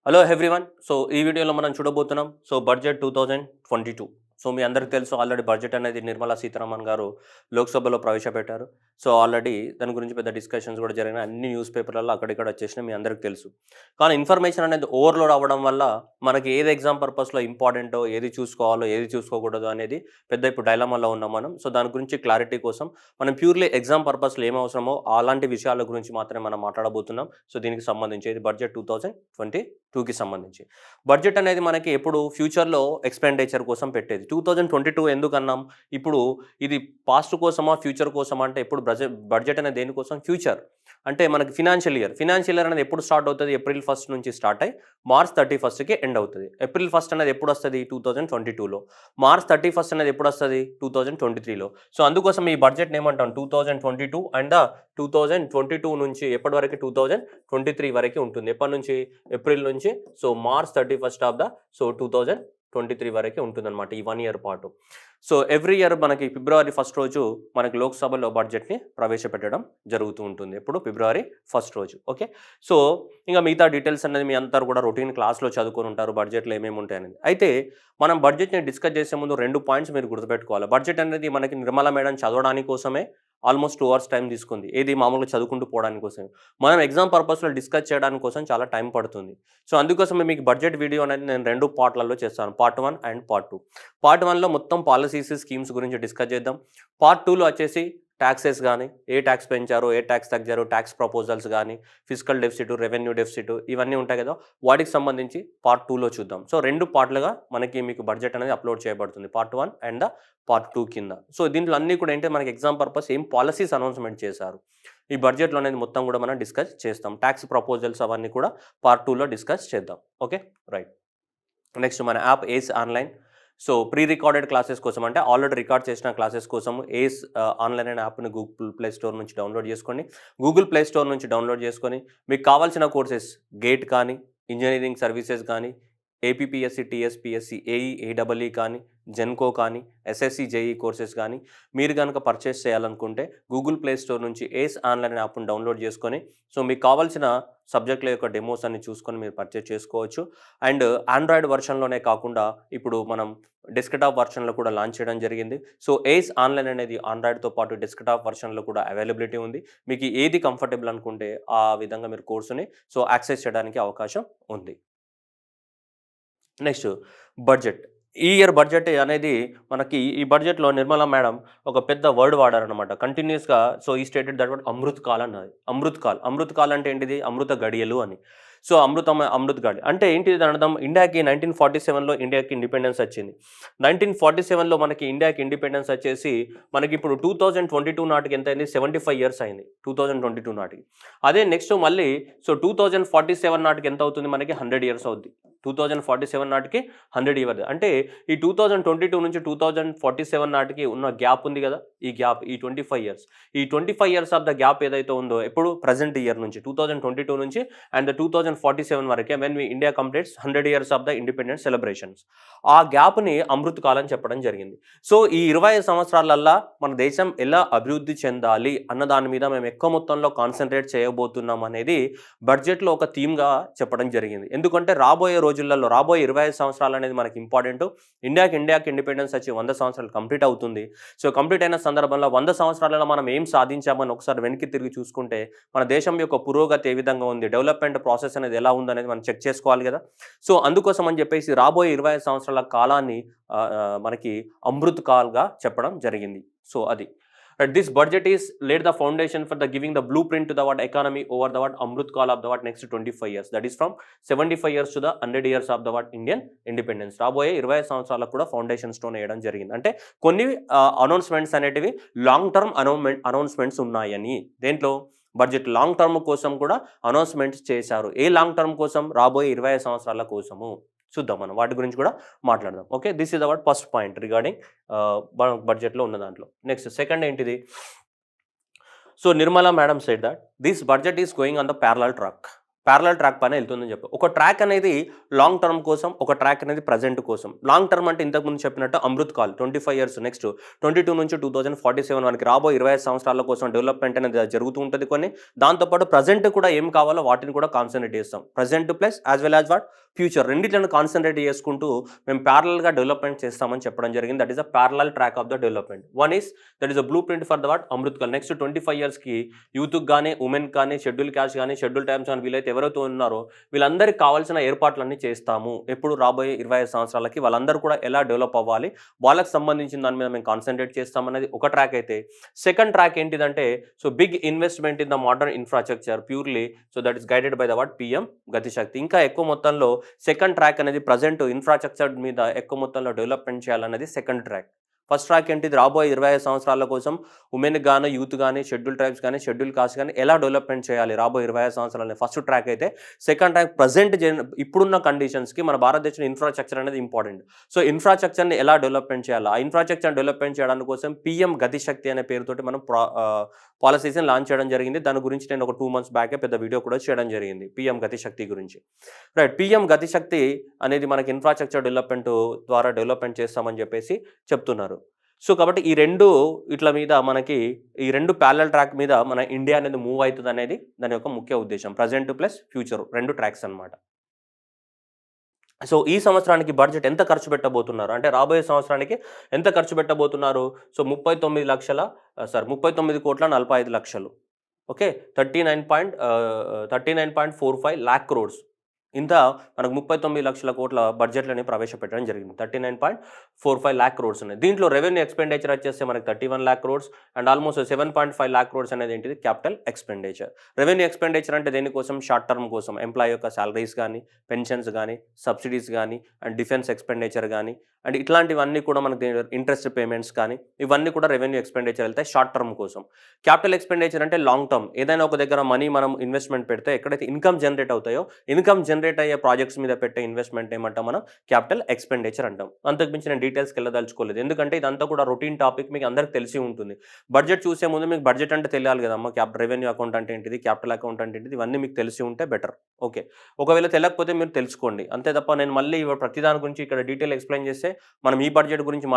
Hello everyone. So ఈ వీడియోలో మనం చూడబోతున్నాం బడ్జెట్ 2022. మీ అందరికీ తెలుసు ఆల్రెడీ బడ్జెట్ అనేది నిర్మలా సీతారామన్ గారు లోక్సభలో ప్రవేశపెట్టారు. ఆల్రెడీ దాని గురించి పెద్ద డిస్కషన్స్ కూడా జరిగినాయి. అన్ని న్యూస్ పేపర్లలో అక్కడిక్కడ వచ్చేసినాయి, మీ అందరికీ తెలుసు. కానీ ఇన్ఫర్మేషన్ అనేది ఓవర్‌లోడ్ అవ్వడం వల్ల మనకి ఏది ఎగ్జామ్ పర్పస్‌లో ఇంపార్టెంటో, ఏది చూసుకోవాలో, ఏది చూసుకోకూడదో అనేది పెద్ద ఇప్పుడు డైలమాలో ఉన్నాం మనం. దాని గురించి క్లారిటీ కోసం మనం ప్యూర్‌లీ ఎగ్జామ్ పర్పస్‌లో ఏం అవసరమో అలాంటి విషయాల గురించి మాత్రమే మనం మాట్లాడబోతున్నాం. దీనికి సంబంధించి ఇది బడ్జెట్ 2022కి సంబంధించి. బడ్జెట్ అనేది మనకి ఎప్పుడు ఫ్యూచర్‌లో ఎక్స్‌పెండిచర్ కోసం పెట్టేది. 2022 ఎందుకన్నాం? ఇప్పుడు ఇది పాస్ట్ కోసమా? ఫ్యూచర్ కోసమా? అంటే ఎప్పుడు బడ్జెట్ అనేది దేనికోసం? ఫ్యూచర్. అంటే మనకి ఫినాన్షియల్ ఇయర్ అనేది ఎప్పుడు స్టార్ట్ అవుతది? ఏప్రిల్ 1 నుంచి స్టార్ట్ అయ్యి మార్చ్ 31కి ఎండ్ అవుతది. ఏప్రిల్ 1 అనేది ఎప్పుడొస్తది? 2022లో. మార్చ్ 31 అనేది ఎప్పుడొస్తది? 2023లో. అందుకోసం ఈ బడ్జెట్‌ని ఏమంటాం? 2022 అండ్ 2022 నుంచి ఎప్పటి వరకు? 2023 వరకి ఉంటుంది. ఎప్పటి నుంచి? ఏప్రిల్ నుంచి మార్చ్ 31 ఆఫ్ ద 2023 వరకే ఉంటుందన్నమాట ఈ 1 ఇయర్ పాటు. ఎవ్రీ ఇయర్ మనకి ఫిబ్రవరి 1 రోజు మనకి లోక్సభలో బడ్జెట్‌ని ప్రవేశపెట్టడం జరుగుతూ ఉంటుంది. ఎప్పుడు? ఫిబ్రవరి 1 రోజు. ఓకే. ఇంక మిగతా డీటెయిల్స్ అనేది మీ అందరూ కూడా రొటీన్ క్లాస్‌లో చదువుకొని ఉంటారు. బడ్జెట్‌లో ఏమేమి ఉంటాయనేది. అయితే మనం బడ్జెట్‌ని డిస్కస్ చేసే ముందు 2 పాయింట్స్ మీరు గుర్తుపెట్టుకోవాలి. బడ్జెట్ అనేది మనకి నిర్మలా మేడం చదవడానికి కోసమే ఆల్మోస్ట్ 2 అవర్స్ టైం తీసుకుంది. ఏది మామూలుగా చదువుకుంటూ పోవడానికి కోసమే. మనం ఎగ్జామ్ పర్పస్‌లో డిస్కస్ చేయడానికి కోసం చాలా టైం పడుతుంది. అందుకోసమే మీకు బడ్జెట్ వీడియో అనేది నేను 2 పార్ట్‌లలో చేస్తాను. Part 1 and part 2. పార్ట్ 1లో మొత్తం పాలిసీస్, స్కీమ్స్ గురించి డిస్కస్ చేద్దాం. పార్ట్ 2లో వచ్చేసి టాక్సెస్ గానీ, ఏ టాక్స్ పెంచారు, ఏ టాక్స్ తగ్గారు, టాక్స్ ప్రపోజల్స్ గానీ, ఫిస్కల్ డెఫిసిట్, రెవెన్యూ డెఫిసిట్ ఇవన్నీ ఉంటాయి కదా! వాటికి సంబంధించి పార్ట్ 2లో చూద్దాం. 2 పార్ట్‌లుగా మీకు బడ్జెట్ అనేది అప్‌లోడ్ చేయబడుతుంది. పార్ట్ 1 అండ్ పార్ట్ 2 కింద. దీంట్లో అన్నీ కూడా ఏంటి మనకి ఎగ్జామ్ పర్పస్ ఏం పాలిసీస్ అనౌన్స్‌మెంట్ చేశారు. ఈ బడ్జెట్‌లో అనేది మొత్తం కూడా మనం డిస్కస్ చేస్తాం. టాక్స్ ప్రపోజల్స్ అవన్నీ కూడా పార్ట్ 2లో డిస్కస్ చేద్దాం. ఓకే. రైట్. నెక్స్ట్ మన యాప్ ఏస్ ఆన్‌లైన్. ప్రీ రికార్డెడ్ క్లాసెస్ కోసం అంటే ఆల్రెడీ రికార్డ్ చేసిన క్లాసెస్ కోసం ఏస్ ఆన్‌లైన్ అనే యాప్‌ని గూగుల్ ప్లే స్టోర్ నుంచి డౌన్‌లోడ్ చేసుకోండి. గూగుల్ ప్లే స్టోర్ నుంచి డౌన్‌లోడ్ చేసుకొని మీకు కావాల్సిన కోర్సెస్ గేట్ కానీ, ఇంజినీరింగ్ సర్వీసెస్ కానీ, ఏపీపీఎస్సీ, టీఎస్పీఎస్సీ, ఏఈ, ఏఈఈ కానీ, జెన్కో కానీ, ఎస్ఎస్సీ, జేఈ కోర్సెస్ కానీ మీరు గనుక పర్చేస్ చేయాలనుకుంటే గూగుల్ ప్లే స్టోర్ నుంచి ఏస్ ఆన్‌లైన్ యాప్‌ని డౌన్‌లోడ్ చేసుకొని మీకు కావాల్సిన సబ్జెక్ట్‌ల యొక్క డెమోస్ అన్ని చూసుకొని మీరు పర్చేస్ చేసుకోవచ్చు. అండ్ ఆండ్రాయిడ్ వెర్షన్‌లోనే కాకుండా ఇప్పుడు మనం డెస్క్‌టాప్ వెర్షన్‌లో కూడా లాంచ్ చేయడం జరిగింది. ఏస్ ఆన్‌లైన్ అనేది ఆండ్రాయిడ్‌తో పాటు డెస్క్‌టాప్ వెర్షన్‌లో కూడా అవైలబిలిటీ ఉంది. మీకు ఏది కంఫర్టబుల్ అనుకుంటే ఆ విధంగా మీరు కోర్సుని యాక్సెస్ చేయడానికి అవకాశం ఉంది. Next budget. ఈ ఇయర్ బడ్జెట్ అనేది మనకి ఈ బడ్జెట్‌లో నిర్మలా మేడం ఒక పెద్ద వర్డ్ వాడారనమాట. కంటిన్యూయస్‌గా ఈ stated that word Amrit call అన్నది. అమృత్ కాల్. అమృత్ కాల్ అంటే ఏంటిది? అమృత గడియలు అని. అమృత్ గడి. అంటే ఏంటిది దాని అర్థం? ఇండియాకి 1947లో ఇండియాకి ఇండిపెండెన్స్ వచ్చింది. 1947లో మనకి ఇండియాకి ఇండిపెండెన్స్ వచ్చేసి మనకిప్పుడు 2022 నాటికి ఎంతయింది? 75 ఇయర్స్ అయింది. 2022 నాటికి. అదే నెక్స్ట్ మళ్ళీ 2047 నాటికి ఎంత అవుతుంది మనకి? 100 ఇయర్స్ అవుద్ది. 2047 నాటికి 100 ఇయర్స్. అంటే ఈ 2022 నుంచి 2047 నాటికి ఉన్న గ్యాప్ ఉంది కదా! ఈ గ్యాప్ ఈ 25 ఇయర్స్. ఈ 25 ఇయర్స్ ఆఫ్ ద గ్యాప్ ఏదైతే ఉందో ఎప్పుడు? ప్రెజెంట్ ఇయర్ నుంచి 2022 నుంచి అండ్ 2047 వరకే when India completes 100 years of the independence celebrations. ఆ గ్యాప్‌ని అమృత్ కాల్ అని చెప్పడం జరిగింది. ఈ 25 సంవత్సరాలల్లా మన దేశం ఎలా అభివృద్ధి చెందాలి అన్న దాని మీద మేము ఎక్కువ మొత్తంలో కాన్సంట్రేట్ చేయబోతున్నాం అనేది బడ్జెట్‌లో ఒక థీమ్‌గా చెప్పడం జరిగింది. ఎందుకంటే రాబోయే రోజులలో రాబోయే 25 సంవత్సరాలు అనేది మనకి ఇంపార్టెంట్. ఇండియాకి ఇండిపెండెన్స్ వచ్చి 100 సంవత్సరాలు కంప్లీట్ అవుతుంది. కంప్లీట్ అయిన సందర్భంలో 100 సంవత్సరాలలో మనం ఏం సాధించామని ఒకసారి వెనక్కి తిరిగి చూసుకుంటే మన దేశం యొక్క పురోగతి ఏ విధంగా ఉంది, డెవలప్‌మెంట్ ప్రాసెస్ అనేది ఎలా ఉందనేది మనం చెక్ చేసుకోవాలి కదా! అందుకోసం అని చెప్పేసి రాబోయే 25 సంవత్సరాల కాలాన్ని మనకి అమృత్ కాల్‌గా చెప్పడం జరిగింది. అది. This budget is laid the foundation for the giving the blueprint to the economy over the Amrut Kal of the next 25 years. That is from 75 years to the 100 years of the Indian independence. రాబోయే 25 సంవత్సరాలకు కూడా foundation stone వేయడం జరిగింది. అంటే కొన్ని announcements అనేటివి long term announcements ఉన్నాయని. దేంట్లో? బడ్జెట్ లాంగ్ టర్మ్ కోసం కూడా అనౌన్స్‌మెంట్స్ చేశారు. ఏ లాంగ్ టర్మ్ కోసం? రాబోయే 25 సంవత్సరాల కోసము. చూద్దాం మనం వాటి గురించి కూడా మాట్లాడదాం. Okay. This is our first point regarding బడ్జెట్‌లో ఉన్న దాంట్లో. నెక్స్ట్ సెకండ్ ఏంటిది? Nirmala madam said that this budget is going on the parallel track. Parallel track పైన వెళ్తుందని చెప్పి. ఒక ట్రాక్ అనేది లాంగ్ టర్మ్ కోసం, ఒక ట్రాక్ అనేది ప్రెజెంట్ కోసం. లాంగ్ టర్మ్ అంటే ఇంతకుముందు చెప్పినట్టు అమృత్ కాల్ 25 ఇయర్స్, నెక్స్ట్ 22 నుంచి 2047 వరకు రాబోయే 25 సంవత్సరాల కోసం డెవలప్మెంట్ అనేది జరుగుతూ ఉంటుంది కొన్ని. దాంతోపాటు ప్రెజెంట్ కూడా ఏం కావాలో వాటిని కూడా కాన్సన్ట్రేట్ చేస్తాం. Present plus as well as what future రెండిట్లను కాన్సన్ట్రేట్ చేసుకుంటూ మేము ప్యారలల్గా డెవలప్మెంట్ చేస్తామని చెప్పడం జరిగింది. That is a parallel track of the development. One is that is a blue print for the what Amrit Kaal. Next 25 ఇయర్స్కి యూత్కి కానీ, ఉమెన్ కానీ, షెడ్యూల్ క్యాస్ట్ కానీ, షెడ్యూల్ టైమ్స్ కానీ వీళ్ళైతే ఎవరైతే ఉన్నారో వీళ్ళందరికీ కావాల్సిన ఏర్పాట్లన్నీ చేస్తాము. ఎప్పుడు రాబోయే 25 సంవత్సరాలకి వాళ్ళందరూ కూడా ఎలా డెవలప్ అవ్వాలి, వాళ్ళకి సంబంధించిన దాని మీద మేము కాన్సన్ట్రేట్ చేస్తామనేది ఒక ట్రాక్ అయితే, సెకండ్ ట్రాక్ ఏంటిదంటే big investment in the modern infrastructure purely that is guided by the what PM Gatishakti. ఇంకా ఎక్కువ మొత్తంలో సెకండ్ ట్రాక్ అనేది ప్రజెంట్ ఇన్ఫ్రాస్ట్రక్చర్ మీద ఎక్కువ మొత్తంలో డెవలప్మెంట్ చేయాలనేది సెకండ్ ట్రాక్. ఫస్ట్ ట్రాక్ ఏంటిది రాబోయే 25 సంవత్సరాల కోసం ఉమెన్ గాను, యూత్ కానీ, షెడ్యూల్ ట్రైబ్స్ కానీ, షెడ్యూల్ కాస్ట్ కానీ ఎలా డెవలప్మెంట్ చేయాలి రాబోయే 25 సంవత్సరాలని ఫస్ట్ ట్రాక్ అయితే, సెకండ్ ట్రాక్ ప్రజెంట్ ఇప్పుడున్న కండిషన్స్కి మన భారతదేశంలో ఇన్ఫ్రాస్ట్రక్చర్ అనేది ఇంపార్టెంట్. సో ఇన్ఫ్రాస్ట్రక్చర్ని ఎలా డెవలప్మెంట్ చేయాలి, ఆ ఇన్ఫ్రాస్ట్రక్చర్ డెవలప్మెంట్ చేయడానికి కోసం పిఎం గతిశక్తి అనే పేరుతోటి మనం పాలసీస్ని లాంచ్ చేయడం జరిగింది. దాని గురించి నేను ఒక 2 months బ్యాకే పెద్ద వీడియో కూడా చేయడం జరిగింది పిఎం గతిశక్తి గురించి. రైట్, పిఎం గతిశక్తి అనేది మనకి ఇన్ఫ్రాస్ట్రక్చర్ డెవలప్మెంట్ ద్వారా డెవలప్మెంట్ చేస్తామని చెప్పేసి చెప్తున్నారు. సో కాబట్టి ఈ రెండు ఇట్ల మీద మనకి ఈ రెండు ప్యారలల్ ట్రాక్ మీద మన ఇండియా అనేది మూవ్ అవుతుంది అనేది దాని యొక్క ముఖ్య ఉద్దేశం. ప్రజెంట్ ప్లస్ ఫ్యూచర్ రెండు ట్రాక్స్ అనమాట. సో ఈ సంవత్సరానికి బడ్జెట్ ఎంత ఖర్చు పెట్టబోతున్నారు అంటే రాబోయే సంవత్సరానికి ఎంత ఖర్చు పెట్టబోతున్నారు? సో 39,45,00,000. Okay, 39.45 lakh crores. ఇంత మనకు 39 లక్షల కోట్ల బడ్జెట్లని ప్రవేశపెట్టడం జరిగింది. 39.45 lakh crores ఉన్నాయి. దీంట్లో రెవెన్యూ ఎక్స్పెండిచర్ వచ్చేస్తే మనకి 31 lakh crores and almost 7.5 lakh crores అనేది ఏంటిది క్యాపిటల్ ఎక్స్పెండిచర్. రెవెన్యూ ఎక్స్పెండిచర్ అంటే దేనికోసం? షార్ట్ టర్మ్ కోసం, ఎంప్లాయీ యొక్క సాలరీస్ కానీ, పెన్షన్స్ కానీ, సబ్సిడీస్ కానీ, అండ్ డిఫెన్స్ ఎక్స్పెండిచర్ కానీ, అండ్ ఇట్లాంటివన్నీ కూడా మనకి ఇంట్రెస్ట్ పేమెంట్స్ కానీ ఇవన్నీ కూడా రెవెన్యూ ఎక్స్పెండిచర్ వెళ్తాయి షార్ట్ టర్మ్ కోసం. క్యాపిటల్ ఎక్స్పెండిచర్ అంటే లాంగ్ టర్మ్. ఏదైనా ఒక దగ్గర మనీ మనం ఇన్వెస్ట్మెంట్ పెడితే ఎక్కడైతే ఇన్కమ్ జనరేట్ అవుతాయో, ఇన్కమ్ జనరేట్ అయ్యే ప్రాజెక్ట్స్ మీద పెట్టే ఇన్వెస్ట్మెంట్ ఏమంటాం మనం? క్యాపిటల్ ఎక్స్పెండిచర్ అంటాం. అంతకు మించి నేను డీటెయిల్స్కి వెళ్ళదలుచుకోలేదు, ఎందుకంటే ఇదంతా కూడా రొటీన్ టాపిక్, మీకు అందరికి తెలిసి ఉంటుంది. బడ్జెట్ చూసే ముందు మీకు బడ్జెట్ అంటే తెలియాలి కదమ్మా. రెవెన్యూ అకౌంట్ అంటే ఏంటిది, క్యాపిటల్ అకౌంట్ అంటే ఏంటిది, ఇవన్నీ మీకు తెలిసి ఉంటే బెటర్. ఓకే, ఒకవేళ తెలియకపోతే మీరు తెలుసుకోండి, అంతే తప్ప నేను మళ్ళీ ప్రతి దాని గురించి ఇక్కడ డీటెయిల్ ఎక్స్ప్లెయిన్ చేస్తే మనం ఈ బడ్జెట్ గురించి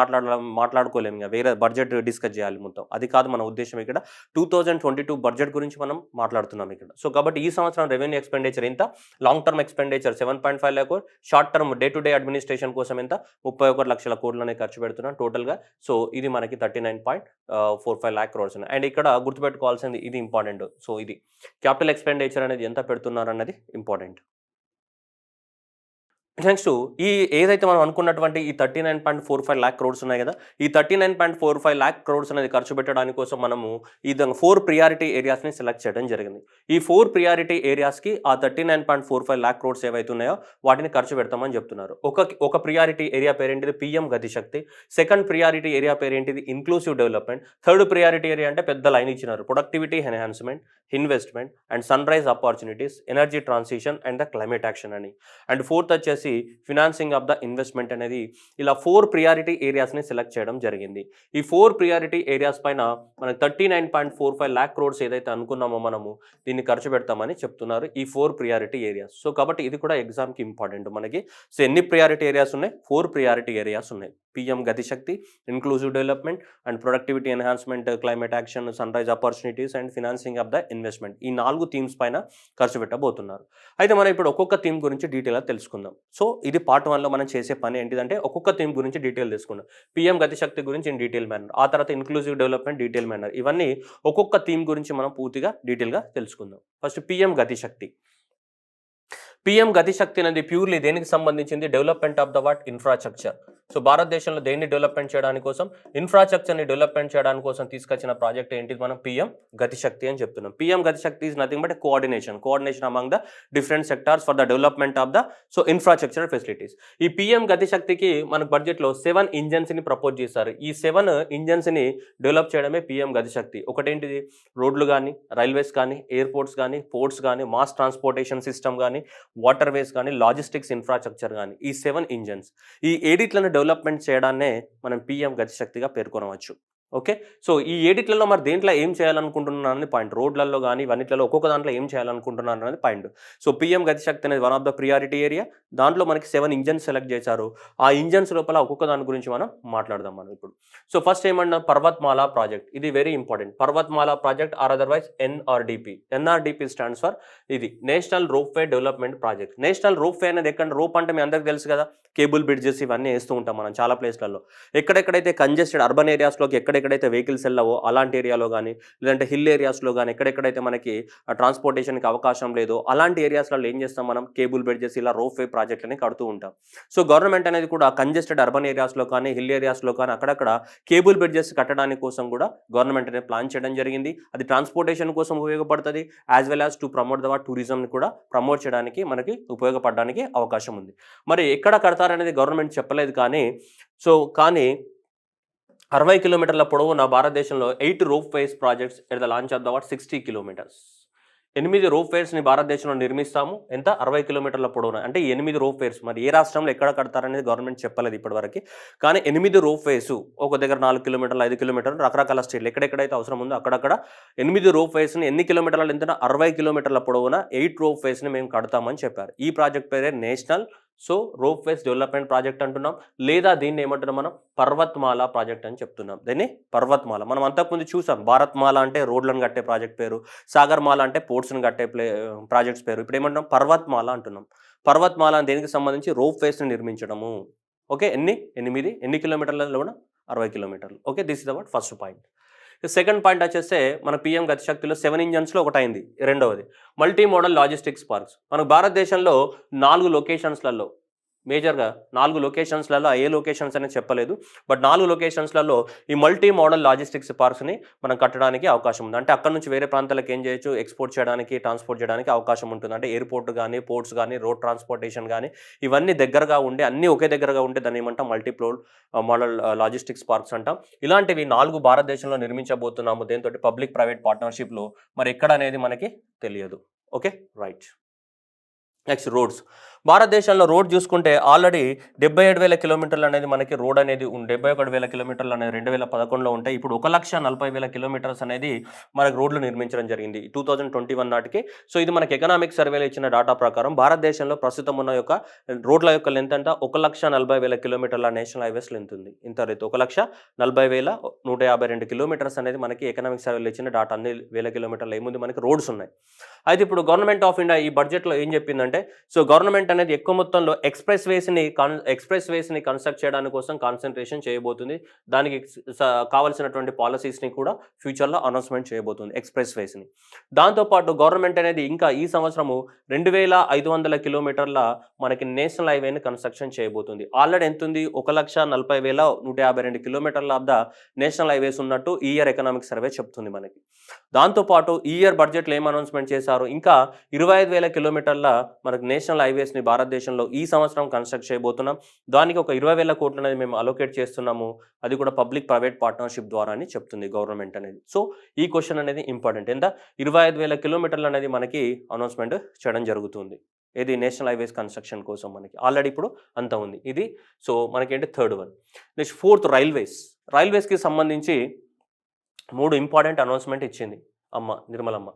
మాట్లాడుకోలేము, ఇంకా వేరే బడ్జెట్ డిస్కస్ చేయాలి మొత్తం. అది కాదు మన ఉద్దేశం. ఇక్కడ 2022 బడ్జెట్ గురించి మనం మాట్లాడుతున్నాం ఇక్కడ. సో కాబట్టి ఈ సంవత్సరం రెవెన్యూ ఎక్స్పెండిచర్ ఎంత, long term expenditure 7.5 lakh crores, short term day to day administration కోసం ఎంత 31 లక్షల కోట్లనే ఖర్చు పెడుతున్నాం టోటల్గా. సో ఇది మనకి 39.45 lakh crores. అండ్ ఇక్కడ గుర్తుపెట్టుకోవాల్సింది ఇది ఇంపార్టెంట్. సో ఇది క్యాపిటల్ ఎక్స్పెండిచర్ అనేది ఎంత పెడుతున్నారు అన్నది ఇంపార్టెంట్. నెక్స్ట్ ఈ ఏదైతే మనం అనుకున్నటువంటి ఈ 39.45 lakh crores ఉన్నాయి కదా, ఈ 39.45 lakh crores అనేది ఖర్చు పెట్టడానికి కోసం మనము ఈ 4 ప్రియారిటీ ఏరియాస్ని సెలెక్ట్ చేయడం జరిగింది. ఈ 4 ప్రియారిటీ ఏరియాస్కి ఆ 39.45 lakh crores ఏవైతే ఉన్నాయో వాటిని ఖర్చు పెడతామని చెప్తున్నారు. ఒక ప్రియారిటీ ఏరియా పేరేంటిది PM Gatishakti, second priority area పేరేంటిది inclusive development, third priority area అంటే పెద్ద లైన్ ఇచ్చినారు productivity enhancement, investment and sun rise opportunities, energy transition and the climate action అని. అండ్ ఫోర్త్ వచ్చేసి ఫినాన్సింగ్ ఆఫ్ ద ఇన్వెస్ట్మెంట్ అనేది. ఇలా 4 priority ఏరియాస్ని select చేయడం జరిగింది. ఈ 4 ప్రియారిటీ ఏరియాస్ పైన మనకు 39.45 lakh crores ఏదైతే అనుకున్నామో మనము దీన్ని ఖర్చు పెడతామని చెప్తున్నారు ఈ 4 ప్రియారిటీ ఏరియాస్. సో కాబట్టి ఇది కూడా ఎగ్జామ్కి ఇంపార్టెంట్ మనకి. సో ఎన్ని ప్రియారిటీ ఏరియాస్ ఉన్నాయి? 4 ప్రియారిటీ ఏరియాస్ ఉన్నాయి. PM Gatishakti, inclusive development and productivity enhancement, climate action, sun rise opportunities and financing of the investment. ఈ 4 థీమ్స్ పైన ఖర్చు పెట్టబోతున్నారు. అయితే మనం ఇప్పుడు ఒక్కొక్క థీమ్ గురించి డీటెయిల్గా తెలుసుకుందాం. సో ఇది పార్ట్ 1లో మనం చేసే పని ఏంటిదంటే ఒక్కొక్క థీమ్ గురించి డీటెయిల్ తీసుకుందాం. పిఎం గతిశక్తి గురించి ఇన్ డీటెయిల్ మేనర్, ఆ తర్వాత ఇన్క్లూజివ్ డెవలప్మెంట్ డీటెయిల్ మేనర్, ఇవన్నీ ఒక్కొక్క థీమ్ గురించి మనం పూర్తిగా డీటెయిల్గా తెలుసుకుందాం. First PM Gatishakti. PM Gatishakti అనేది ప్యూర్లీ దేనికి సంబంధించింది? Development of the what infrastructure. So భారతదేశంలో దేన్ని డెవలప్మెంట్ చేయడానికి కోసం, ఇన్ఫ్రాస్ట్రక్చర్ని డెవలప్మెంట్ చేయడానికి కోసం తీసుకొచ్చిన ప్రాజెక్ట్ ఏంటిది? మనం పిఎం గతిశక్తి అని చెప్తున్నాం. PM Gatishakti is nothing but coordination among the different sectors for the development of the infrastructure facilities. ఈ పిఎం గతిశక్తికి మన బడ్జెట్లో 7 ఇంజన్స్ని ప్రపోజ్ చేశారు. ఈ 7 ఇంజన్స్ని డెవలప్ చేయడమే పిఎం గతిశక్తి. ఒకటేంటిది? రోడ్లు కానీ, రైల్వేస్ కానీ, ఎయిర్పోర్ట్స్ కానీ, పోర్ట్స్ కానీ, మాస్ ట్రాన్స్పోర్టేషన్ సిస్టమ్ కానీ, వాటర్ వేస్ కానీ, లాజిస్టిక్స్ ఇన్ఫ్రాస్ట్రక్చర్ కానీ, ఈ 7 ఇంజన్స్ ఈ ఏడిట్లను డెవలప్మెంట్ చేయడాన్నే మనం పిఎం గతిశక్తిగా పేర్కొనవచ్చు. ఓకే. సో ఈ ఏడిట్లలో మరి దేంట్లో ఏం చేయాలనుకుంటున్నారనేది పాయింట్. రోడ్లలో గాని ఇవన్నిట్లలో ఒక్కొక్క దాంట్లో ఏం చేయాలనుకుంటున్నారనేది పాయింట్. సో పీఎం గతిశక్తి అనేది one of the priority area. దాంట్లో మనకి 7 ఇంజిన్స్ సెలెక్ట్ చేశారు. ఆ ఇంజిన్స్ లోపల ఒక్కొక్క దాని గురించి మనం మాట్లాడదాం మనం ఇప్పుడు. సో ఫస్ట్ ఏమన్నా పర్వత్మాల ప్రాజెక్ట్. ఇది very important. Parvatmala project or otherwise NRDP. NRDP stands for ఇది national ropeway development project. National ropeway అనేది ఎక్కడ రోప్ అంటే మీ అందరికి తెలుసు కదా! కేబుల్ బ్రిడ్జెస్ ఇవన్నీ ఏస్తూ ఉంటాం మనం చాలా ప్లేస్‌లలో. ఎక్కడెక్కడైతే కంజెస్టెడ్ అర్బన్ ఏరియాస్‌లోకి ఎక్కడెక్కడైతే వెహికల్స్ ఎళ్ళవో అలాంటి ఏరియాలో గాని, లేదంటే హిల్ ఏరియాస్‌లో గాని ఎక్కడెక్కడైతే మనకి ట్రాన్స్‌పోర్టేషన్‌కి అవకాశం లేదో అలాంటి ఏరియాస్‌లలో ఏం చేస్తాం మనం కేబుల్ బ్రిడ్జెస్ ఇలా రోప్‌వే ప్రాజెక్ట్‌లని కడుతూ ఉంటాం. సో గవర్నమెంట్ అనేది కూడా కంజెస్టెడ్ అర్బన్ ఏరియాస్‌లో కానీ, హిల్ ఏరియాస్‌లో కానీ అక్కడక్కడ కేబుల్ బ్రిడ్జెస్ కట్టడానికి కోసం కూడా గవర్నమెంట్ అనేది ప్లాన్ చేయడం జరిగింది. అది ట్రాన్స్‌పోర్టేషన్ కోసం ఉపయోగపడుతది. As well as to promote the టూరిజంని కూడా ప్రమోట్ చేయడానికి మనకి ఉపయోగపడడానికి అవకాశం ఉంది. మరి ఎక్కడ కడతారనేది గవర్నమెంట్ చెప్పలేదు కానీ 60 కిలోమీటర్ల పొడవున భారతదేశంలో 8 ropeways projects at the launch of the 60 kilometres. 8 రోప్‌వేస్‌ని భారతదేశంలో నిర్మిస్తాము. ఎంత? 60 కిలోమీటర్ల పొడవున. అంటే 8 రోప్‌వేస్. మరి ఏ రాష్ట్రంలో ఎక్కడ కడతారనేది గవర్నమెంట్ చెప్పలేదు ఇప్పటివరకి. కానీ 8 రోప్‌వేస్ ఒక దగ్గర 4 కిలోమీటర్లు, 5 కిలోమీటర్లు రకరకాల స్టేట్‌లు ఎక్కడెక్కడైతే అవసరం ఉందో అక్కడక్కడ 8 రోప్‌వేస్‌ని ఎన్ని కిలోమీటర్ల లెంగ్త్‌న 60 కిలోమీటర్ల పొడవున 8 రోప్‌వేస్‌ని మేము కడతామని చెప్పారు. ఈ ప్రాజెక్ట్ పేరే నేషనల్ రోప్‌వేస్ డెవలప్‌మెంట్ ప్రాజెక్ట్ అంటున్నాం. లేదా దీన్ని ఏమంటున్నాం మనం పర్వత్మాల ప్రాజెక్ట్ అని చెప్తున్నాం. దీన్ని పర్వత్మాల. మనం అంతకుముందు చూసాం. భారత్మాల అంటే రోడ్లను కట్టే ప్రాజెక్ట్ పేరు. సాగర్మాల అంటే పోర్ట్స్‌ని కట్టే ప్రాజెక్ట్స్ పేరు. ఇప్పుడు ఏమంటున్నాం పర్వత్మాల అంటున్నాం. పర్వత్మాల అని దేనికి సంబంధించి రోప్‌వేస్‌ని నిర్మించడము. ఓకే. ఎన్ని కిలోమీటర్లలో కూడా 60 కిలోమీటర్లు. Okay. This is our first point. Second point వచ్చేస్తే మన పీఎం గతిశక్తిలో 7 ఇంజన్స్‌లో ఒకటైంది. రెండవది మల్టీ మోడల్ లాజిస్టిక్స్ పార్క్స్. మనకు భారతదేశంలో 4 లొకేషన్స్‌లలో మేజర్‌గా 4 లొకేషన్స్‌లలో ఏ లొకేషన్స్ అనేది చెప్పలేదు. బట్ 4 లొకేషన్స్‌లలో ఈ మల్టీ మోడల్ లాజిస్టిక్స్ పార్క్స్‌ని మనం కట్టడానికి అవకాశం ఉంది. అంటే అక్కడి నుంచి వేరే ప్రాంతాలకు ఏం చేయొచ్చు ఎక్స్‌పోర్ట్ చేయడానికి, ట్రాన్స్‌పోర్ట్ చేయడానికి అవకాశం ఉంటుంది. అంటే ఎయిర్‌పోర్ట్ గాని, పోర్ట్స్ గాని, రోడ్ ట్రాన్స్‌పోర్టేషన్ గాని ఇవన్నీ దగ్గరగా ఉండి అన్నీ ఒకే దగ్గరగా ఉంటే దాన్ని ఏమంటాం మోడల్ లాజిస్టిక్స్ పార్క్స్ అంటాం. ఇలాంటివి 4 భారతదేశంలో నిర్మించబోతున్నాము. దేనితోటి పబ్లిక్ ప్రైవేట్ పార్ట్నర్‌షిప్‌లో మరి ఎక్కడ అనేది మనకి తెలియదు. ఓకే. రైట్. Next roads. భారతదేశంలో రోడ్ చూసుకుంటే ఆల్రెడీ 77,000 కిలోమీటర్లు అనేది మనకి రోడ్ అనేది 71,000 కిలోమీటర్లు అనేది 2011లో ఉంటాయి. ఇప్పుడు 1,40,000 కిలోమీటర్స్ అనేది మనకు రోడ్లు నిర్మించడం జరిగింది 2021 నాటికి. సో ఇది మనకి ఎకనామిక్ సర్వేలో ఇచ్చిన డాటా ప్రకారం భారతదేశంలో ప్రస్తుతం ఉన్న యొక్క రోడ్ల యొక్క లెంత్ ఎంత 1,40,000 కిలోమీటర్ల నేషనల్ హైవేస్ లెంత్ ఉంది. ఇంత రేట్ 1,40,152 కిలోమీటర్స్ అనేది మనకి ఎకనామిక్ సర్వేలో ఇచ్చిన డాటా. అన్ని వేల కిలోమీటర్ల ఏముంది మనకి రోడ్స్ ఉన్నాయి. అయితే ఇప్పుడు గవర్నమెంట్ ఆఫ్ ఇండియా ఈ బడ్జెట్‌లో ఏం చెప్పిందంటే సో గవర్నమెంట్ అనేది ఎక్కువ మొత్తంలో ఎక్స్‌ప్రెస్ వేస్‌ని కన్‌స్ట్రక్ట్ చేయడానికి కోసం కాన్సంట్రేషన్ చేయబోతుంది. దానికి కావాల్సినటువంటి పాలిసీస్‌ని కూడా ఫ్యూచర్‌లో అనౌన్స్‌మెంట్ చేయబోతుంది ఎక్స్‌ప్రెస్ వేస్‌ని. దాంతో పాటు గవర్నమెంట్ అనేది ఇంకా ఈ సంవత్సరము 2,500 కిలోమీటర్ల మనకి నేషనల్ హైవేని కన్‌స్ట్రక్షన్ చేయబోతుంది. ఆల్రెడీ ఎంతుంది 1,40,152 కిలోమీటర్ల ఆఫ్ ద నేషనల్ హైవేస్ ఉన్నట్టు ఈ ఇయర్ ఎకనామిక్ సర్వే చెప్తుంది మనకి. దాంతో పాటు ఈ ఇయర్ బడ్జెట్‌లో ఏం అనౌన్స్‌మెంట్ చేశారు ఇంకా 25,000 కిలోమీటర్ల మనకు నేషనల్ హైవేస్‌ని భారతదేశంలో ఈ సంవత్సరం కన్‌స్ట్రక్ట్ చేయబోతున్నాం. దానికి ఒక 20,000 కోట్లు అనేది మేము అలొకేట్ చేస్తున్నాము. అది కూడా పబ్లిక్ ప్రైవేట్ పార్ట్నర్‌షిప్ ద్వారా అని చెప్తుంది గవర్నమెంట్ అనేది. సో ఈ క్వెషన్ అనేది ఇంపార్టెంట్. ఎంత 25,000 కిలోమీటర్లు అనేది మనకి అనౌన్స్‌మెంట్ చేయడం జరుగుతుంది. ఏది నేషనల్ హైవేస్ కన్‌స్ట్రక్షన్ కోసం మనకి. ఆల్రెడీ ఇప్పుడు అంత ఉంది. ఇది సో మనకేంటి థర్డ్ వన్. నెక్స్ట్ ఫోర్త్ రైల్వేస్‌కి సంబంధించి 3 ఇంపార్టెంట్ అనౌన్స్‌మెంట్ ఇచ్చింది నిర్మలమ్మ.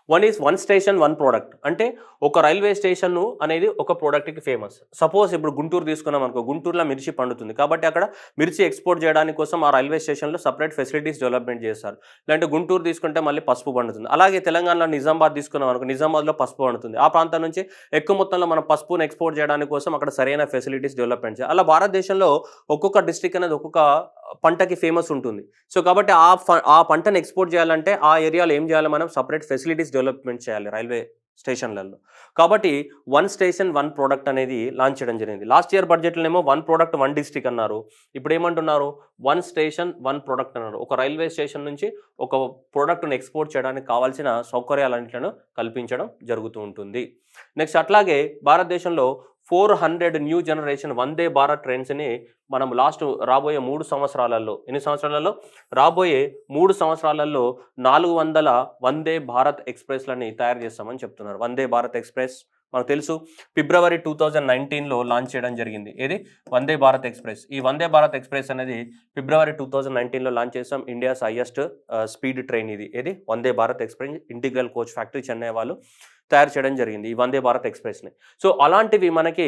One station one product. అంటే ఒక రైల్వే స్టేషన్ అనేది ఒక ప్రోడక్ట్‌కి ఫేమస్. సపోజ్ ఇప్పుడు గుంటూరు తీసుకున్నాం అనుకో, గుంటూరులో మిర్చి పండుతుంది. కాబట్టి అక్కడ మిర్చి ఎక్స్‌పోర్ట్ చేయడానికి కోసం ఆ రైల్వే స్టేషన్‌లో సెపరేట్ ఫెసిలిటీస్ డెవలప్‌మెంట్ చేస్తారు. లేదంటే గుంటూరు తీసుకుంటే మళ్ళీ పసుపు పండుతుంది. అలాగే తెలంగాణలో నిజామాబాద్ తీసుకున్నాం అనుకో, నిజామాబాద్‌లో పసుపు పండుతుంది. ఆ ప్రాంతం నుంచి ఎక్కువ మొత్తంలో మనం పసుపుని ఎక్స్‌పోర్ట్ చేయడానికి కోసం అక్కడ సరైన ఫెసిలిటీస్ డెవలప్‌మెంట్ చేయాలి. అలా భారతదేశంలో ఒక్కొక్క డిస్ట్రిక్ట్ అనేది ఒక్కొక్క పంటకి ఫేమస్ ఉంటుంది. సో కాబట్టి ఆ పంటను ఎక్స్‌పోర్ట్ చేయాలంటే ఆ ఏరియాలో ఏం చేయాలి మనం సెపరేట్ ఫెసిలిటీస్ డెవలప్‌మెంట్ చేయాలి రైల్వే స్టేషన్‌లలో. కాబట్టి వన్ స్టేషన్ వన్ ప్రొడక్ట్ అనేది లాంచ్ చేయడం జరిగింది. లాస్ట్ ఇయర్ బడ్జెట్‌లోనేమో వన్ ప్రొడక్ట్ వన్ డిస్ట్రిక్ట్ అన్నారు. ఇప్పుడు ఏమంటున్నారు వన్ స్టేషన్ వన్ ప్రొడక్ట్ అన్నారు. ఒక రైల్వే స్టేషన్ నుంచి ఒక ప్రొడక్ట్‌ని ఎక్స్‌పోర్ట్ చేయడానికి కావాల్సిన సౌకర్యాలన్నిటిని కల్పించడం జరుగుతూ ఉంటుంది. నెక్స్ట్ అట్లాగే భారతదేశంలో 400 న్యూ జనరేషన్ వందే భారత్ ట్రైన్స్‌ని మనం రాబోయే 3 సంవత్సరాలలో ఎన్ని సంవత్సరాలలో? రాబోయే 3 సంవత్సరాలలో 400 వందే భారత్ ఎక్స్‌ప్రెస్‌లని తయారు చేస్తామని చెప్తున్నారు. వందే భారత్ ఎక్స్‌ప్రెస్, మనకు తెలుసు ఫిబ్రవరి 2019లో లాంచ్ చేయడం జరిగింది. ఏది వందే భారత్ ఎక్స్ప్రెస్. ఈ వందే భారత్ ఎక్స్ప్రెస్ అనేది ఫిబ్రవరి 2019లో లాంచ్ చేసాం. ఇండియాస్ హైయెస్ట్ స్పీడ్ ట్రైన్ ఇది. ఏది Vande Bharat express integral coach factory Chennai వాళ్ళు తయారు చేయడం జరిగింది ఈ వందే భారత్ ఎక్స్ప్రెస్ని. సో అలాంటివి మనకి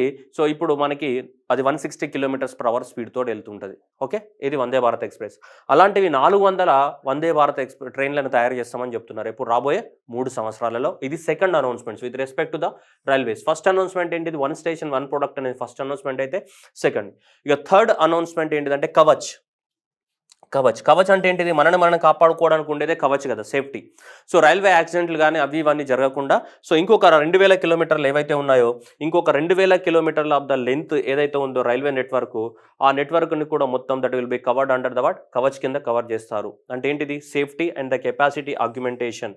ఇప్పుడు మనకి అది 160 km/h స్పీడ్తో వెళ్తుంటుంది. ఓకే, ఇది వందే భారత్ ఎక్స్ప్రెస్. అలాంటివి 400 వందే భారత్ ట్రైన్లను తయారు చేస్తామని చెప్తున్నారు ఇప్పుడు రాబోయే 3 సంవత్సరాలలో. ఇది second announcements with respect to the railways. First announcement ఏంటిది, 1 స్టేషన్ 1 ప్రోడక్ట్ అనేది ఫస్ట్ అనౌన్స్మెంట్ అయితే సెకండ్. ఇక థర్డ్ అనౌన్స్మెంట్ ఏంటిదంటే కవచ్. కవచ్ అంటే ఏంటిది, మనం కాపాడుకోవడానికి ఉండేదే కవచ్ కదా, సేఫ్టీ. సో రైల్వే యాక్సిడెంట్లు కానీ అవి ఇవన్నీ జరగకుండా ఇంకొక 2000 కిలోమీటర్లు ఏవైతే ఉన్నాయో, ఇంకొక 2000 కిలోమీటర్ల ఆఫ్ ద లెంత్ ఏదైతే ఉందో రైల్వే నెట్వర్క్, ఆ నెట్వర్క్ని కూడా మొత్తం that will be covered under the Kavach కింద కవర్ చేస్తారు. అంటే ఏంటిది, safety and the capacity augmentation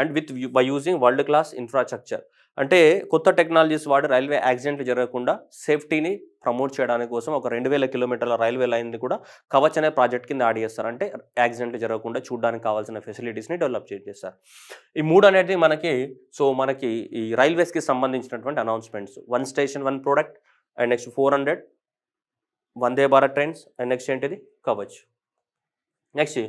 and by using world class infrastructure. అంటే కొత్త టెక్నాలజీస్ వాడి రైల్వే యాక్సిడెంట్లు జరగకుండా సేఫ్టీని ప్రమోట్ చేయడానికి కోసం ఒక 2000 కిలోమీటర్ల రైల్వే లైన్ని కూడా కవచ్ అనే ప్రాజెక్ట్ కింద యాడ్ చేస్తారు. అంటే యాక్సిడెంట్లు జరగకుండా చూడడానికి కావాల్సిన ఫెసిలిటీస్ని డెవలప్ చేస్తారు. ఈ 3 అనేది మనకి ఈ రైల్వేస్కి సంబంధించినటువంటి announcements. 1 station 1 product, and next 400 Vande Bharat trains, and next ఏంటిది Kavach. Next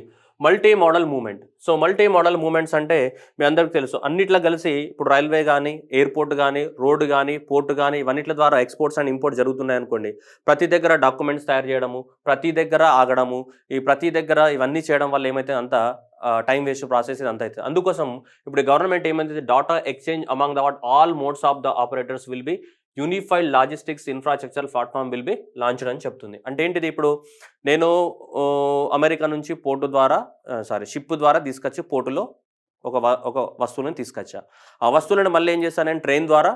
multi modal movement. Multi modal movements అంటే మీ అందరికీ తెలుసు, అన్నిట్లో కలిసి ఇప్పుడు రైల్వే కానీ, ఎయిర్పోర్ట్ కానీ, రోడ్డు కానీ, పోర్టు కానీ, ఇవన్నిటి ద్వారా ఎక్స్పోర్ట్స్ అండ్ ఇంపోర్ట్ జరుగుతున్నాయి అనుకోండి. ప్రతి దగ్గర డాక్యుమెంట్స్ తయారు చేయడము, ప్రతి దగ్గర ఆగడము, ఈ ప్రతి దగ్గర ఇవన్నీ చేయడం వల్ల ఏమైతే అంత టైం వేస్ట్ ప్రాసెస్ ఇదంతా అవుతుంది. అందుకోసం ఇప్పుడు గవర్నమెంట్ ఏమైతే data exchange among the all modes of the operators will be unified logistics infrastructure platform will be launched అని చెప్తుంది. అంటే ఏంటిది, ఇప్పుడు నేను అమెరికా నుంచి షిప్ ద్వారా తీసుకొచ్చి పోర్టులో ఒక వస్తువులను తీసుకొచ్చా. ఆ వస్తువులను మళ్ళీ ఏం చేస్తాను, నేను ట్రైన్ ద్వారా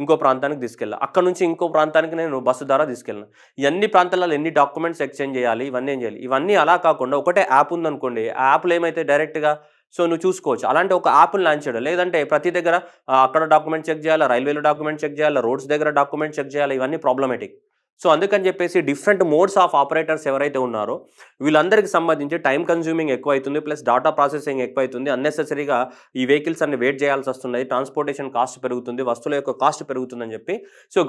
ఇంకో ప్రాంతానికి తీసుకెళ్ళా, అక్కడ నుంచి ఇంకో ప్రాంతానికి నేను బస్సు ద్వారా తీసుకెళ్ళిన. ఇవన్నీ ప్రాంతాలలో ఎన్ని డాక్యుమెంట్స్ ఎక్స్చేంజ్ చేయాలి, ఇవన్నీ ఏం చేయాలి. ఇవన్నీ అలా కాకుండా ఒకటే యాప్ ఉందనుకోండి, ఆ యాప్లో ఏమైతే డైరెక్ట్గా నువ్వు చూసుకోవచ్చు. అలాంటి ఒక యాప్ని లాంచ్ చేయడం, లేదంటే ప్రతి దగ్గర అక్కడ డాక్యుమెంట్ చెక్ చేయాలి, రైల్వేలో డాక్యుమెంట్ చెక్ చేయాలి, రోడ్స్ దగ్గర డాక్యుమెంట్ చెక్ చేయాలి, ఇవన్నీ ప్రాబ్లమేటిక్. అందుకని చెప్పేసి డిఫరెంట్ మోడ్స్ ఆఫ్ ఆపరేటర్స్ ఎవరైతే ఉన్నారో వీళ్ళందరికీ సంబంధించి టైం కన్స్యూమింగ్ ఎక్కువ అవుతుంది, ప్లస్ డాటా ప్రాసెసింగ్ ఎక్కువ అవుతుంది. అన్నెసెసరీగా ఈ వెహికల్స్ అన్ని వెయిట్ చేయాల్సి వస్తుంది, ట్రాన్స్పోర్టేషన్ కాస్ట్ పెరుగుతుంది, వస్తువుల యొక్క కాస్ట్ పెరుగుతుందని చెప్పి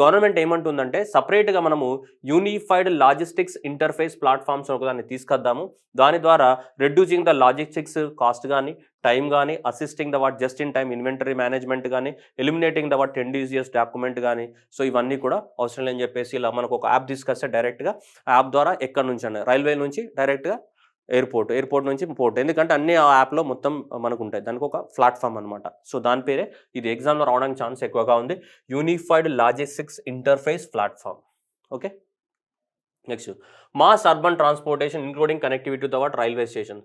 గవర్నమెంట్ ఏమంటుందంటే సపరేట్గా మనము యూనిఫైడ్ లాజిస్టిక్స్ ఇంటర్ఫేస్ ప్లాట్ఫామ్స్ ఒకదాన్ని తీసుకొద్దాము. దాని ద్వారా రెడ్యూసింగ్ ద లాజిస్టిక్స్ కాస్ట్ కానీ, టైం కానీ, assisting the just in time inventory management కానీ, ఎలిమినేటింగ్ ద టెండీజియస్ డాక్యుమెంట్ కానీ, ఇవన్నీ కూడా అవసరం లేని చెప్పేసి ఇలా మనకు ఒక యాప్ తీసుకొస్తే డైరెక్ట్గా ఆ యాప్ ద్వారా ఎక్కడి నుంచి అన్న రైల్వే నుంచి డైరెక్ట్గా ఎయిర్పోర్ట్ నుంచి పోర్ట్, ఎందుకంటే అన్ని ఆ యాప్లో మొత్తం మనకు ఉంటాయి. దానికి ఒక ప్లాట్ఫామ్ అనమాట. దాని పేరే ఇది ఎగ్జామ్లో రావడానికి ఛాన్స్ ఎక్కువగా ఉంది, unified logistics interface platform. Okay, next mass urban transportation including connectivity to the railway station.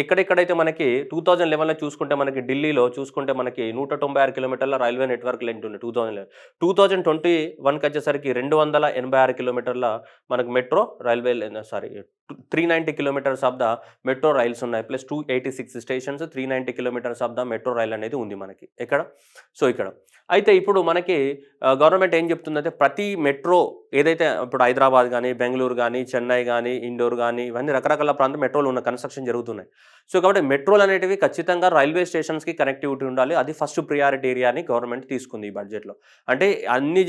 ఎక్కడెక్కడైతే మనకి 2011లో చూసుకుంటే మనకి ఢిల్లీలో చూసుకుంటే మనకి 196 కిలోమీటర్ల రైల్వే నెట్వర్క్ లెంత్ ఉంది 2011. 2021కి వచ్చేసరికి 286 కిలోమీటర్ల మనకి metro railway 390 kilometres of the metro rails ఉన్నాయి, plus 286 stations, 390 kilometres of the metro rail అనేది ఉంది మనకి ఇక్కడ. ఇక్కడ అయితే ఇప్పుడు మనకి గవర్నమెంట్ ఏం చెప్తుందంటే ప్రతి మెట్రో ఏదైతే ఇప్పుడు హైదరాబాద్ కానీ, బెంగళూరు కానీ, చెన్నై కానీ, ఇండోర్ కానీ, ఇవన్నీ రకరకాల ప్రాంతం మెట్రోలు ఉన్న కన్స్ట్రక్షన్ జరుగుతున్నాయి. కాబట్టి మెట్రోలు అనేటివి ఖచ్చితంగా రైల్వే స్టేషన్స్కి కనెక్టివిటీ ఉండాలి, అది ఫస్ట్ ప్రియారిటీ ఏరియా అని గవర్నమెంట్ తీసుకుంది ఈ బడ్జెట్లో. అంటే అన్ని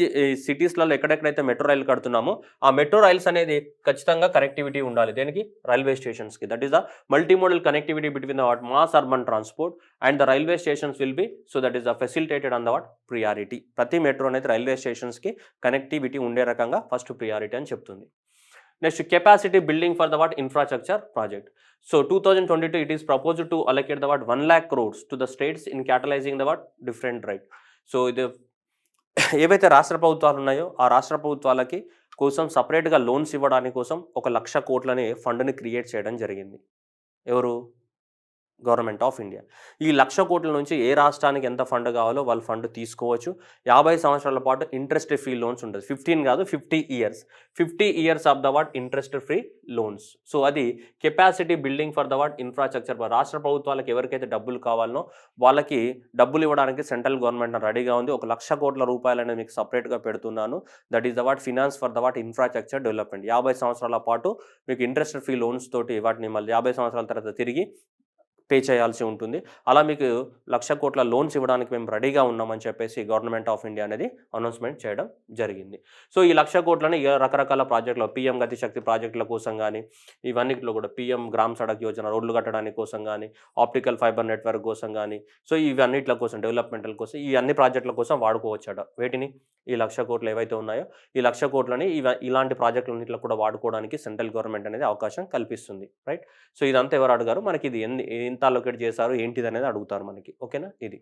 సిటీస్లలో ఎక్కడెక్కడైతే మెట్రో రైలు కడుతున్నామో ఆ మెట్రో రైల్స్ అనేది ఖచ్చితంగా కనెక్టివిటీ ఉండాలి దేనికి, రైల్వే స్టేషన్స్కి. That is the multimodal connectivity between the mass urban transport and the railway stations will be that is the facilitated on the priority. ప్రతి మెట్రో అనేది రైల్వే స్టేషన్స్కి కనెక్టివిటీ ఉండే రకంగా ఫస్ట్ ప్రియారిటీ అని చెప్తుంది. Next capacity building for the infrastructure project. 2022 it is proposed to allocate the 1 lakh crores to the states in catalyzing the different right. ఇది ఏవైతే రాష్ట్ర ప్రభుత్వాలు ఉన్నాయో ఆ రాష్ట్ర ప్రభుత్వాలకి కోసం సపరేట్గా లోన్స్ ఇవ్వడానికి కోసం 1,00,000 కోట్లని ఫండ్ని క్రియేట్ చేయడం జరిగింది. ఎవరు, గవర్నమెంట్ ఆఫ్ ఇండియా. ఈ 1,00,000 కోట్ల నుంచి ఏ రాష్ట్రానికి ఎంత ఫండ్ కావాలో వాళ్ళు ఫండ్ తీసుకోవచ్చు. 50 సంవత్సరాల పాటు ఇంట్రెస్ట్ ఫ్రీ లోన్స్ ఉంటుంది, 15 కాదు 50 years, 50 years of the interest free loans. అది capacity building for the infrastructure. రాష్ట్ర ప్రభుత్వాలకు ఎవరికైతే డబ్బులు కావాలనో వాళ్ళకి డబ్బులు ఇవ్వడానికి సెంట్రల్ గవర్నమెంట్ రెడీగా ఉంది. 1,00,000 కోట్ల రూపాయలు అనేది మీకు సపరేట్గా పెడుతున్నాను. That is the finance for the infrastructure development. 50 సంవత్సరాల పాటు మీకు ఇంట్రెస్ట్ ఫ్రీ లోన్స్ తోటి వాటిని మళ్ళీ 50 సంవత్సరాల తర్వాత తిరిగి పే చేయాల్సి ఉంటుంది. అలా మీకు 1,00,000 కోట్ల లోన్స్ ఇవ్వడానికి మేము రెడీగా ఉన్నామని చెప్పేసి గవర్నమెంట్ ఆఫ్ ఇండియా అనేది అనౌన్స్‌మెంట్ చేయడం జరిగింది. సో, ఈ 1,00,000 కోట్లని రకరకాల ప్రాజెక్టులు పీఎం గతి శక్తి ప్రాజెక్టుల కోసం గానీ, ఇవన్నిట్లో కూడా పీఎం గ్రామ్ సడక్ యోజన రోడ్లు కట్టడానికి కోసం గానీ, ఆప్టికల్ ఫైబర్ నెట్వర్క్ కోసం గానీ, సో, ఇవన్నిట్ల కోసం డెవలప్‌మెంటల్ కోసం ఈ అన్ని ప్రాజెక్టుల కోసం వాడుకోవచ్చట. వేటిని? ఈ 1,00,000 కోట్లు ఏవైతే ఉన్నాయో, ఈ 1,00,000 కోట్లని ఇలాంటి ప్రాజెక్టులన్నిట్లో కూడా వాడుకోవడానికి సెంట్రల్ గవర్నమెంట్ అనేది అవకాశం కల్పిస్తుంది. రైట్? సో, ఇదంతా ఎవరు అడిగారు? మనకి ఇది ఎంత అలొకేట్ చేశారు? ఏంటిదనేది అడుగుతారు మనకి. ఓకేనా? ఇది.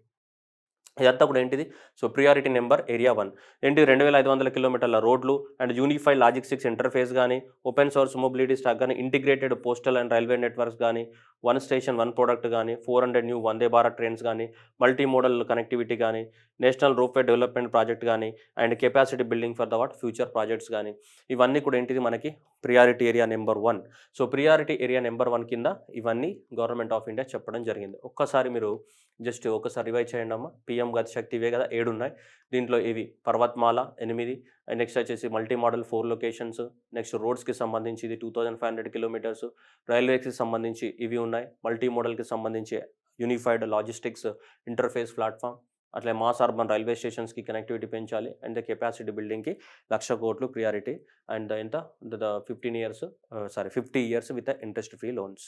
ఇదంతా కూడా ఏంటిది? సో, ప్రియారిటీ నెంబర్ ఏరియా 1 ఏంటి 2,500 కిలోమీటర్ల రోడ్లు అండ్ యూనిఫైడ్ లాజిస్టిక్స్ ఇంటర్ఫేస్ గానీ, ఓపెన్ సోర్స్ మొబిలిటీ స్టాక్ గానీ, integrated postal and railway networks గానీ, 1 స్టేషన్ 1 ప్రొడక్ట్ గానీ, 400 న్యూ వందే భారత్ ట్రైన్స్ గానీ, మల్టీ మోడల్ కనెక్టివిటీ గానీ, నేషనల్ రోప్‌వే డెవలప్‌మెంట్ ప్రాజెక్ట్ గానీ, and capacity building for the future projects గానీ, ఇవన్నీ కూడా ఏంటిది మనకి priority area number 1. So, priority area number 1 కింద ఇవన్నీ గవర్నమెంట్ ఆఫ్ ఇండియా చెప్పడం జరిగింది. ఒక్కసారి మీరు జస్ట్ ఒకసారి రివైజ్ చేయండమ్మా. పీఎం గతి శక్తి ఇవే కదా 7 ఉన్నాయి. దీంట్లో ఇవి పర్వత్మాల 8, నెక్స్ట్ వచ్చేసి మల్టీ మోడల్ 4 లొకేషన్స్, నెక్స్ట్ రోడ్స్‌కి సంబంధించి ఇది 2500 కిలోమీటర్స్, రైల్వేస్‌కి సంబంధించి ఇవి ఉన్నాయి, మల్టీ మోడల్‌కి సంబంధించి యూనిఫైడ్ లాజిస్టిక్స్ ఇంటర్ఫేస్ ప్లాట్‌ఫామ్, అట్లే మాస్ అర్బన్ రైల్వే స్టేషన్స్‌కి కనెక్టివిటీ పెంచాలి అండ్ కెపాసిటీ బిల్డింగ్‌కి 1,00,000 కోట్లు ప్రియారిటీ అండ్ ఎంత 50 years with interest free loans.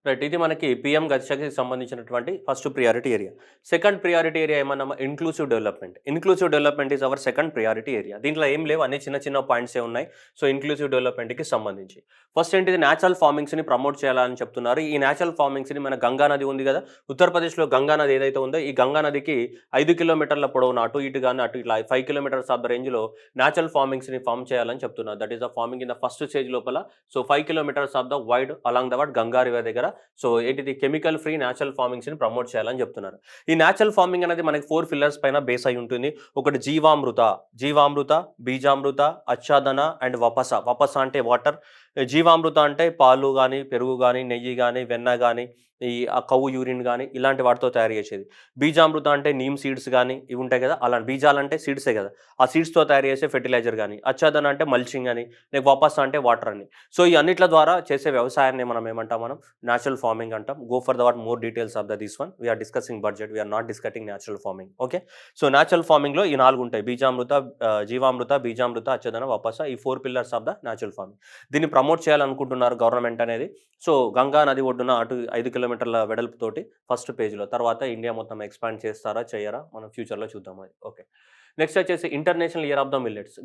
Right. ఇది మనకి పీఎం గతి శక్తికి సంబంధించినటువంటి first priority area. Second priority area ఏమన్నామా? Inclusive development. Inclusive development is our second priority area. దీంట్లో ఏం లేవు, అన్ని చిన్న చిన్న పాయింట్సే ఉన్నాయి. సో, ఇన్క్లూసివ్ డెవలప్‌మెంట్‌కి సంబంధించి ఫస్ట్ ఏంటిది? నేచురల్ ఫార్మింగ్స్‌ని ప్రమోట్ చేయాలని చెప్తున్నారు. ఈ నేచురల్ ఫార్మింగ్స్‌ని మన గంగా నది ఉంది కదా, ఉత్తరప్రదేశ్‌లో గంగా నది ఏదైతే ఉందో, ఈ గంగా నదికి 5 కిలోమీటర్ల పొడవున అటు ఇటు గాని అటు ఇట్లా 5 కిలోమీటర్స్ ఆఫ్ ద రేంజ్‌లో నేచురల్ ఫార్మింగ్స్‌ని ఫార్మ్ చేయాలని చెప్తున్నారు. That is the farming in the first stage లోపల. So, 5 kilometres of the wide along the Ganga river దగ్గర. సో, ఏంటిది? కెమికల్ ఫ్రీ నేచురల్ ఫార్మింగ్స్‌ని ప్రమోట్ చేయాలని చెప్తున్నారు. ఈ నేచురల్ ఫార్మింగ్ అనేది మనకి 4 పిల్లర్స్ పైన బేస్ అయి ఉంటుంది. ఒకటి జీవామృత, బీజామృత, అచ్చాదన అండ్ వపస. వపస అంటే వాటర్, జీవామృత అంటే పాలు గానీ, పెరుగు గానీ, నెయ్యి గానీ, వెన్న గానీ, ఈ కవ్వు యూరిన్ గానీ ఇలాంటి వాటితో తయారు చేసేది. బీజామృత అంటే నీమ్ సీడ్స్ గానీ ఇవి ఉంటాయి కదా, అలాంటి బీజాలంటే సీడ్సే కదా, ఆ సీడ్స్‌తో తయారు చేసే ఫెర్టిలైజర్ గానీ, అచ్చాదన అంటే మల్చింగ్ అని, వపస అంటే వాటర్ అని. సో, ఈ అన్నిట్ల ద్వారా చేసే వ్యవసాయాన్ని మనం ఏమంటాం? నేచురల్ ఫార్మింగ్ అంటాం. Go for the more details of this one. We're discussing budget, we're not discussing natural farming. Okay. So, natural ఫార్మింగ్‌లో ఈ 4 ఉంటాయి. జీవామృత, బీజామృత, అచ్చాదన, వపస, ఈ 4 pillars of the natural farming. దీన్ని ప్రమోట్ చేయాలనుకుంటున్నారు గవర్నమెంట్ అనేది. సో, గంగా నది ఒడ్డున అటు 5 కిలోమీటర్ల వెడల్పుతోటి ఫస్ట్ పేజ్‌లో. తర్వాత ఇండియా మొత్తం ఎక్స్పాండ్ చేస్తారా? చెయ్యరా? మనం ఫ్యూచర్‌లో చూద్దాం అది. ఓకే. నెక్స్ట్ వచ్చేసి international year of the millets.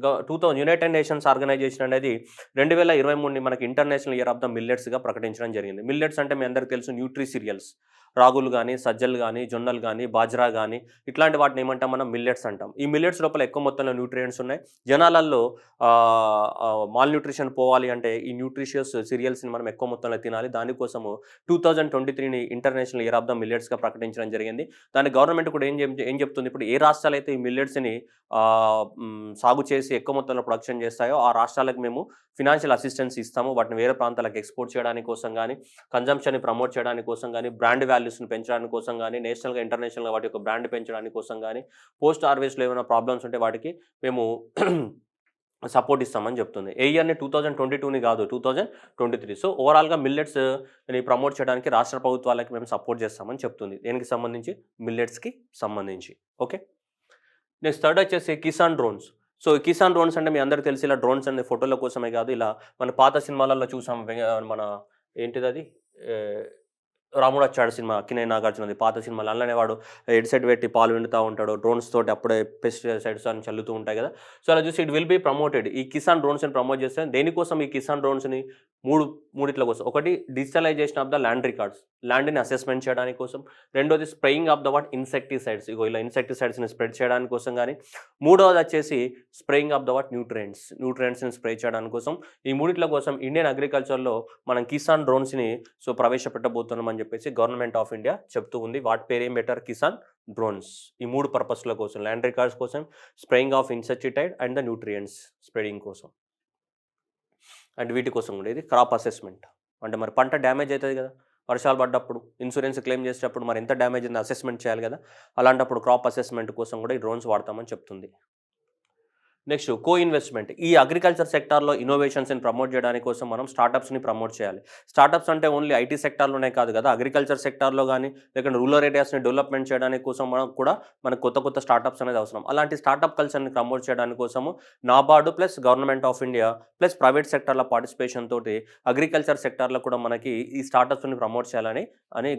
United nations organization అనేది 2023ని మనకి ఇంటర్నేషనల్ ఇయర్ ఆఫ్ ద మిల్లెట్స్‌గా ప్రకటించడం జరిగింది. మిల్లెట్స్ అంటే మీ అందరికీ తెలుసు న్యూట్రీ సీరియల్స్. రాగులు గానీ, సజ్జలు గానీ, జొన్నలు గానీ, బాజ్రా గానీ ఇట్లాంటి వాటిని ఏమంటాం? మనం మిల్లెట్స్ అంటాం. ఈ మిల్లెట్స్ లోపల ఎక్కువ మొత్తంలో న్యూట్రియంట్స్ ఉన్నాయి. జనాలల్లో మాల్ న్యూట్రిషన్ పోవాలి అంటే ఈ న్యూట్రిషియస్ సీరియల్స్‌ని మనం ఎక్కువ మొత్తంలో తినాలి. దానికోసము 2023ని ఇంటర్నేషనల్ ఇయర్ ఆఫ్ ద మిల్లెట్స్‌గా ప్రకటించడం జరిగింది. దాని గవర్నమెంట్ కూడా ఏం చెప్తుంది? ఇప్పుడు ఏ రాష్ట్రాలైతే ఈ మిల్లెట్స్‌ని సాగు చేసి ఎక్కువ మొత్తంలో ప్రొడక్షన్ చేస్తాయో ఆ రాష్ట్రాలకు మేము ఫినాన్షియల్ అసిస్టెన్స్ ఇస్తాము. వాటిని వేరే ప్రాంతాలకు ఎక్స్‌పోర్ట్ చేయడానికి కోసం గానీ, కన్జంప్షన్‌ని ప్రమోట్ చేయడానికి కోసం గానీ, బ్రాండ్ వాల్యూస్‌ని పెంచడానికి కోసం గానీ, నేషనల్‌గా, ఇంటర్నేషనల్‌గా వాటి యొక్క బ్రాండ్ పెంచడానికి కోసం గానీ, పోస్ట్ హార్వెస్ట్‌లో ఏమైనా ప్రాబ్లమ్స్ ఉంటే వాటికి మేము సపోర్ట్ ఇస్తామని చెప్తుంది. ఏ ఇయర్‌ని 2022ని కాదు, 2023. సో, ఓవరాల్‌గా మిల్లెట్స్‌ని ప్రమోట్ చేయడానికి రాష్ట్ర ప్రభుత్వాలకి మేము సపోర్ట్ చేస్తామని చెప్తుంది. దేనికి సంబంధించి? మిల్లెట్స్‌కి సంబంధించి. ఓకే. నెక్స్ట్ థర్డ్ వచ్చేసి Kisan drones. So, Kisan drones అంటే మీ అందరికీ తెలిసి ఇలా డ్రోన్స్ అనే ఫోటోల కోసమే కాదు, ఇలా మన పాత సినిమాలలో చూసాం. మన ఏంటిదది? ఆహ్, 'రాముడొచ్చాడు' సినిమా, అక్కినేని నాగార్జునది పాత సినిమాలో. అందులోనే వాడు హెడ్‌సెట్ పెట్టి పాలు పిండుతా ఉంటాడు. డ్రోన్స్ తోటి అప్పుడే పెస్టిసైడ్స్ అని చల్లుతూ ఉంటాయి కదా. సో, అలా చూసి ఇట్ విల్ బి ప్రమోటెడ్. ఈ కిసాన్ డ్రోన్స్‌ని ప్రమోట్ చేస్తే దేనికోసం ఈ కిసాన్ డ్రోన్స్‌ని? మూడిట్ల కోసం. ఒకటి digitalization of the land records. ల్యాండ్‌ని అసెస్మెంట్ చేయడానికి కోసం. రెండోది స్ప్రేయింగ్ ఆఫ్ ద ఇన్సెక్టిసైడ్స్. ఇలా ఇన్సెక్టిసైడ్స్‌ని స్ప్రెడ్ చేయడానికి కోసం గానీ. మూడోది వచ్చేసి స్ప్రేయింగ్ ఆఫ్ ద న్యూట్రియంట్స్‌ని స్ప్రే చేయడానికి కోసం. ఈ మూడిట్ల కోసం ఇండియన్ అగ్రికల్చర్‌లో మనం కిసాన్ డ్రోన్స్‌ని ప్రవేశపెట్టబోతున్నామని చెప్పేసి గవర్నమెంట్ ఆఫ్ ఇండియా చెప్తూ ఉంది. వాటి పేరేం పెట్టారు? కిసాన్ డ్రోన్స్. ఈ 3 పర్పస్‌ల కోసం, ల్యాండ్ రికార్డ్స్ కోసం, spraying of insecticide and the nutrients spreading కోసం. అండ్ వీటి కోసం ఉండేది క్రాప్ అసెస్మెంట్. అంటే మరి పంట డ్యామేజ్ అవుతుంది కదా, వర్షాలు పడ్డప్పుడు ఇన్సూరెన్స్ క్లెయిమ్ చేసేటప్పుడు మరి ఎంత డ్యామేజ్ అయిందో అసెస్మెంట్ చేయాలి కదా. అలాంటప్పుడు క్రాప్ అసెస్మెంట్ కోసం కూడా ఈ డ్రోన్స్ వాడతామని చెప్తుంది. నెక్స్ట్ కో ఇన్వెస్ట్మెంట్. ఈ అగ్రికల్చర్ సెక్టార్లో ఇన్నోవేషన్స్ని ప్రమోట్ చేయడానికి కోసం మనం స్టార్టప్స్ని ప్రమోట్ చేయాలి. స్టార్టప్స్ అంటే ఓన్లీ ఐటీ సెక్టార్లోనే కాదు కదా, అగ్రికల్చర్ సెక్టార్లో కానీ లేకపోతే రూరల్ ఏరియాస్ని డెవలప్మెంట్ చేయడానికి కోసం మనకు కొత్త కొత్త స్టార్టప్స్ అనేది అవసరం. అలాంటి స్టార్టప్ కల్చర్ని ప్రమోట్ చేయడానికి కోసము NABARD plus government of India plus private సెక్టార్ల పార్టిసిపేషన్ తోటి అగ్రికల్చర్ సెక్టార్లో కూడా మనకి ఈ స్టార్టప్స్ని ప్రమోట్ చేయాలని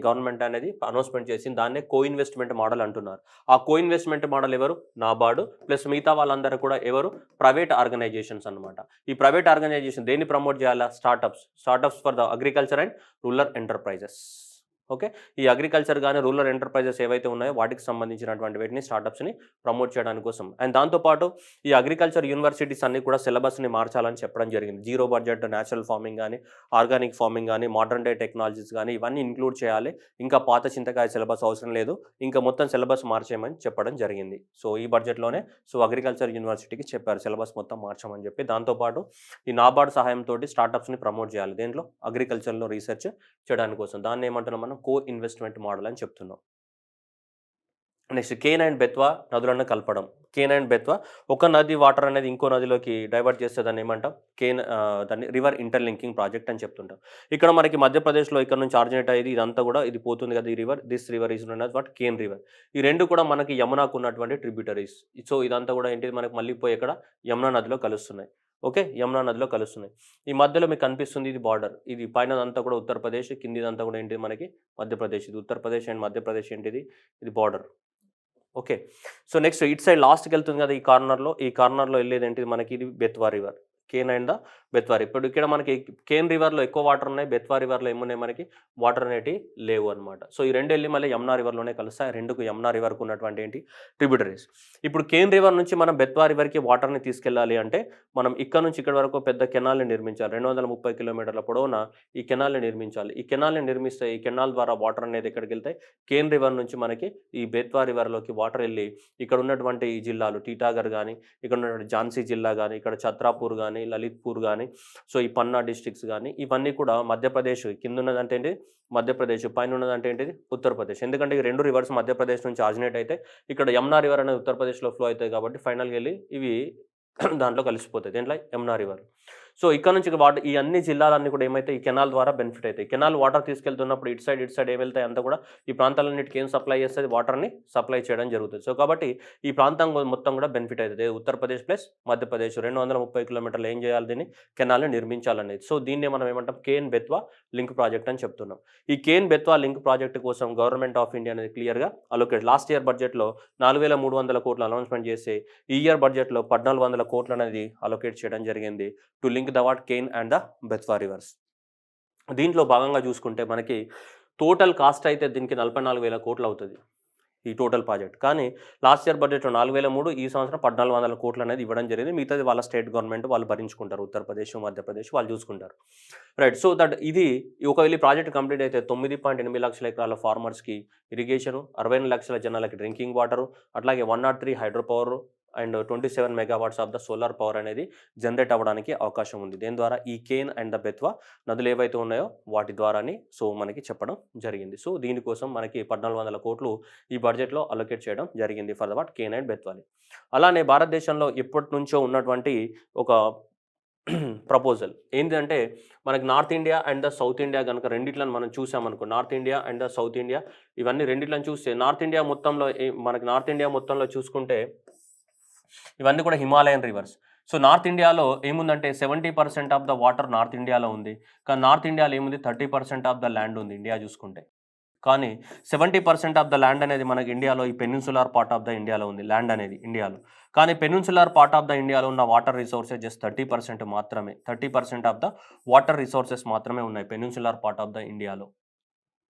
గవర్నమెంట్ అనేది అనౌన్స్మెంట్ చేసింది. దాన్నే కో ఇన్వెస్ట్మెంట్ మోడల్ అంటున్నారు. ఆ కో ఇన్వెస్ట్మెంట్ మోడల్ ఎవరు? నాబార్డు ప్లస్ మిగతా వాళ్ళందరూ కూడా ఎవరు? ప్రైవేట్ ఆర్గనైజేషన్స్ అనమాట. ఈ ప్రైవేట్ ఆర్గనైజేషన్ దేన్ని ప్రమోట్ చేయాలా? Startups for the agriculture and rural enterprises. Okay, ఈ అగ్రికల్చర్ కానీ రూరల్ ఎంటర్ప్రైజెస్ ఏవైతే ఉన్నాయో వాటికి సంబంధించినటువంటి వీటిని స్టార్టప్స్ని ప్రమోట్ చేయడానికి కోసం. అండ్ దాంతోపాటు ఈ అగ్రికల్చర్ యూనివర్సిటీస్ అన్ని కూడా సిలబస్ని మార్చాలని చెప్పడం జరిగింది. జీరో బడ్జెట్ న్యాచురల్ ఫార్మింగ్ కానీ, ఆర్గానిక్ ఫార్మింగ్ కానీ, మోడర్న్ డే టెక్నాలజీస్ కానీ ఇవన్నీ ఇంక్లూడ్ చేయాలి. ఇంకా పాత చింతకాయ సిలబస్ అవసరం లేదు, ఇంకా మొత్తం సిలబస్ మార్చేయమని చెప్పడం జరిగింది. సో ఈ బడ్జెట్లోనే అగ్రికల్చర్ యూనివర్సిటీకి చెప్పారు సిలబస్ మొత్తం మార్చమని చెప్పి. దాంతోపాటు ఈ నాబార్డ్ సహాయంతో స్టార్టప్స్ని ప్రమోట్ చేయాలి. దేంట్లో? అగ్రికల్చర్లో రీసెర్చ్ చేయడానికి కోసం. దాన్ని ఏమంటున్నాం మనం? కో ఇన్వెస్ట్మెంట్ మోడల్ అని చెప్తున్నాం. నెక్స్ట్ కేన్ అండ్ బెత్వా నదులను కలపడం. కేన్ అండ్ బెత్వా ఒక నది వాటర్ అనేది ఇంకో నదిలోకి డైవర్ట్ చేస్తే దాన్ని ఏమంటాం? దాన్ని రివర్ ఇంటర్లింకింగ్ ప్రాజెక్ట్ అని చెప్తుంటాం. ఇక్కడ మనకి మధ్యప్రదేశ్లో ఇక్కడ నుంచి ఆరిజినేట్ అయ్యేది ఇదంతా కూడా ఇది పోతుంది కదా, ఈ river. This river is known as what? Ken river. ఈ రెండు కూడా మనకి యమునాకు ఉన్నటువంటి ట్రిబ్యూటరీస్. సో ఇదంతా కూడా ఏంటిది? మనకి మళ్ళీ పోయి ఇక్కడ యమునా నదిలో కలుస్తున్నాయి. ఓకే, యమునా నదిలో కలుస్తున్నాయి. ఈ మధ్యలో మీకు కనిపిస్తుంది ఇది బార్డర్. ఇది పైన అంతా కూడా ఉత్తరప్రదేశ్, కిందిదంతా కూడా ఏంటిది? మనకి మధ్యప్రదేశ్. ఇది ఉత్తరప్రదేశ్ అండ్ మధ్యప్రదేశ్ ఏంటిది? ఇది border. Okay, so next it side లాస్ట్కి వెళ్తుంది కదా, ఈ కార్నర్లో వెళ్ళేది ఏంటిది? మనకి ఇది Betwa river. Ken and the Betwa. ఇప్పుడు ఇక్కడ మనకి కేన్ రివర్లో ఎక్కువ వాటర్ ఉన్నాయి, బెత్వా రివర్లో ఏమున్నాయి? మనకి వాటర్ అనేవి లేవు అనమాట. సో ఈ రెండు వెళ్ళి మళ్ళీ యమునా రివర్లోనే కలుస్తాయి. రెండుకు యమునా రివర్కు ఉన్నటువంటి ఏంటి? ట్రిబ్యూటరీస్. ఇప్పుడు కేన్ రివర్ నుంచి మనం బెత్వా రివర్కి వాటర్ని తీసుకెళ్ళాలి అంటే మనం ఇక్కడ నుంచి ఇక్కడ వరకు పెద్ద కెనాల్ని నిర్మించాలి. 230 కిలోమీటర్ల పొడవున ఈ కెనాల్ని నిర్మించాలి. ఈ కెనాల్ని నిర్మిస్తే ఈ కెనాల్ ద్వారా వాటర్ అనేది ఎక్కడికి వెళ్తాయి? కేన్ రివర్ నుంచి మనకి ఈ బెత్వా రివర్లోకి వాటర్ వెళ్ళి ఇక్కడ ఉన్నటువంటి ఈ జిల్లాలు టీటాగర్ కానీ, ఇక్కడ ఉన్నటువంటి ఝాన్సీ జిల్లా కానీ, ఇక్కడ ఛత్రాపూర్ కానీ, లలిత్పూర్ కానీ, సో ఈ పన్నా డిస్ట్రిక్ట్స్ కానీ ఇవన్నీ కూడా మధ్యప్రదేశ్. కింద ఉన్నదంటే ఏంటి? మధ్యప్రదేశ్. పైన ఉన్నదంటే ఏంటిది? ఉత్తరప్రదేశ్. ఎందుకంటే ఈ రెండు రివర్స్ మధ్యప్రదేశ్ నుంచి ఆరిజినేట్ అయితే ఇక్కడ యమునా రివర్ అనేది ఉత్తరప్రదేశ్లో ఫ్లో అవుతాయి కాబట్టి ఫైనల్గా వెళ్ళి ఇవి దాంట్లో కలిసిపోతాయి. దేంట్లో? యమునా రివర్. సో ఇక్కడ నుంచి వాటర్ ఈ అన్ని జిల్లాలన్నీ కూడా ఏమైతే ఈ కెనాల్ ద్వారా బెనిఫిట్ అవుతాయి. కెనాల్ వాటర్ తీసుకెళ్తున్నప్పుడు ఇటు సైడ్ ఏం వెళ్తాయి అంతా కూడా ఈ ప్రాంతాలన్నిటికి ఏం సప్లై చేస్తుంది? వాటర్ని సప్లై చేయడం జరుగుతుంది. సో కాబట్టి ఈ ప్రాంతం మొత్తం కూడా బెనిఫిట్ అవుతుంది. ఉత్తరప్రదేశ్ ప్లస్ మధ్యప్రదేశ్ 230 కిలోమీటర్లు ఏం చేయాలి? దీన్ని కెనాల్ని నిర్మించాలనేది. సో దీన్నే మనం ఏమంటాం? కేన్ బెత్వా లింక్ ప్రాజెక్ట్ అని చెప్తున్నాం. ఈ కేన్ బెత్వా లింక్ ప్రాజెక్ట్ కోసం గవర్నమెంట్ ఆఫ్ ఇండియా అనేది క్లియర్గా అలొకేట్. లాస్ట్ ఇయర్ బడ్జెట్లో 4300 కోట్లు అనౌన్స్మెంట్ చేసి ఈ ఇయర్ బడ్జెట్లో 1400 కోట్లు అనేది అలొకేట్ చేయడం జరిగింది to link the what? Ken and the Betwa rivers. దీంట్లో భాగంగా చూసుకుంటే మనకి టోటల్ కాస్ట్ అయితే దీనికి 44,000 కోట్లు అవుతుంది ఈ టోటల్ ప్రాజెక్ట్. కానీ లాస్ట్ ఇయర్ బడ్జెట్లో 4,003, ఈ సంవత్సరం 1400 కోట్లు అనేది ఇవ్వడం జరిగింది. మిగతాది వాళ్ళ స్టేట్ గవర్నమెంట్ వాళ్ళు భరించుకుంటారు. ఉత్తరప్రదేశ్, మధ్యప్రదేశ్ వాళ్ళు చూసుకుంటారు. రైట్. సో దట్ ఇది ఒకవేళ ఈ ప్రాజెక్ట్ కంప్లీట్ అయితే 9.8 లక్షల ఎకరాల ఫార్మర్స్కి ఇరిగేషను, 62 లక్షల జనాలకి డ్రింకింగ్ వాటరు, అట్లాగే 103 hydro power and 27 megawatts of the solar power అనేది జనరేట్ అవ్వడానికి అవకాశం ఉంది. దేని ద్వారా? ఈ కేన్ అండ్ ద బెత్వా నదులు ఏవైతే ఉన్నాయో వాటి ద్వారాని సో మనకి చెప్పడం జరిగింది. సో దీనికోసం మనకి 1400 కోట్లు ఈ బడ్జెట్లో అలొకేట్ చేయడం జరిగింది for the what? Ken and బెత్వాని. అలానే భారతదేశంలో ఎప్పటి నుంచో ఉన్నటువంటి ఒక ప్రపోజల్ ఏంటంటే మనకి north India and the south India కనుక రెండిట్లను మనం చూసామనుకో, north India and the south India ఇవన్నీ రెండిట్లను చూస్తే నార్త్ ఇండియా మొత్తంలో చూసుకుంటే ఇవన్నీ కూడా హిమాలయన్ రివర్స్. సో నార్త్ ఇండియాలో ఏముందంటే 70% ఆఫ్ ద వాటర్ నార్త్ ఇండియాలో ఉంది. కానీ నార్త్ ఇండియాలో ఏముంది? 30% ఆఫ్ ద ల్యాండ్ ఉంది ఇండియా చూసుకుంటే. కానీ 70% ఆఫ్ ద ల్యాండ్ అనేది మనకి ఇండియాలో ఈ పెనిన్సులార్ పార్ట్ ఆఫ్ ద ఇండియాలో ఉంది ల్యాండ్ అనేది ఇండియాలో. కానీ పెనిన్సులార్ పార్ట్ ఆఫ్ ద ఇండియాలో ఉన్న వాటర్ రిసోర్సెస్ జస్ట్ 30% మాత్రమే. 30% ఆఫ్ ద వాటర్ రిసోర్సెస్ మాత్రమే ఉన్నాయి పెనిన్సులార్ పార్ట్ ఆఫ్ ద ఇండియాలో.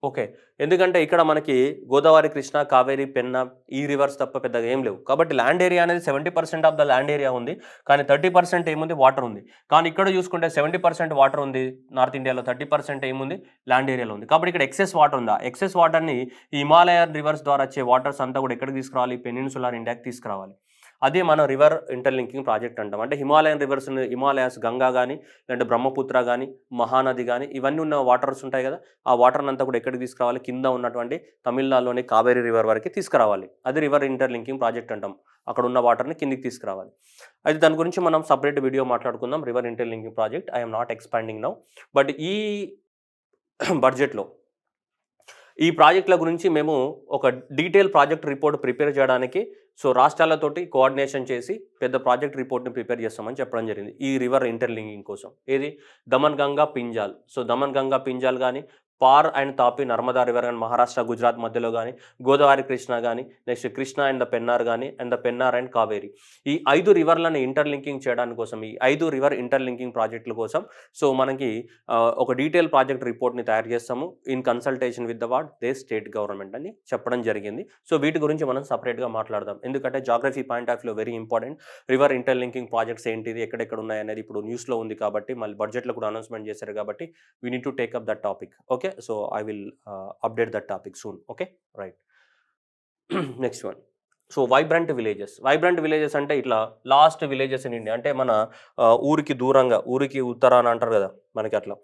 ఓకే, ఎందుకంటే ఇక్కడ మనకి గోదావరి, కృష్ణ, కావేరి, పెన్నా ఈ రివర్స్ తప్ప పెద్దగా ఏం లేవు. కాబట్టి ల్యాండ్ ఏరియా అనేది 70% ఆఫ్ ద ల్యాండ్ ఏరియా ఉంది. కానీ 30% ఏముంది? వాటర్ ఉంది. కానీ ఇక్కడ చూసుకుంటే 70% వాటర్ ఉంది నార్త్ ఇండియాలో, 30% ఏముంది? ల్యాండ్ ఏరియాలో ఉంది. కాబట్టి ఇక్కడ ఎక్సెస్ వాటర్ ఉంది. ఆ ఎక్సెస్ వాటర్ని ఈ హిమాలయన్ రివర్స్ ద్వారా వచ్చే వాటర్స్ అంతా కూడా ఎక్కడికి తీసుకురావాలి? పెనిన్సులార్ ఇండియాకి తీసుకురావాలి. అదే మనం రివర్ ఇంటర్లింకింగ్ ప్రాజెక్ట్ అంటాం. అంటే హిమాలయన్ రివర్స్‌ని హిమాలయాస్ గంగా గాని, లేదంటే బ్రహ్మపుత్ర గాని, మహానది గాని ఇవన్నీ ఉన్న వాటర్స్ ఉంటాయి కదా! ఆ వాటర్‌నంతా కూడా ఎక్కడికి తీసుకురావాలి? కింద ఉన్నటువంటి తమిళనాడులోని కావేరీ రివర్ వరకి తీసుకురావాలి. అది రివర్ ఇంటర్లింకింగ్ ప్రాజెక్ట్ అంటాం. అక్కడ ఉన్న వాటర్‌ని కిందికి తీసుకురావాలి. అయితే దాని గురించి మనం సెపరేట్ వీడియో మాట్లాడుకుందాం. River interlinking project. I am not expanding now. But ఈ బడ్జెట్‌లో ఈ ప్రాజెక్ట్‌ల గురించి మేము ఒక డీటెయిల్ ప్రాజెక్ట్ రిపోర్ట్ ప్రిపేర్ చేయడానికి రాష్ట్రాలతోటి కోఆర్డినేషన్ చేసి పెద్ద ప్రాజెక్ట్ రిపోర్ట్‌ని ప్రిపేర్ చేస్తామని చెప్పడం జరిగింది. ఈ రివర్ ఇంటర్లింకింగ్ కోసం. ఏది దమన్ గంగా, పింజాల్. దమన్ గంగా, పింజాల్ గాని, పార్ అండ్ తాపి నర్మదా రివర్ గాని మహారాష్ట్ర, గుజరాత్ మధ్యలో గాని, గోదావరి, కృష్ణ గాని, next Krishna and the Pennar గాని, and the Pennar and Kaveri. ఈ 5 రివర్‌లను ఇంటర్లింకింగ్ చేయడానికి కోసం ఈ 5 రివర్ ఇంటర్లింకింగ్ ప్రాజెక్టుల కోసం మనకి ఒక డీటెయిల్ ప్రాజెక్ట్ రిపోర్ట్‌ని తయారు చేస్తాము. In consultation with the they state government అని చెప్పడం జరిగింది. వీటి గురించి మనం సెపరేట్‌గా మాట్లాడదాం. ఎందుకంటే జాగ్రఫీ పాయింట్ ఆఫ్ వ్యూలో very important. River interlinking projects ఏంటిది? ఎక్కడెక్కడ ఉన్నాయనేది ఇప్పుడు న్యూస్‌లో ఉంది కాబట్టి, మళ్ళీ బడ్జెట్‌లో కూడా అనౌన్స్‌మెంట్ చేశారు కాబట్టి, we need to take up that topic. Okay. I will update that topic soon. Okay, right. Next one. Vibrant villages. Vibrant villages అంటే ఇట్లా లాస్ట్ విలేజెస్ ఇన్ ఇండియా. అంటే మన ఊరికి దూరంగా, ఊరికి ఉత్తరాన అంటారు కదా మనకి అట్లా.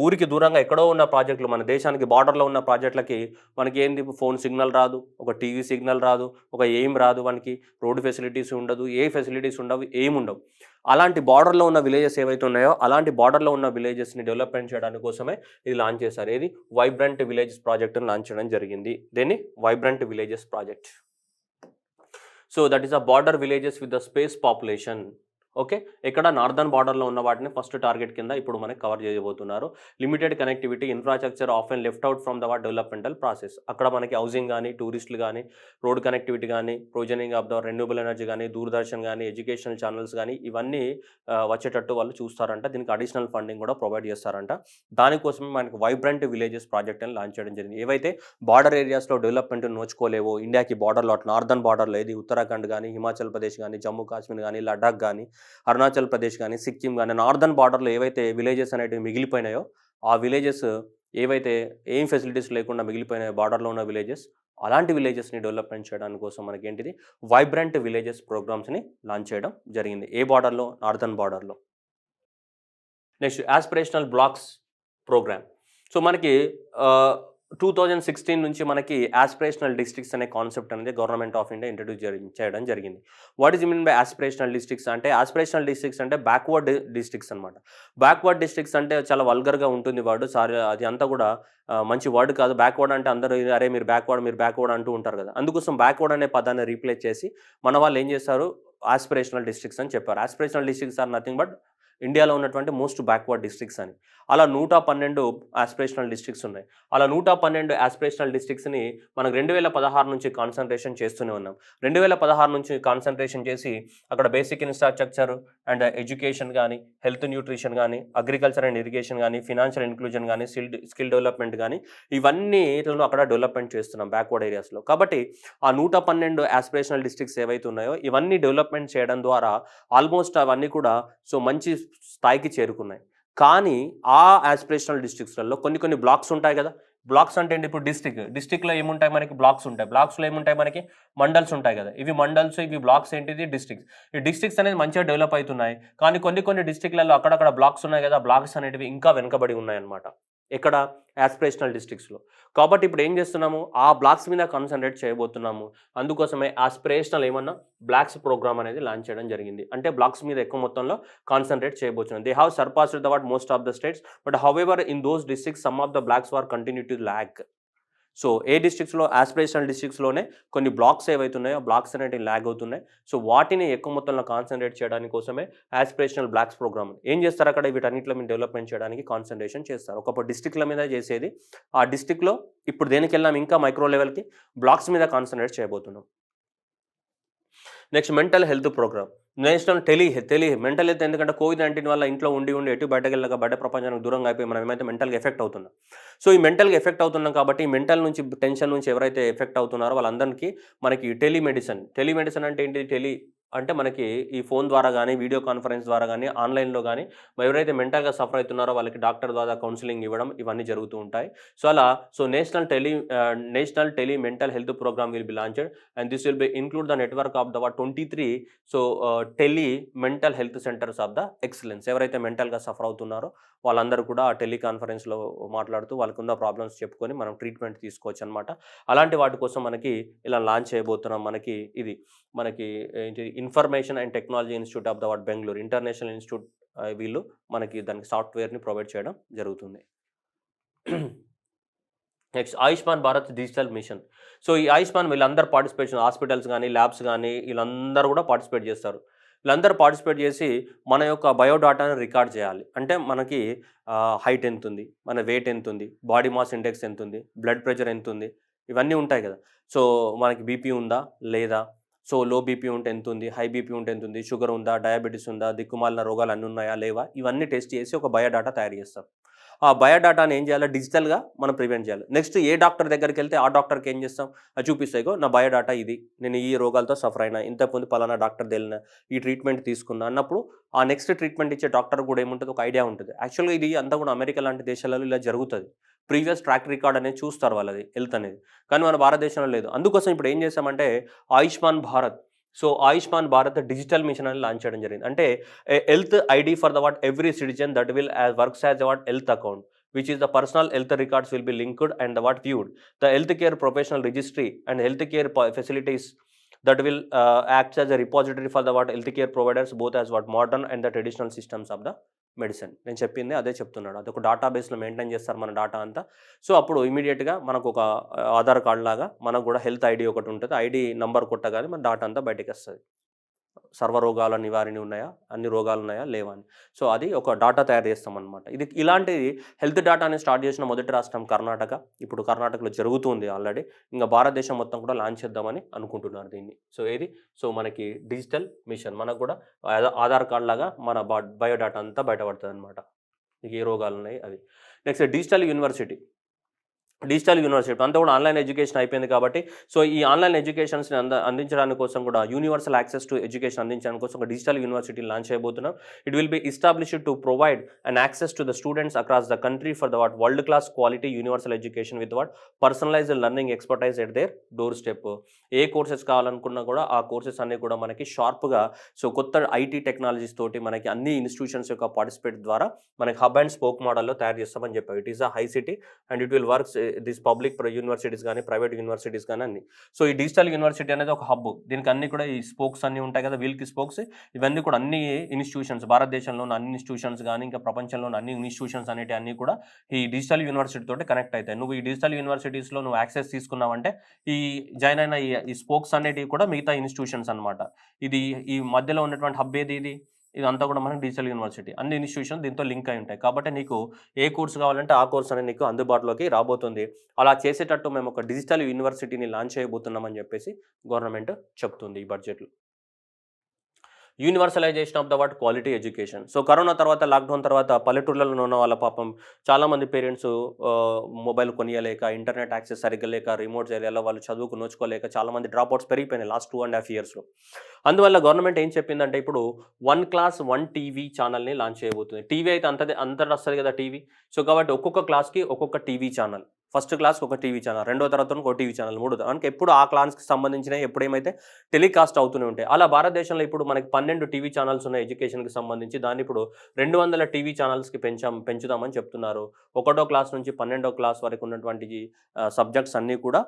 ఊరికి దూరంగా ఎక్కడో ఉన్న ప్రాజెక్టులు, మన దేశానికి బార్డర్‌లో ఉన్న ప్రాజెక్టులకి మనకి ఏంది ఫోన్ సిగ్నల్ రాదు, ఒక టీవీ సిగ్నల్ రాదు, ఒక ఏం రాదు మనకి, రోడ్ ఫెసిలిటీస్ ఉండదు, ఏ ఫెసిలిటీస్ ఉండవు, ఏముండవు. అలాంటి బార్డర్‌లో ఉన్న విలేజెస్ ఏవైతే ఉన్నాయో, అలాంటి బార్డర్‌లో ఉన్న విలేజెస్‌ని డెవలప్‌మెంట్ చేయడానికి కోసమే ఇది లాంచ్ చేశారు. ఏది వైబ్రెంట్ విలేజెస్ ప్రాజెక్ట్‌ని లాంచ్ చేయడం జరిగింది. దీన్ని vibrant villages project. That is a border villages with the space population. Okay. ఇక్కడ నార్దర్న్ బార్డర్‌లో ఉన్న వాటిని ఫస్ట్ టార్గెట్ కింద ఇప్పుడు మనకి కవర్ చేయబోతున్నారు. Limited connectivity infrastructure often left out from the developmental process. అక్కడ మనకి హౌసింగ్ గాని, టూరిస్టులు గాని, రోడ్ కనెక్టివిటీ గాని, provisioning of the renewable energy గాని, దూరదర్శన్ గాని, ఎడ్యుకేషనల్ ఛానల్స్ గాని ఇవన్నీ వచ్చేటట్టు వాళ్ళు చూస్తారంట. దీనికి అడిషనల్ ఫండింగ్ కూడా ప్రొవైడ్ చేస్తారంట. దానికోసమే మనకి వైబ్రెంట్ విలేజెస్ ప్రాజెక్ట్ అని లాంచ్ చేయడం జరిగింది. ఏవైతే బార్డర్ ఏరియాస్‌లో డెవలప్‌మెంట్ నోచుకోలేవో, ఇండియాకి బార్డర్‌లో అటు నార్దర్న్ బార్డర్‌లో ఏది ఉత్తరాఖండ్ గాని, హిమాచల్ ప్రదేశ్ గాని, జమ్మూ కాశ్మీర్ గాని, లడాక్ గాని, అరుణాచల్ ప్రదేశ్ గాని, సిక్కిం గాని, నార్దర్న్ బార్డర్‌లో ఏవైతే విలేజెస్ అనేటివి మిగిలిపోయినాయో, ఆ విలేజెస్ ఏవైతే ఏం ఫెసిలిటీస్ లేకుండా మిగిలిపోయినాయో బార్డర్‌లో ఉన్న విలేజెస్, అలాంటి విలేజెస్‌ని డెవలప్‌మెంట్ చేయడానికి కోసం మనకేంటిది వైబ్రెంట్ విలేజెస్ ప్రోగ్రామ్స్‌ని లాంచ్ చేయడం జరిగింది. ఏ బార్డర్‌లో? నార్దర్న్ బార్డర్‌లో. Next aspirational blocks programme. మనకి 2016 నుంచి మనకి యాస్పిరేషనల్ డిస్ట్రిక్ట్స్ అనే కాన్సెప్ట్ అనేది గవర్నమెంట్ ఆఫ్ ఇండియా ఇంట్రడ్యూస్ చేయడం జరిగింది. What is mean by aspirational districts అంటే, యాస్పిరేషనల్ డిస్ట్రిక్ట్స్ అంటే బ్యాక్వర్డ్ డిస్ట్రిక్ట్స్ అనమాట. బ్యాక్వర్డ్ డిస్ట్రిక్ట్స్ అంటే చాలా వల్గర్‌గా ఉంటుంది వర్డ్. సారీ, అది అంతా కూడా మంచి వర్డ్ కాదు. బ్యాక్వర్డ్ అంటే అందరూ అరే మీరు బ్యాక్వర్డ్ అంటూ ఉంటారు కదా! అందుకోసం బ్యాక్వర్డ్ అనే పదాన్ని రీప్లేస్ చేసి మన వాళ్ళు ఏం చేస్తారు, యాస్పిరేషనల్ డిస్ట్రిక్ట్స్ అని చెప్పారు. Aspirational districts are nothing but ఇండియాలో ఉన్నటువంటి మోస్ట్ బ్యాక్వర్డ్ డిస్ట్రిక్ట్స్ అని. అలా 112 యాస్పిరేషనల్ డిస్ట్రిక్ట్స్ ఉన్నాయి. అలా 112 యాస్పిరేషనల్ డిస్ట్రిక్ట్స్‌ని మనం 2016 నుంచి కాన్సంట్రేషన్ చేస్తూనే ఉన్నాం. 2016 నుంచి కాన్సంట్రేషన్ చేసి అక్కడ బేసిక్ ఇన్‌ఫ్రాస్ట్రక్చర్ అండ్ ఎడ్యుకేషన్ గాని, హెల్త్ న్యూట్రిషన్ గాని, అగ్రికల్చర్ అండ్ ఇరిగేషన్ గాని, ఫైనాన్షియల్ ఇంక్లూజన్ గాని, స్కిల్ డెవలప్‌మెంట్ గాని ఇవన్నిట్లను అక్కడ డెవలప్‌మెంట్ చేస్తున్నాం బ్యాక్వర్డ్ ఏరియాస్‌లో. కాబట్టి ఆ 112 యాస్పిరేషనల్ డిస్ట్రిక్ట్స్ ఏవైతే ఉన్నాయో ఇవన్నీ డెవలప్‌మెంట్ చేయడం ద్వారా ఆల్మోస్ట్ అవన్నీ కూడా మంచి స్థాయికి చేరుకున్నాయి. కానీ ఆ యాస్పిరేషనల్ డిస్ట్రిక్ట్స్‌లలో కొన్ని బ్లాక్స్ ఉంటాయి కదా! బ్లాక్స్ అంటే ఏంటి? ఇప్పుడు డిస్ట్రిక్ట్‌లో ఏముంటాయి మనకి? బ్లాక్స్ ఉంటాయి. బ్లాక్స్‌లో ఏముంటాయి మనకి? మండల్స్ ఉంటాయి కదా! ఇవి మండల్స్, ఇవి బ్లాక్స్ ఏంటిది? డిస్ట్రిక్ట్స్. ఈ డిస్ట్రిక్ట్స్ అనేది మంచిగా డెవలప్ అయితున్నాయి. కానీ కొన్ని డిస్ట్రిక్ట్‌లలో అక్కడక్కడ బ్లాక్స్ ఉన్నాయి కదా! బ్లాక్స్ అనేటివి ఇంకా వెనుకబడి ఉన్నాయన్నమాట. ఎక్కడ? యాస్పిరేషనల్ డిస్ట్రిక్ట్స్‌లో. కాబట్టి ఇప్పుడు ఏం చేస్తున్నాము? ఆ బ్లాక్స్ మీద కాన్సంట్రేట్ చేయబోతున్నాము. అందుకోసమే యాస్పిరేషనల్ బ్లాక్స్ ప్రోగ్రామ్ అనేది లాంచ్ చేయడం జరిగింది. అంటే బ్లాక్స్ మీద ఎక్కువ మొత్తంలో కాన్సంట్రేట్ చేయబోతున్నాం. They have surpassed the most of the states. But however in those districts some of the blocks were continue to lag. ఏ డిస్ట్రిక్ట్స్‌లో? యాస్పిరేషనల్ డిస్ట్రిక్ట్స్‌లోనే కొన్ని బ్లాక్స్ ఏవైతే ఉన్నాయో, ఆ బ్లాక్స్ అనేటివి ల్యాగ్ అవుతున్నాయి. వాటిని ఎక్కువ మొత్తంలో కాన్సంట్రేట్ చేయడానికి కోసమే యాస్పిరేషనల్ బ్లాక్స్ ప్రోగ్రామ్. ఏం చేస్తారు అక్కడ? వీటన్నిటిలో మీద డెవలప్‌మెంట్ చేయడానికి కాన్సంట్రేషన్ చేస్తారు. ఒకప్పుడు డిస్ట్రిక్ట్‌ల మీద చేసేది. ఆ డిస్ట్రిక్ట్‌లో ఇప్పుడు దేనికెళ్ళాం? ఇంకా మైక్రో లెవెల్‌కి బ్లాక్స్ మీద కాన్సంట్రేట్ చేయబోతున్నాం. Next mental health programme. National mental health. ఎందుకంటే కోవిడ్-19 వల్ల ఇంట్లో ఉండి ఎటు బయటకెళ్ళక బయట ప్రపంచానికి దూరంగా అయిపోయి మనం ఏమైతే మెంటల్‌గా ఎఫెక్ట్ అవుతున్నాం. ఈ మెంటల్‌గా ఎఫెక్ట్ అవుతున్నాం కాబట్టి ఈ మెంటల్ నుంచి, టెన్షన్ నుంచి ఎవరైతే ఎఫెక్ట్ అవుతున్నారో వాళ్ళందరికీ మనకి టెలిమెడిసిన్ అంటే ఏంటి? అంటే మనకి ఈ ఫోన్ ద్వారా గానీ, వీడియో కాన్ఫరెన్స్ ద్వారా గానీ, ఆన్‌లైన్‌లో గానీ ఎవరైతే మెంటల్‌గా సఫర్ అవుతున్నారో వాళ్ళకి డాక్టర్ ద్వారా కౌన్సెలింగ్ ఇవ్వడం ఇవన్నీ జరుగుతూ ఉంటాయి. సో, అలా national tele mental health programme will be launched and this will be include the network of the 23 tele mental health centres of the excellence. ఎవరైతే మెంటల్‌గా సఫర్ అవుతున్నారో వాళ్ళందరూ కూడా ఆ టెలి కాన్ఫరెన్స్‌లో మాట్లాడుతూ వాళ్ళకున్న ప్రాబ్లమ్స్ చెప్పుకొని మనం ట్రీట్మెంట్ తీసుకోవచ్చనమాట. అలాంటి వాటి కోసం మనకి ఇలా లాంచ్ చేయబోతున్నాం. మనకి ఏంటి information and technology institute of the Bengaluru international institute వీళ్ళు మనకి దానికి సాఫ్ట్‌వేర్‌ని ప్రొవైడ్ చేయడం జరుగుతుంది. Next Ayushman Bharat digital machine. So, ఈ ఆయుష్మాన్ వీళ్ళందరూ పార్టిసిపేషన్ హాస్పిటల్స్ గానీ, ల్యాబ్స్ గానీ వీళ్ళందరూ కూడా పార్టిసిపేట్ చేస్తారు. వీళ్ళందరూ పార్టిసిపేట్ చేసి మన యొక్క బయోడాటాని రికార్డ్ చేయాలి. అంటే మనకి హైట్ ఎంతుంది, మన వెయిట్ ఎంతుంది, బాడీ మాస్ ఇండెక్స్ ఎంతుంది, బ్లడ్ ప్రెషర్ ఎంతుంది, ఇవన్నీ ఉంటాయి కదా! సో, మనకి బీపీ ఉందా? లేదా? సో, లో బీపీ ఉంటే ఎంతుంది? హై బీపీ ఉంటే ఎంతుంది? షుగర్ ఉందా? డయాబెటిస్ ఉందా? దిక్కుమాలిన రోగాలు అన్నీ ఉన్నాయా? లేవా? ఇవన్నీ టెస్ట్ చేసి ఒక బయోడాటా తయారు చేస్తారు. ఆ బయోడాటాని ఏం చేయాలి? డిజిటల్‌గా మనం ప్రివెంట్ చేయాలి. నెక్స్ట్ ఏ డాక్టర్ దగ్గరికెళ్తే ఆ డాక్టర్‌కి ఏం చేస్తాం? అది చూపిస్తా ఇగో నా బయోడాటా ఇది. నేను ఈ రోగాలతో సఫర్ అయినా, ఇంతకుముందు పలానా డాక్టర్‌దెళ్ళినా, ఈ ట్రీట్మెంట్ తీసుకున్నా అన్నప్పుడు ఆ నెక్స్ట్ ట్రీట్మెంట్ ఇచ్చే డాక్టర్ కూడా ఏముంటది? ఒక ఐడియా ఉంటది. యాక్చువల్‌గా ఇది అంతా కూడా అమెరికా లాంటి దేశాలలో ఇలా జరుగుతది. ప్రీవియస్ ట్రాక్ రికార్డ్ అనేది చూస్తారు వాళ్ళది హెల్త్ అనేది. కానీ మన భారతదేశంలో లేదు. అందుకోసం ఇప్పుడు ఏం చేశామంటే Ayushman Bharat. So, Ayushman Bharat digital mission అని లాంచ్ చేయడం జరిగింది. అంటే health ID for every citizen that will works as health account. Which is the personal health records will be linked and viewed. The healthcare professional registry and healthcare facilities that will act as a repository for the healthcare providers both as modern and the traditional systems of the medicine. నేను చెప్పింది అదే చెప్తున్నాడు. అదొక డేటాబేస్‌లో maintain చేస్తారు మన data అంతా. So, అప్పుడు ఇమ్మీడియేట్‌గా మనకొక ఆధార్ కార్డ్ లాగా మనకు కూడా హెల్త్ ఐడీ ఒకటి ఉంటది. ఐడీ నంబర్ కొట్టగానే మన డేటా అంతా బయటికొస్తది. సర్వరోగాల నివారణ ఉన్నాయా? అన్ని రోగాలున్నాయా? లేవా అని. సో, అది ఒక డాటా తయారు చేస్తామనమాట. ఇలాంటి హెల్త్ డాటాని స్టార్ట్ చేసిన మొదటి రాష్ట్రం కర్ణాటక. ఇప్పుడు కర్ణాటకలో జరుగుతుంది ఆల్రెడీ. ఇంక భారతదేశం మొత్తం కూడా లాంచ్ చేద్దామని అనుకుంటున్నారు దీన్ని. సో, మనకి డిజిటల్ మిషన్ మనకు కూడా ఆధార్ కార్డ్ లాగా మన బయోడాటా అంతా బయటపడతదనమాట. మీకు ఏ రోగాలున్నాయి అది. నెక్స్ట్ డిజిటల్ యూనివర్సిటీ అంతా కూడా ఆన్‌లైన్ ఎడ్యుకేషన్ అయిపోయింది కాబట్టి, సో, ఈ ఆన్‌లైన్ ఎడ్యుకేషన్స్‌ని అందించడానికి కోసం కూడా యూనివర్సల్ యాక్సెస్ టు ఎడ్యుకేషన్ అందించడానికి కోసం ఒక డిజిటల్ యూనివర్సిటీని లాంచ్ చేయబోతున్నాం. It will be established to provide an access to the students across the country for the world class quality universal education with personalised learning expertise at their door step. ఏ courses కావాలనుకున్నా కూడా ఆ courses అన్నీ కూడా మనకి షార్ప్‌గా కొత్త IT technologies తోటి మనకి అన్ని ఇన్‌స్టిట్యూషన్స్ యొక్క పార్టిసిపేట్ ద్వారా మనకి హబ్ అండ్ స్పోక్ మోడల్‌లో తయారు చేస్తామని చెప్పారు. It is a high city and it will works this public universities గానీ, ప్రైవేట్ యూనివర్సిటీస్ గానీ అన్నీ. సో, ఈ డిజిటల్ యూనివర్సిటీ అనేది ఒక హబ్. దీనికి అన్నీ కూడా ఈ స్పోక్స్ అన్నీ ఉంటాయి కదా! వీల్‌కి స్పోక్స్. ఇవన్నీ కూడా అన్ని ఇన్‌స్టిట్యూషన్స్ భారతదేశంలో ఉన్న అన్ని ఇన్‌స్టిట్యూషన్స్ గానీ, ఇంకా ప్రపంచంలో ఉన్న అన్ని ఇన్‌స్టిట్యూషన్స్ అన్నీ కూడా ఈ డిజిటల్ యూనివర్సిటీ తోటి కనెక్ట్ అయితాయి. నువ్వు ఈ డిజిటల్ యూనివర్సిటీస్‌లో నువ్వు యాక్సెస్ తీసుకున్నావంటే ఈ జాయిన్ అయిన ఈ స్పోక్స్ అనేటివి కూడా మిగతా ఇన్‌స్టిట్యూషన్స్ అన్నమాట. ఈ మధ్యలో ఉన్నటువంటి హబ్ ఏది ఇది? ఇదంతా కూడా మనకి డిజిటల్ యూనివర్సిటీ. అన్ని ఇన్‌స్టిట్యూషన్ దీంతో లింక్ అయి ఉంటాయి. కాబట్టి నీకు ఏ కోర్స్ కావాలంటే ఆ కోర్స్ అనేది నీకు అందుబాటులోకి రాబోతుంది. అలా చేసేటట్టు మేము ఒక డిజిటల్ యూనివర్సిటీని లాంచ్ చేయబోతున్నామని చెప్పేసి గవర్నమెంట్ చెప్తుంది ఈ బడ్జెట్‌లో. Universalisation of the quality education. So, corona తర్వాత లాక్‌డౌన్ తర్వాత పల్లెటూర్లలో ఉన్న వాళ్ళ పాపం చాలామంది పేరెంట్స్ మొబైల్ కొనియలేక, ఇంటర్నెట్ యాక్సెస్ సరిగ్గా లేక, రిమోట్ ఏరియాలో వాళ్ళు చదువుకు నోచుకోలేక చాలామంది డ్రాప్ అవుట్స్ పెరిగిపోయినాయి లాస్ట్ 2½ ఇయర్స్‌లో. అందువల్ల గవర్నమెంట్ ఏం చెప్పిందంటే ఇప్పుడు 1 క్లాస్ 1 టీవీ ఛానెల్‌ని లాంచ్ చేయబోతుంది. టీవీ అయితే అంతటా వస్తది కదా టీవీ. సో, కాబట్టి ఒక్కొక్క క్లాస్‌కి ఒక్కొక్క టీవీ ఛానెల్. ఫస్ట్ క్లాస్‌కి ఒక టీవీ ఛానెల్, రెండో తరగతికి ఒక టీవీ ఛానెల్, మూడో అంటే ఎప్పుడు ఆ క్లాస్‌కి సంబంధించినవి ఎప్పుడేమైతే టెలికాస్ట్ అవుతూనే ఉంటాయి. అలా భారతదేశంలో ఇప్పుడు మనకి 12 టీవీ ఛానెల్స్ ఉన్నాయి ఎడ్యుకేషన్‌కి సంబంధించి. దాన్ని ఇప్పుడు 200 టీవీ ఛానెల్స్‌కి పెంచుదామని చెప్తున్నారు. ఒకటో క్లాస్ నుంచి 12వ క్లాస్ వరకు ఉన్నటువంటి సబ్జెక్ట్స్ అన్నీ కూడా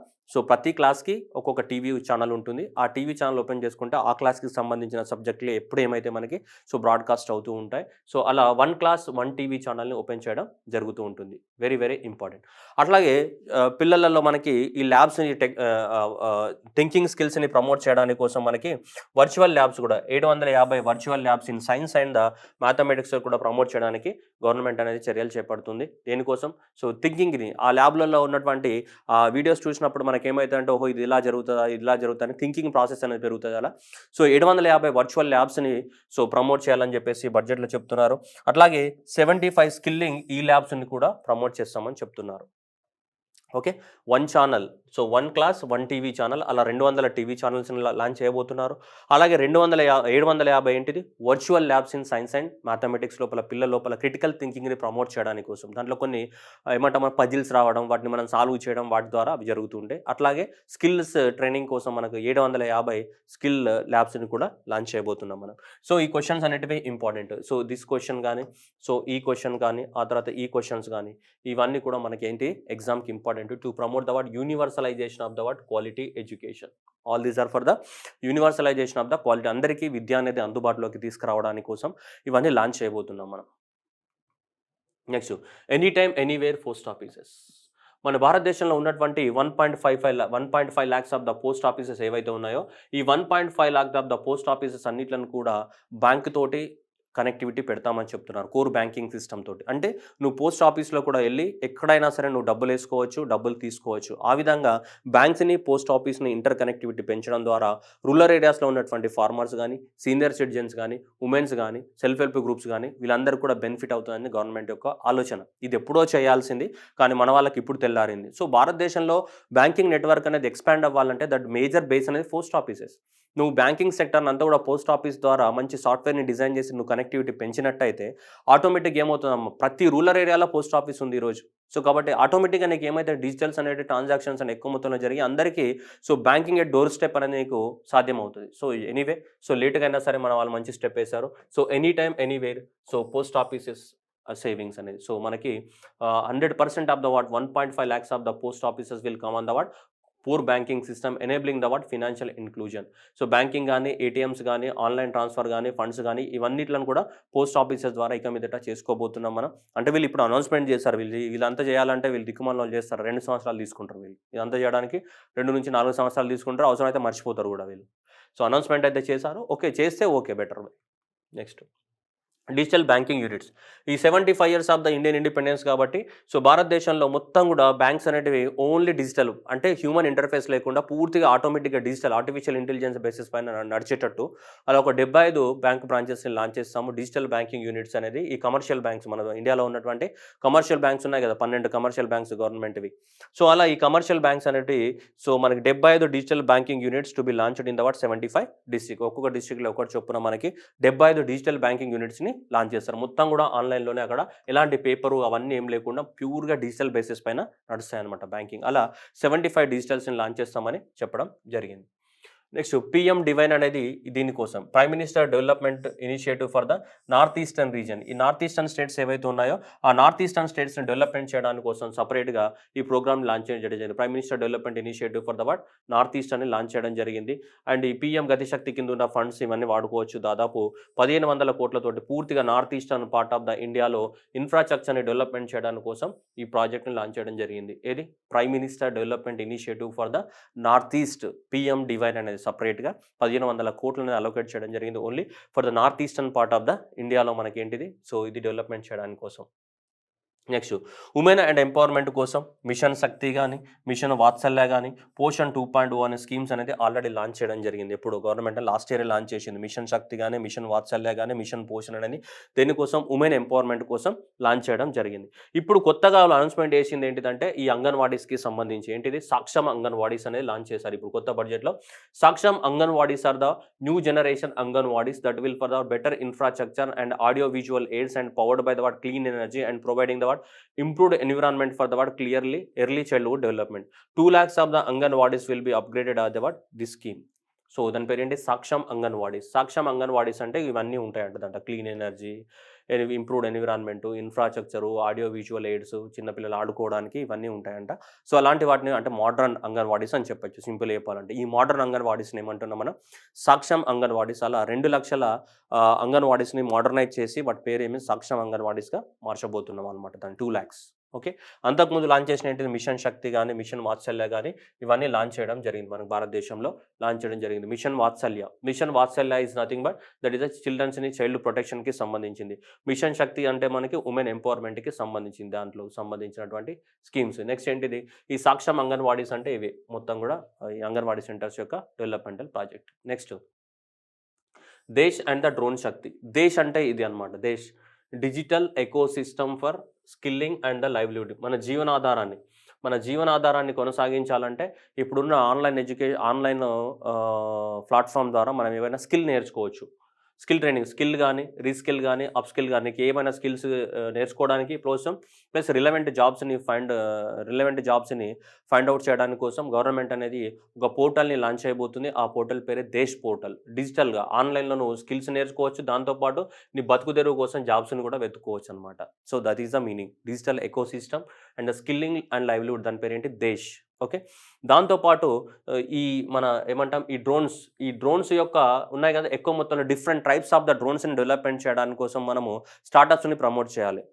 ప్రతి క్లాస్‌కి ఒక్కొక్క టీవీ ఛానెల్ ఉంటుంది. ఆ టీవీ ఛానెల్ ఓపెన్ చేసుకుంటే ఆ క్లాస్‌కి సంబంధించిన సబ్జెక్టులు ఎప్పుడు ఏమైతే మనకి బ్రాడ్‌కాస్ట్ అవుతూ ఉంటాయి. సో, అలా 1 క్లాస్ 1 టీవీ ఛానెల్‌ని ఓపెన్ చేయడం జరుగుతూ ఉంటుంది. Very, very important. అట్లాగే పిల్లలలో మనకి ఈ ల్యాబ్స్‌ని థింకింగ్ స్కిల్స్‌ని ప్రమోట్ చేయడానికి కోసం మనకి వర్చువల్ ల్యాబ్స్ కూడా 750 virtual labs in science and mathematics కూడా ప్రమోట్ చేయడానికి గవర్నమెంట్ అనేది చర్యలు చేపడుతుంది. దేనికోసం? థింకింగ్‌ని ఆ ల్యాబ్‌లలో ఉన్నటువంటి వీడియోస్ చూసినప్పుడు మనకేమైతదంటే ఓహో! ఇది ఇలా జరుగుతదా? ఇది ఇలా జరుగుతదని థింకింగ్ ప్రాసెస్ అనేది పెరుగుతది అలా. 750 వర్చువల్ ల్యాబ్స్‌ని ప్రమోట్ చేయాలని చెప్పేసి బడ్జెట్‌లో చెప్తున్నారు. అట్లాగే 75 స్కిల్లింగ్ ఈ ల్యాబ్స్‌ని కూడా ప్రమోట్ చేస్తామని చెప్తున్నారు. Okay. 1 channel so 1 class 1 TV channel అలా 200 టీవీ ఛానల్స్ని లాంచ్ చేయబోతున్నారు. అలాగే 750 ఏంటిది virtual labs in science and mathematics లోపల పిల్లల లోపల క్రిటికల్ థింకింగ్ని ప్రమోట్ చేయడానికి కోసం దాంట్లో కొన్ని ఏమంటాం మన పజిల్స్ రావడం వాటిని మనం సాల్వ్ చేయడం వాటి ద్వారా అవి జరుగుతుంటాయి. అట్లాగే స్కిల్స్ ట్రైనింగ్ కోసం మనకు 750 స్కిల్ ల్యాబ్స్ని కూడా లాంచ్ చేయబోతున్నాం మనం. సో ఈ క్వశ్చన్స్ అనేటివి ఇంపార్టెంట్. సో దిస్ క్వశ్చన్ కానీ సో ఈ క్వశ్చన్ కానీ ఆ తర్వాత ఈ క్వశ్చన్స్ కానీ ఇవన్నీ కూడా మనకి ఏంటి ఎగ్జామ్కి important to promote the word universalization of the word quality education. All these are for the universalization of the quality. అందరికీ విద్య అనేది అందుబాటులోకి తీసుకురావడానికి కోసం ఇవన్నీ లాంచ్ చేయబోతున్నాం మనం. Next any time anywhere post offices. మన భారతదేశంలో ఉన్నటువంటి 1.5 lakhs of the post offices ఏవైతే ఉన్నాయో ఈ 1.5 lakhs of the post offices అన్నిట్లను కూడా బ్యాంక్ తోటి కనెక్టివిటీ పెడతామని చెప్తున్నారు, కోర్ బ్యాంకింగ్ సిస్టమ్ తోటి. అంటే నువ్వు పోస్ట్ ఆఫీస్లో కూడా వెళ్ళి ఎక్కడైనా సరే నువ్వు డబ్బులు వేసుకోవచ్చు, డబ్బులు తీసుకోవచ్చు. ఆ విధంగా బ్యాంక్స్ని పోస్ట్ ఆఫీస్ని ఇంటర్ కనెక్టివిటీ పెంచడం ద్వారా రూరల్ ఏరియాస్లో ఉన్నటువంటి ఫార్మర్స్ కానీ, సీనియర్ సిటిజన్స్ కానీ, ఉమెన్స్ కానీ, సెల్ఫ్ హెల్ప్ గ్రూప్స్ కానీ వీళ్ళందరూ కూడా బెనిఫిట్ అవుతుందని గవర్నమెంట్ యొక్క ఆలోచన. ఇది ఎప్పుడో చేయాల్సింది కానీ మన వాళ్ళకి ఇప్పుడు తెల్లారింది. సో భారతదేశంలో బ్యాంకింగ్ నెట్వర్క్ అనేది ఎక్స్పాండ్ అవ్వాలంటే దట్ మేజర్ బేస్ అనేది పోస్ట్ ఆఫీసెస్. నువ్వు బ్యాంకింగ్ సెక్టర్ అంతా కూడా పోస్ట్ ఆఫీస్ ద్వారా మంచి సాఫ్ట్వేర్ని డిజైన్ చేసి నువ్వు కనెక్టివిటీ పెంచినట్టయితే ఆటోమేటిక్గా ఏమవుతుందమ్మా, ప్రతి రూరల్ ఏరియాలో పోస్ట్ ఆఫీస్ ఉంది ఈరోజు. సో కాబట్టి ఆటోమేటిక్గా నీకు ఏమైతే డిజిటల్స్ అనేవి ట్రాన్సాక్షన్స్ అని ఎక్కువ మొత్తంలో జరిగి అందరికీ so banking at door step అనేది నీకు సాధ్యమవుతుంది. సో ఎనీవే సో లేట్గా అయినా సరే మన వాళ్ళు మంచి స్టెప్ వేశారు. So any time anywhere so post offices savings అనేది. సో మనకి 100% of the what 1.5 lakhs of the post offices will come on the what poor banking system enabling the what financial inclusion. So banking కానీ, ATMs కానీ, online transfer కానీ, funds కానీ ఇవన్నిట్లను కూడా post offices ద్వారా ఇక మీదట చేసుకోబోతున్నాం మనం. అంటే వీళ్ళు ఇప్పుడు అనౌన్స్మెంట్ చేశారు, వీళ్ళంతా చేయాలంటే వీళ్ళు దిక్కుమాలను చేస్తారు, 2 సంవత్సరాలు తీసుకుంటారు వీళ్ళు. ఇదంతా చేయడానికి 2 నుంచి 4 సంవత్సరాలు తీసుకుంటారు, అవసరమైతే మర్చిపోతారు కూడా వీళ్ళు. సో అనౌన్స్మెంట్ అయితే చేశారు, ఓకే చేస్తే okay better. Next digital banking units. ఈ 75 years of the Indian independence కాబట్టి సో భారతదేశంలో మొత్తం కూడా బ్యాంక్స్ అనేటివి ఓన్లీ డిజిటల్, అంటే హ్యూమన్ ఇంటర్ఫేస్ లేకుండా పూర్తిగా ఆటోమేటిక్గా డిజిటల్ ఆర్టిఫిషియల్ ఇంటెలిజెన్స్ బేసిస్ పైన నడిచేటట్టు అలా ఒక 75 బ్యాంక్ బ్రాంచెస్ని లాంచ్ చేస్తాము. డిజిటల్ బ్యాంకింగ్ యూనిట్స్ అనేది ఈ కమర్షియల్ బ్యాంక్స్, మన ఇండియాలో ఉన్నటువంటి కమర్షియల్ బ్యాంక్స్ ఉన్నాయి కదా, 12 కమర్షియల్ బ్యాంక్స్ గవర్నమెంట్వి. సో అలా ఈ కమర్షియల్ బ్యాంక్స్ అనేవి సో మనకి 75 digital banking units to be launched in the what 75 district. ఒక్కొక్క డిస్ట్రిక్ట్లో ఒకటి చొప్పున మనకి 75 డిజిటల్ బ్యాంకింగ్ యూనిట్స్ని లాంచ్ చేస్తారు. మొత్తం కూడా ఆన్లైన్లోనే, అక్కడ ఎలాంటి పేపరు అవన్నీ ఏం లేకుండా ప్యూర్గా డిజిటల్ బేసిస్ పైన నడుస్తాయి అనమాట బ్యాంకింగ్. అలా 75 డిజిటల్స్ని లాంచ్ చేస్తామని చెప్పడం జరిగింది. నెక్స్ట్ పిఎం డివైన్ అనేది దీనికోసం prime minister development initiative for the north eastern region. ఈ నార్త్ ఈస్టర్న్ స్టేట్స్ ఏవైతే ఉన్నాయో ఆ నార్త్ ఈస్టర్న్ స్టేట్స్ని డెవలప్మెంట్ చేయడానికి కోసం సపరేట్గా ఈ ప్రోగ్రామ్ లాంచ్ చేయడం జరిగింది. Prime minister development initiative for the what north ఈస్టర్ని లాంచ్ చేయడం జరిగింది. అండ్ ఈ పిఎం గతిశక్తి కింద ఉన్న ఫండ్స్ ఇవన్నీ వాడుకోవచ్చు. దాదాపు 1500 కోట్లతోటి పూర్తిగా north eastern part of the ఇండియాలో ఇన్ఫ్రాస్ట్రక్చర్ని డెవలప్మెంట్ చేయడానికి కోసం ఈ ప్రాజెక్ట్ని లాంచ్ చేయడం జరిగింది. ఏది prime minister development initiative for the north east PM divine అనేది సపరేట్గా 1500 కోట్లని అలొకేట్ చేయడం జరిగింది only for the north eastern part of the ఇండియాలో మనకి ఏంటిది సో ఇది డెవలప్మెంట్ చేయడానికి కోసం. నెక్స్ట్ ఉమెన్ అండ్ ఎంపవర్మెంట్ కోసం మిషన్ శక్తి కానీ, మిషన్ వాత్సల్య కానీ, పోషన్ 2.0 అనే స్కీమ్స్ అనేది ఆల్రెడీ లాంచ్ చేయడం జరిగింది. ఎప్పుడు గవర్నమెంట్ లాస్ట్ ఇయర్ లాంచ్ చేసింది. మిషన్ శక్తి కానీ, మిషన్ వాత్సల్య కానీ, మిషన్ పోషన్ అనేది దేనికోసం ఉమెన్ ఎంపవర్మెంట్ కోసం లాంచ్ చేయడం జరిగింది. ఇప్పుడు కొత్తగా అనౌన్స్మెంట్ చేసింది ఏంటిదంటే ఈ అంగన్వాడీస్కి సంబంధించి ఏంటిది సాక్షం అంగన్వాడీస్ అనేది లాంచ్ చేశారు ఇప్పుడు కొత్త బడ్జెట్లో. Saksham anganwadis are the new generation anganwadis that will for the better infrastructure and audio visual aids and powered by the what clean energy and providing the what improved environment for the what clearly early childhood development. 2 lakhs of the Anganwadis will be upgraded at the what this scheme. So దాని పేరు ఏంటి సాక్షం అంగన్వాడీస్. సాక్షం అంగన్వాడీస్ అంటే ఇవన్నీ ఉంటాయంట, clean energy, improved environment, infrastructure, audio visual AIDS, చిన్నపిల్లలు ఆడుకోవడానికి ఇవన్నీ ఉంటాయంట. సో అలాంటి వాటిని అంటే మోడర్న్ అంగన్వాడీస్ అని చెప్పొచ్చు సింపుల్ చెప్పాలంటే. ఈ మోడర్న్ అంగన్వాడీస్ని ఏమంటున్నాం మనం సాక్షం అంగన్వాడీస్. అలా 2 లక్షల అంగన్వాడీస్ని మోడర్నైజ్ చేసి వాటి పేరు ఏమి సాక్షం అంగన్వాడీస్గా మార్చబోతున్నాం అనమాట. దాని 2 lakhs. ఓకే, అంతకుముందు లాంచ్ చేసిన ఏంటిది మిషన్ శక్తి కానీ, మిషన్ వాత్సల్య కానీ ఇవన్నీ లాంచ్ చేయడం జరిగింది. మనకు భారతదేశంలో లాంచ్ చేయడం జరిగింది. Mission Vatsalya is nothing but that is the చిల్డ్రన్స్ని చైల్డ్ ప్రొటెక్షన్కి సంబంధించింది. మిషన్ శక్తి అంటే మనకి ఉమెన్ ఎంపవర్మెంట్కి సంబంధించింది, దాంట్లో సంబంధించినటువంటి స్కీమ్స్. నెక్స్ట్ ఏంటిది ఈ సాక్షం అంగన్వాడీస్ అంటే ఇవి మొత్తం కూడా ఈ అంగన్వాడీ సెంటర్స్ యొక్క developmental project. Next Desh and the drone Shakti. Desh అంటే ఇది అనమాట, Desh digital ecosystem for skilling and the livelihood. మన జీవనాధారాన్ని మన జీవనాధారాన్ని కొనసాగించాలంటే ఇప్పుడున్న ఆన్లైన్ ప్లాట్ఫామ్ ద్వారా మనం ఏమైనా స్కిల్ నేర్చుకోవచ్చు. స్కిల్ ట్రైనింగ్, స్కిల్ గానీ, రీస్కిల్ గానీ, అప్‌స్కిల్ గానీ నీకు ఏమైనా స్కిల్స్ నేర్చుకోవడానికి ప్లస్ రిలవెంట్ జాబ్స్‌ని ఫైండ్ ఔట్ చేయడానికి కోసం గవర్నమెంట్ అనేది ఒక పోర్టల్‌ని లాంచ్ చేయబోతుంది. ఆ పోర్టల్ పేరే దేశ్ పోర్టల్. డిజిటల్‌గా ఆన్‌లైన్‌లో నువ్వు స్కిల్స్ నేర్చుకోవచ్చు. దాంతో పాటు నీ బతుకు తెరువు కోసం జాబ్స్‌ని కూడా వెతుక్కోవచ్చనమాట. So, that is the meaning. Digital ecosystem and skilling and livelihood దాని పేరేంటి దేశ్. ఓకే. దాంతో పాటు ఈ మన ఏమంటాం ఈ డ్రోన్స్ యొక్క ఉన్నాయి కదా! ఎక్కువ మొత్తంలో డిఫరెంట్ టైప్స్ ఆఫ్ ద డ్రోన్స్‌ని డెవలప్‌మెంట్ చేయడానికి కోసం మనము స్టార్టప్స్‌ని ప్రమోట్ చేయాలి.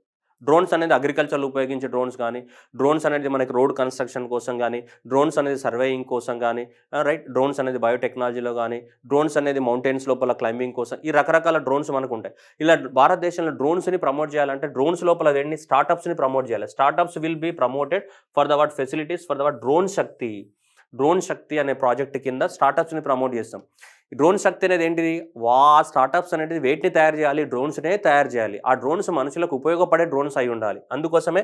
డ్రోన్స్ అనేది అగ్రికల్చర్‌లో ఉపయోగించే డ్రోన్స్ గానీ, డ్రోన్స్ అనేది మనకి రోడ్ కన్‌స్ట్రక్షన్ కోసం గానీ, డ్రోన్స్ అనేది సర్వేయింగ్ కోసం గానీ, రైట్, డ్రోన్స్ అనేది బయోటెక్నాలజీలో గానీ, డ్రోన్స్ అనేది మౌంటైన్స్ లోపల క్లైంబింగ్ కోసం ఈ రకరకాల డ్రోన్స్ మనకుంటాయి. ఇలా భారతదేశంలో డ్రోన్స్‌ని ప్రమోట్ చేయాలంటే డ్రోన్స్ లోపల వెన్ని స్టార్టప్స్‌ని ప్రమోట్ చేయాలి. Startups will be promoted for the facilities for the drone Shakti. Drone Shakti అనే ప్రాజెక్ట్ కింద స్టార్టప్స్‌ని ప్రమోట్ చేస్తాం. ఈ డ్రోన్ శక్తి అనేది ఏంటిది? స్టార్టప్స్ అనేది వేటిని తయారు చేయాలి? డ్రోన్స్‌నే తయారు చేయాలి. ఆ డ్రోన్స్ మనుషులకు ఉపయోగపడే డ్రోన్స్ అయి ఉండాలి. అందుకోసమే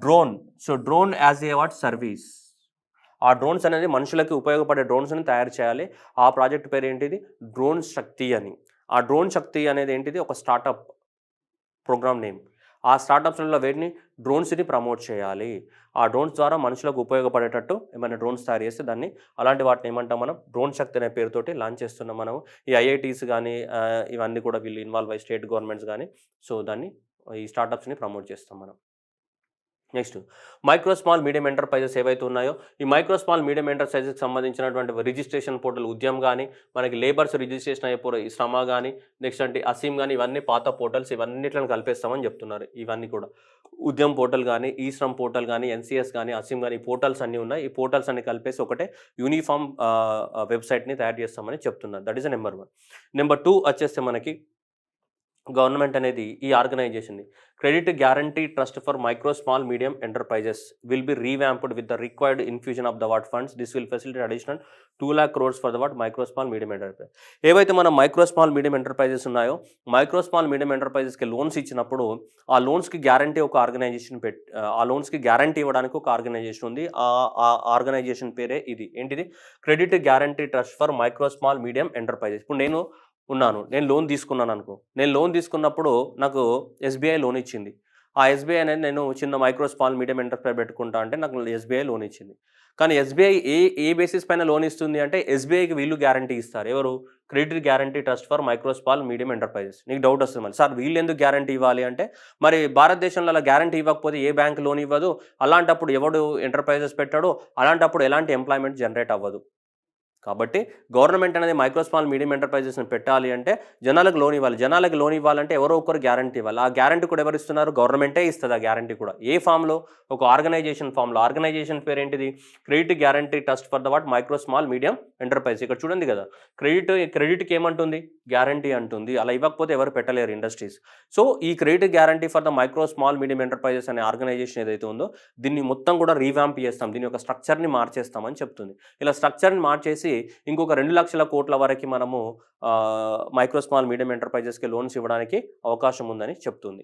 drone. So, drone as a service. ఆ డ్రోన్స్ అనేది మనుషులకి ఉపయోగపడే డ్రోన్స్‌ని తయారు చేయాలి. ఆ ప్రాజెక్ట్ పేరు ఏంటిది? డ్రోన్ శక్తి అని. ఆ డ్రోన్ శక్తి అనేది ఏంటిది? ఒక స్టార్టప్ ప్రోగ్రామ్ నేమ్. ఆ స్టార్టప్స్‌లలో వేటిని? డ్రోన్స్‌ని ప్రమోట్ చేయాలి. ఆ డ్రోన్స్ ద్వారా మనుషులకు ఉపయోగపడేటట్టు ఏమైనా డ్రోన్స్ తయారు చేస్తే దాన్ని అలాంటి వాటిని ఏమంటాం మనం? డ్రోన్ శక్తి అనే పేరుతోటి లాంచ్ చేస్తున్నాం మనం. ఈ ఐఐటీస్ గానీ ఇవన్నీ కూడా వీళ్ళు ఇన్వాల్వ్ అయ్యి స్టేట్ గవర్నమెంట్స్ గానీ, సో, ఈ స్టార్టప్స్‌ని ప్రమోట్ చేస్తాం మనం. Next micro small medium enterprises ఏవైతే ఉన్నాయో, ఈ మైక్రో స్మాల్ మీడియం ఎంటర్‌ప్రైజెస్‌కి సంబంధించినటువంటి రిజిస్ట్రేషన్ పోర్టల్ ఉద్యమ్ గానీ, మనకి లేబర్స్ రిజిస్ట్రేషన్ అయ్యే ఈ శ్రమ గానీ, నెక్స్ట్ అంటే అసీమ్ గానీ, ఇవన్నీ పాత పోర్టల్స్ ఇవన్నిట్లను కలిపేస్తామని చెప్తున్నారు. ఇవన్నీ కూడా ఉద్యమ్ పోర్టల్ గానీ, ఈ శ్రమ్ పోర్టల్ గానీ, ఎన్‌సీఎస్ గానీ, అసీమ్ గానీ, ఈ పోర్టల్స్ అన్నీ ఉన్నాయి. ఈ పోర్టల్స్ అన్ని కలిపేసి ఒకటే యూనిఫార్మ్ వెబ్‌సైట్‌ని తయారు చేస్తామని చెప్తున్నారు. That is number 1. నంబర్ 2 వచ్చేస్తే మనకి గవర్నమెంట్ అనేది ఈ ఆర్గనైజేషన్‌ని credit guarantee trust for micro small medium enterprises will be revamped with the required infusion of the funds. This will facilitate additional 2,00,000 crores for the micro small medium enterprise. ఏవైతే మన micro small medium enterprises ఉన్నాయో, micro small medium ఎంటర్‌ప్రైజెస్‌కి loans ఇచ్చినప్పుడు ఆ లోన్స్‌కి guarantee ఒక organisation ఆ లోన్స్‌కి guarantee ఇవ్వడానికి ఒక ఆర్గనైజేషన్ ఉంది. ఆ ఆర్గనైజేషన్ పేరే ఇది. ఏంటిది? Credit guarantee trust for micro small medium enterprises. ఇప్పుడు నేను లోన్ తీసుకున్నాననుకో. నేను లోన్ తీసుకున్నప్పుడు నాకు ఎస్‌బీఐ లోన్ ఇచ్చింది. ఆ ఎస్‌బీఐ అనేది నేను చిన్న మైక్రో స్మాల్ మీడియం ఎంటర్‌ప్రైజ్ పెట్టుకుంటా అంటే నాకు ఎస్‌బీఐ లోన్ ఇచ్చింది. కానీ ఎస్‌బీఐ ఏ బేసిస్ పైన లోన్ ఇస్తుంది అంటే ఎస్‌బీఐకి వీళ్ళు గ్యారంటీ ఇస్తారు. ఎవరు? Credit guarantee trust for micro small medium enterprises. నీకు డౌట్ వస్తుంది మళ్ళీ. సార్ వీళ్ళెందుకు గ్యారంటీ ఇవ్వాలి అంటే, మరి భారతదేశంలో అలా గ్యారంటీ ఇవ్వకపోతే ఏ బ్యాంక్ లోన్ ఇవ్వదు. అలాంటప్పుడు ఎవడు ఎంటర్‌ప్రైజెస్ పెట్టాడు. అలాంటప్పుడు ఎలాంటి ఎంప్లాయ్‌మెంట్ జనరేట్ అవ్వదు. కాబట్టి గవర్నమెంట్ అనేది మైక్రో స్మాల్ మీడియం ఎంటర్‌ప్రైజెస్‌ని పెట్టాలి అంటే జనాలకు లోన్ ఇవ్వాలి. జనాలకు లోన్ ఇవ్వాలంటే ఎవరో ఒకరు గ్యారంటీ ఇవ్వాలి. ఆ గ్యారంటీ కూడా ఎవరు ఇస్తున్నారు? గవర్నమెంటే ఇస్తది ఆ గ్యారంటీ కూడా. ఏ ఫామ్‌లో? ఒక ఆర్గనైజేషన్ ఫామ్‌లో. ఆర్గనైజేషన్ పేరేంటిది? Credit guarantee trust for the micro small medium enterprise. ఇక్కడ చూడండి కదా! క్రెడిట్‌కి ఏమంటుంది? గ్యారంటీ అంటుంది. అలా ఇవ్వకపోతే ఎవరు పెట్టలేరు ఇండస్ట్రీస్. సో, ఈ credit guarantee for the micro small medium enterprises అనే ఆర్గనైజేషన్ ఏదైతే ఉందో దీన్ని మొత్తం కూడా రీవాంప్ చేస్తాం. దీని యొక్క స్ట్రక్చర్‌ని మార్చేస్తామని చెప్తుంది. ఇలా స్ట్రక్చర్‌ని మార్చేసి ఇంకొక 2,00,000 కోట్ల వరకు మనము మైక్రో స్మాల్ మీడియం ఎంటర్‌ప్రైజెస్‌కి లోన్స్ ఇవ్వడానికి అవకాశం ఉందని చెప్తుంది.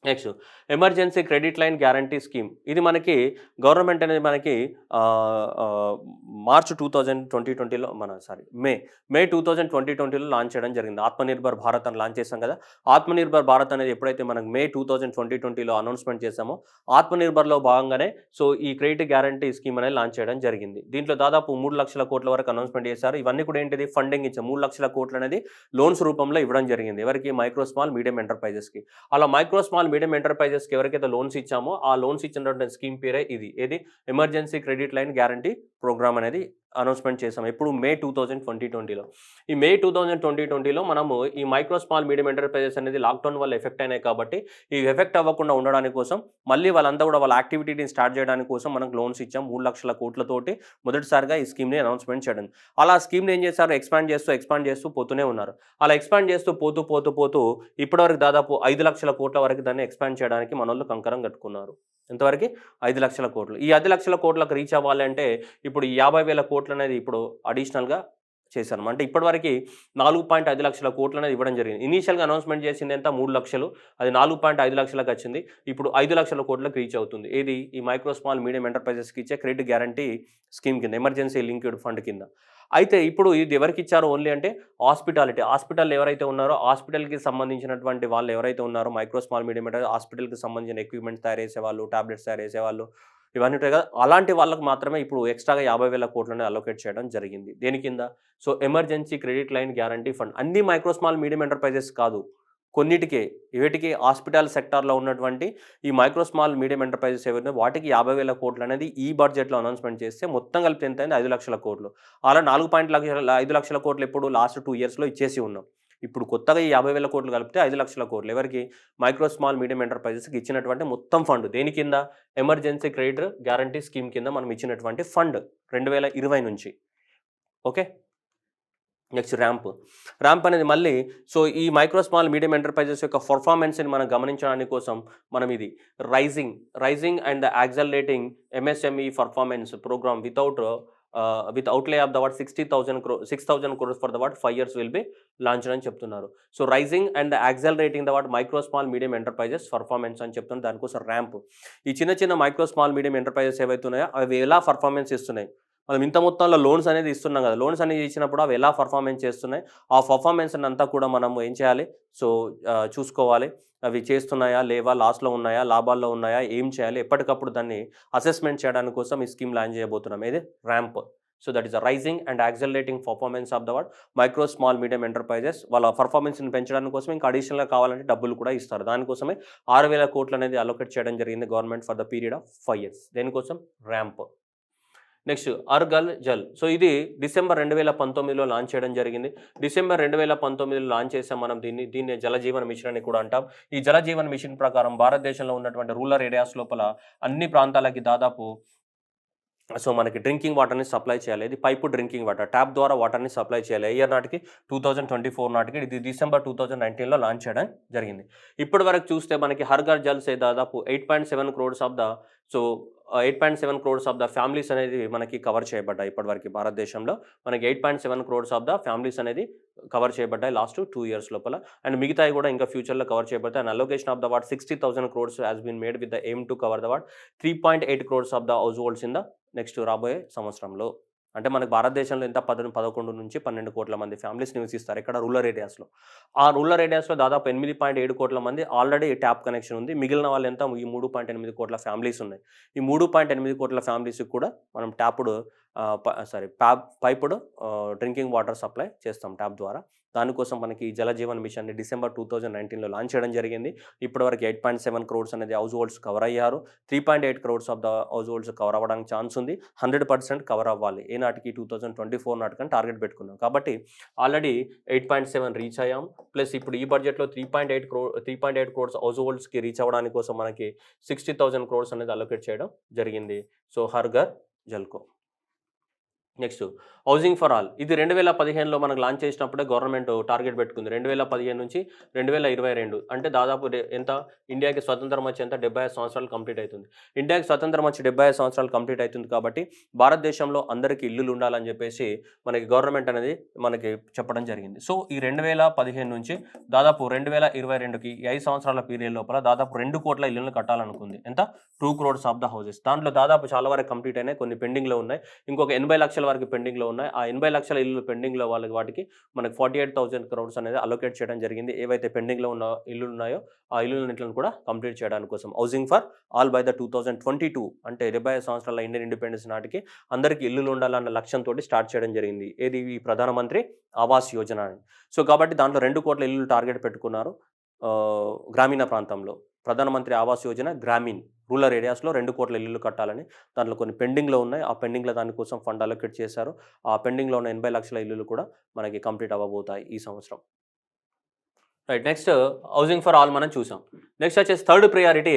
Next emergency credit line guarantee scheme. ఇది మనకి గవర్నమెంట్ అనేది మనకి మార్చ్ 2020లో మే 2020లో లాంచ్ చేయడం జరిగింది. ఆత్మనిర్భర్ భారత్ అని లాంచ్ చేసాం కదా! ఆత్మనిర్భర్ భారత్ అనేది ఎప్పుడైతే మనం మే 2020లో అనౌన్స్‌మెంట్ చేసామో, ఆత్మనిర్భర్‌లో భాగంగానే ఈ క్రెడిట్ గ్యారంటీ స్కీమ్ అనేది లాంచ్ చేయడం జరిగింది. దీంట్లో దాదాపు 3,00,000 కోట్ల వరకు అనౌన్స్‌మెంట్ చేశారు. ఇవన్నీ కూడా ఏంటిది? ఫండింగ్ ఇచ్చాం. 3,00,000 కోట్లు అనేది లోన్స్ రూపంలో ఇవ్వడం జరిగింది. ఎవరికి? మైక్రో స్మాల్ మీడియం ఎంటర్‌ప్రైజెస్‌కి. అలా మైక్రో స్మాల్ మీడియం ఎంటర్‌ప్రైజెస్‌కి ఎవరికైతే లోన్స్ ఇచ్చామో, ఆ లోన్స్ ఇచ్చినటువంటి స్కీమ్ పేరే ఇది. ఏది? Emergency credit line guarantee programme అనేది అనౌన్స్‌మెంట్ చేసాం. ఎప్పుడు? మే 2020లో. ఈ మే 2020లో మనము ఈ మైక్రో స్మాల్ మీడియం ఎంటర్‌ప్రైజెస్ అనేది లాక్‌డౌన్ వల్ల ఎఫెక్ట్ అయినాయి కాబట్టి, ఈ ఎఫెక్ట్ అవ్వకుండా ఉండడానికి కోసం మళ్ళీ వాళ్ళంతా కూడా వాళ్ళ యాక్టివిటీని స్టార్ట్ చేయడానికి కోసం మనకు లోన్స్ ఇచ్చాం. 3,00,000 కోట్లతోటి మొదటిసారిగా ఈ స్కీమ్‌ని అనౌన్స్‌మెంట్ చేయడం. అలా స్కీమ్‌ని ఏం చేశారు? ఎక్స్‌పాండ్ చేస్తూ పోతూనే ఉన్నారు. అలా ఎక్స్‌పాండ్ చేస్తూ పోతూ ఇప్పటివరకు దాదాపు 5,00,000 కోట్ల వరకు దాన్ని ఎక్స్‌పాండ్ చేయడానికి మనోళ్ళు కంకణం కట్టుకున్నారు. ఎంతవరకి? 5,00,000 కోట్లు. ఈ 5,00,000 కోట్లకు రీచ్ అవ్వాలి అంటే ఇప్పుడు 50,000 కోట్లు అనేది ఇప్పుడు అడిషనల్‌గా చేశారన్నమాట. అంటే ఇప్పటివరకి 4.5 లక్షల కోట్లు అనేది ఇవ్వడం జరిగింది. ఇనీషియల్‌గా అనౌన్స్‌మెంట్ చేసింది ఎంత 3 లక్షలు. అది 4.5 లక్షలకు వచ్చింది. ఇప్పుడు 5 లక్షల కోట్లకు రీచ్ అవుతుంది. ఏది ఈ మైక్రో స్మాల్ మీడియం ఎంటర్‌ప్రైజెస్‌కి ఇచ్చే క్రెడిట్ గ్యారంటీ స్కీమ్ కింద, ఎమర్జెన్సీ లింక్డ్ ఫండ్ కింద. అయితే ఇప్పుడు ఇది ఎవరికి ఇచ్చారు ఓన్లీ అంటే హాస్పిటల్ ఎవరైతే ఉన్నారో హాస్పిటల్‌కి సంబంధించినటువంటి వాళ్ళు ఎవరైతే ఉన్నారో మైక్రో స్మాల్ మీడియం హాస్పిటల్‌కి సంబంధించిన ఎక్విప్‌మెంట్స్ తయారు చేసేవాళ్ళు, టాబ్లెట్స్ తయారు చేసేవాళ్ళు ఇవన్నీ ఉంటాయి కదా! అలాంటి వాళ్ళకి మాత్రమే ఇప్పుడు ఎక్స్‌ట్రాగా 50,000 కోట్లని అలొకేట్ చేయడం జరిగింది. దేని కింద? So, emergency credit line guarantee fund. అన్ని మైక్రో స్మాల్ మీడియం ఎంటర్‌ప్రైజెస్ కాదు. కొన్నిటికే, వేటికి హాస్పిటల్ సెక్టార్‌లో ఉన్నటువంటి ఈ మైక్రో స్మాల్ మీడియం ఎంటర్‌ప్రైజెస్ ఏవైతే వాటికి 50,000 కోట్లనేది ఈ బడ్జెట్‌లో అనౌన్స్‌మెంట్ చేస్తే మొత్తం కలిపి ఎంతైంది 5,00,000 కోట్లు. అలా 5,00,000 కోట్లు ఎప్పుడు లాస్ట్ 2 ఇయర్స్‌లో ఇచ్చేసి ఉన్నాం. ఇప్పుడు కొత్తగా ఈ 50,000 కోట్లు కలిపితే 5,00,000 కోట్లు. ఎవరికి? మైక్రో స్మాల్ మీడియం ఎంటర్‌ప్రైజెస్‌కి ఇచ్చినటువంటి మొత్తం ఫండ్. దేని కింద? ఎమర్జెన్సీ క్రెడిట్ గ్యారంటీ స్కీమ్ కింద మనం ఇచ్చినటువంటి ఫండ్ 2020 నుంచి. ఓకే. Next ramp. ర్యాంప్ అనేది మళ్ళీ సో, ఈ మైక్రో స్మాల్ మీడియం ఎంటర్‌ప్రైజెస్ యొక్క పెర్ఫార్మెన్స్‌ని మనం గమనించడానికి కోసం మనం ఇది raising and the accelerating MSME performance programme with outlay of the what 6,000 crores for the what 5 years will be launched అని చెప్తున్నారు. సో, raising and accelerating the what micro small medium enterprises performance అని చెప్తున్నారు. దానికోసం ర్యాంప్. ఈ చిన్న micro small medium enterprises ఏవైతే ఉన్నాయో అవి ఎలా పెర్ఫార్మెన్స్ ఇస్తున్నాయి? మనం ఇంత మొత్తంలో లోన్స్ అనేది ఇస్తున్నాం కదా! లోన్స్ అనేది ఇచ్చినప్పుడు అవి ఎలా పెర్ఫార్మెన్స్ చేస్తున్నాయి? ఆ పెర్ఫార్మెన్స్‌ని అంతా కూడా మనం ఏం చేయాలి? సో, చూసుకోవాలి. అవి చేస్తున్నాయా? లేవా? లాస్‌లో ఉన్నాయా? లాభాల్లో ఉన్నాయా? ఏం చేయాలి? ఎప్పటికప్పుడు దాన్ని అసెస్‌మెంట్ చేయడానికి కోసం ఈ స్కీమ్ లాంచ్ చేయబోతున్నాం. ఏది? RAMP. So, that is the raising and accelerating performance of the what micro small medium enterprises వాళ్ళ పెర్ఫార్మెన్స్‌ని పెంచడానికి కోసం ఇంకా అడిషనల్‌గా కావాలంటే డబ్బులు కూడా ఇస్తారు. దానికోసమే 6,000 కోట్లు అనేది అలొకేట్ చేయడం జరిగింది government for the period of 5 years. దేనికోసం? ర్యాంప్. నెక్స్ట్ అర్గల్ జల్. సో, ఇది డిసెంబర్ 2019లో లాంచ్ చేయడం జరిగింది. డిసెంబర్ 2019లో లాంచ్ చేసాం మనం దీన్ని జలజీవన్ మిషన్ అని కూడా అంటాం. ఈ జలజీవన్ మిషన్ ప్రకారం భారతదేశంలో ఉన్నటువంటి రూరల్ ఏరియాస్ లోపల అన్ని ప్రాంతాలకి దాదాపు సో, మనకి డ్రింకింగ్ వాటర్‌ని సప్లై చేయాలి. ఇది పైపు డ్రింకింగ్ వాటర్. ట్యాప్ ద్వారా వాటర్‌ని సప్లై చేయాలి. ఏ ఇయర్ నాటికి? 2024 నాటికి. ఇది డిసెంబర్ 2019లో లాంచ్ చేయడం జరిగింది. ఇప్పటివరకు చూస్తే మనకి హర్ ఘర్ జల్ సే దాదాపు 8.7 crores of the so, 8.7 crores of the families అనేది మనకి కవర్ చేయబడ్డాయి ఇప్పటివరకు భారతదేశంలో. మనకి 8.7 క్రోర్స్ ఆఫ్ ద ఫ్యామిలీస్ అనేది కవర్ చేయబడ్డాయి లాస్ట్ 2 ఇయర్స్ లోపల. అండ్ మిగతాయి కూడా ఇంకా ఫ్యూచర్‌లో కవర్ చేయబడతాయి. And allocation of the what 60,000 crores has been made with the aim to cover the what 3.8 crores of the households in the next రాబోయే సంవత్సరంలో. అంటే మనకు భారతదేశంలో ఎంత 11-12 కోట్ల మంది ఫ్యామిలీస్ నివసిస్తారు. ఇక్కడ రూరల్ ఏరియాస్‌లో. ఆ రూరల్ ఏరియాస్‌లో దాదాపు 8.7 కోట్ల మంది ఆల్రెడీ ట్యాప్ కనెక్షన్ ఉంది. మిగిలిన వాళ్ళు ఎంత? ఈ 3.8 కోట్ల ఫ్యామిలీస్ ఉన్నాయి. ఈ 3.8 కోట్ల ఫ్యామిలీస్‌కి కూడా మనం పైప్డ్ డ్రింకింగ్ వాటర్ సప్లై చేస్తాం ట్యాప్ ద్వారా. దానికోసం మనకి ఈ జలజీవన్ మిషన్‌ని డిసెంబర్ 2019లో లాంచ్ చేయడం జరిగింది. ఇప్పటివరకు 8.7 క్రోర్స్ అనేది హౌస్ హోల్డ్స్ కవర్ అయ్యారు. 3.8 crores of the house holds cover అవ్వడానికి ఛాన్స్ ఉంది. 100% కవర్ అవ్వాలి. ఏ నాటికి? 2024 నాటికని టార్గెట్ పెట్టుకున్నాం. కాబట్టి ఆల్రెడీ 8.7 రీచ్ అయ్యాం. ప్లస్ ఇప్పుడు ఈ బడ్జెట్‌లో 3.8 క్రోర్స్ హౌస్ హోల్డ్స్‌కి రీచ్ అవ్వడానికి కోసం మనకి 60,000 క్రోర్స్ అనేది అలొకేట్ చేయడం జరిగింది. సో, హర్ ఘర్ జల్‌కో. Next housing for all. ఇది 2015లో మనకు లాంచ్ చేసినప్పుడే గవర్నమెంట్ టార్గెట్ పెట్టుకుంది. 2015 నుంచి 2022 అంటే దాదాపు ఎంత? ఇండియాకి స్వతంత్రం వచ్చి ఎంత? 75 సంవత్సరాలు కంప్లీట్ అవుతుంది. ఇండియాకి స్వతంత్రం వచ్చి 75 సంవత్సరాలు కంప్లీట్ అవుతుంది కాబట్టి భారతదేశంలో అందరికీ ఇల్లులు ఉండాలని చెప్పేసి మనకి గవర్నమెంట్ అనేది మనకి చెప్పడం జరిగింది. సో, ఈ 2015 నుంచి దాదాపు 2022కి 5 సంవత్సరాల పీరియడ్ లోపల దాదాపు 2 కోట్ల ఇల్లులను కట్టాలనుకుంది. ఎంత? 2 క్రోర్స్ ఆఫ్ ద హౌసెస్. దాంట్లో దాదాపు చాలా వరకు కంప్లీట్ అయినాయి. కొన్ని పెండింగ్‌లో ఉన్నాయి. ఇంకొక 80 లక్షల వరకు పెండింగ్‌లో ఉన్నాయి. ఆ 80 లక్షల ఇల్లులు పెండింగ్‌లో వాటికి మనకి 48,000 క్రోర్స్ అనేది అలొకేట్ చేయడం జరిగింది. ఏవైతే పెండింగ్‌లో ఉన్న ఇల్లులు ఉన్నాయో ఆ ఇల్లులన్నిటిని కూడా కంప్లీట్ చేయడానికి కోసం housing for all by the 2022 అంటే 75 సంవత్సరాల ఇండియన్ ఇండిపెండెన్స్ నాటికి అందరికీ ఇల్లులు ఉండాలన్న లక్ష్యంతోటి స్టార్ట్ చేయడం జరిగింది. ఏది? ఈ ప్రధానమంత్రి ఆవాస్ యోజన అని. సో, కాబట్టి దాంట్లో 2 కోట్ల ఇల్లులు టార్గెట్ పెట్టుకున్నారు. గ్రామీణ ప్రాంతంలో ప్రధానమంత్రి ఆవాస్ యోజన గ్రామీణ్ రూరల్ ఏరియాస్‌లో 2 కోట్ల ఇల్లులు కట్టాలని. దాంట్లో కొన్ని పెండింగ్‌లో ఉన్నాయి. ఆ పెండింగ్‌లో దానికోసం ఫండ్ అలొకేట్ చేశారు. ఆ పెండింగ్‌లో ఉన్న 80 లక్షల ఇల్లులు కూడా మనకి కంప్లీట్ అవ్వబోతాయి ఈ సంవత్సరం. Right. Next housing for all మనం చూసాం. నెక్స్ట్ వచ్చేసి థర్డ్ ప్రియారిటీ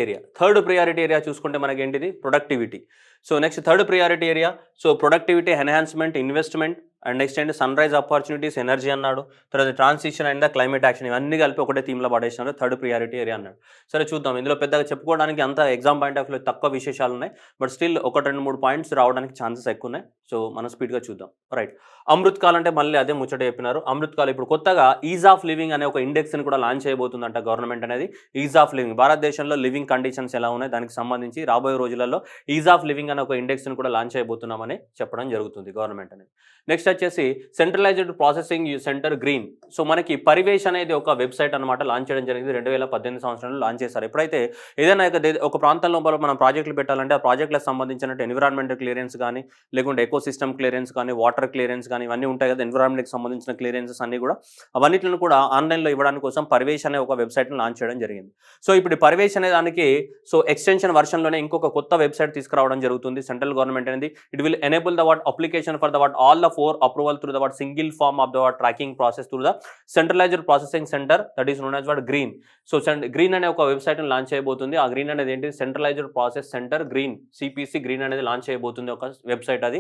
ఏరియా చూసుకుంటే మనకేంటిది productivity. So next third priority area so productivity enhancement, investment and next ఏంటి సన్‌రైజ్ ఆపర్చునిటీస్, ఎనర్జీ అన్నాడు. తర్వాత transition and the climate action ఇవన్నీ కలిపి ఒకటే థీమ్‌లో పడేసినారు. థర్డ్ ప్రియారిటీ ఏరియా అన్నాడు. సరే చూద్దాం. ఇందులో పెద్దగా చెప్పుకోవడానికి అంత ఎగ్జామ్ పాయింట్ ఆఫ్ వ్యూలో తక్కువ విశేషాలు ఉన్నాయి. బట్ స్టిల్ ఒకటి 2, 3 పాయింట్స్ రావడానికి ఛాన్సెస్ ఎక్కువ ఉన్నాయి. సో మనం స్పీడ్‌గా చూద్దాం. రైట్. అమృత్ కాల్ అంటే మళ్ళీ అదే ముచ్చట చెప్పినారు. అమృత్ కాల్ ఇప్పుడు కొత్తగా ఈజ్ ఆఫ్ లివింగ్ అనే ఒక ఇండెక్స్‌ని కూడా లాంచ్ చేయబోతుందంట గవర్నమెంట్ అనేది. ఈజ్ ఆఫ్ లివింగ్ భారతదేశంలో లివింగ్ కండిషన్స్ ఎలా ఉన్నాయి దానికి సంబంధించి రాబోయే రోజులలో ఈజ్ ఆఫ్ లివింగ్ అనే ఒక ఇండెక్స్‌ని కూడా లాంచ్ చేయబోతున్నామని చెప్పడం జరుగుతుంది గవర్నమెంట్ అనేది. నెక్స్ట్ వచ్చేసి centralized processing centre green. So మనకి పరివేష్ అనేది ఒక వెబ్సైట్ అనమాట లాంచ్ చేయడం జరిగింది. 2018 సంవత్సరంలో లాంచ్ చేశారు. ఎప్పుడైతే ఏదైనా ఒక ప్రాంతం లోపల మనం ప్రాజెక్టులు పెట్టాలంటే ఆ ప్రాజెక్టులకు సంబంధించిన ఎన్విరాన్మెంటల్ క్లియరెన్స్ కానీ, లేకుంటే ఎకో సిస్టమ్ క్లియరెన్స్ కానీ, వాటర్ క్లియరెన్స్ కానీ ఇవన్నీ ఉంటాయి కదా. ఎన్విరాన్మెంట్కి సంబంధించిన క్లియరెన్సెస్ అన్ని కూడా అవన్నిటిని కూడా ఆన్లైన్లో ఇవ్వడానికి కోసం పరివేష్ అనే ఒక వెబ్సైట్ని లాంచ్ చేయడం జరిగింది. సో ఇప్పుడు పరివేష్ అనే దానికి సో ఎక్స్టెన్షన్ వర్షన్లోనే ఇంకొక కొత్త వెబ్సైట్ తీసుకురావడం జరుగుతుంది సెంట్రల్ గవర్నమెంట్ అనేది. It will enable the application for the all the 4 approval through the single form of the tracking process through the centralized processing centre that is known as green. So green అనే ఒక వెబ్సైట్ని launch చేయబోతుంది. ఆ green అనేది ఏంటి centralized process centre green, CPC green అనేది launch చేయబోతుంది ఒక వెబ్సైట్ అది.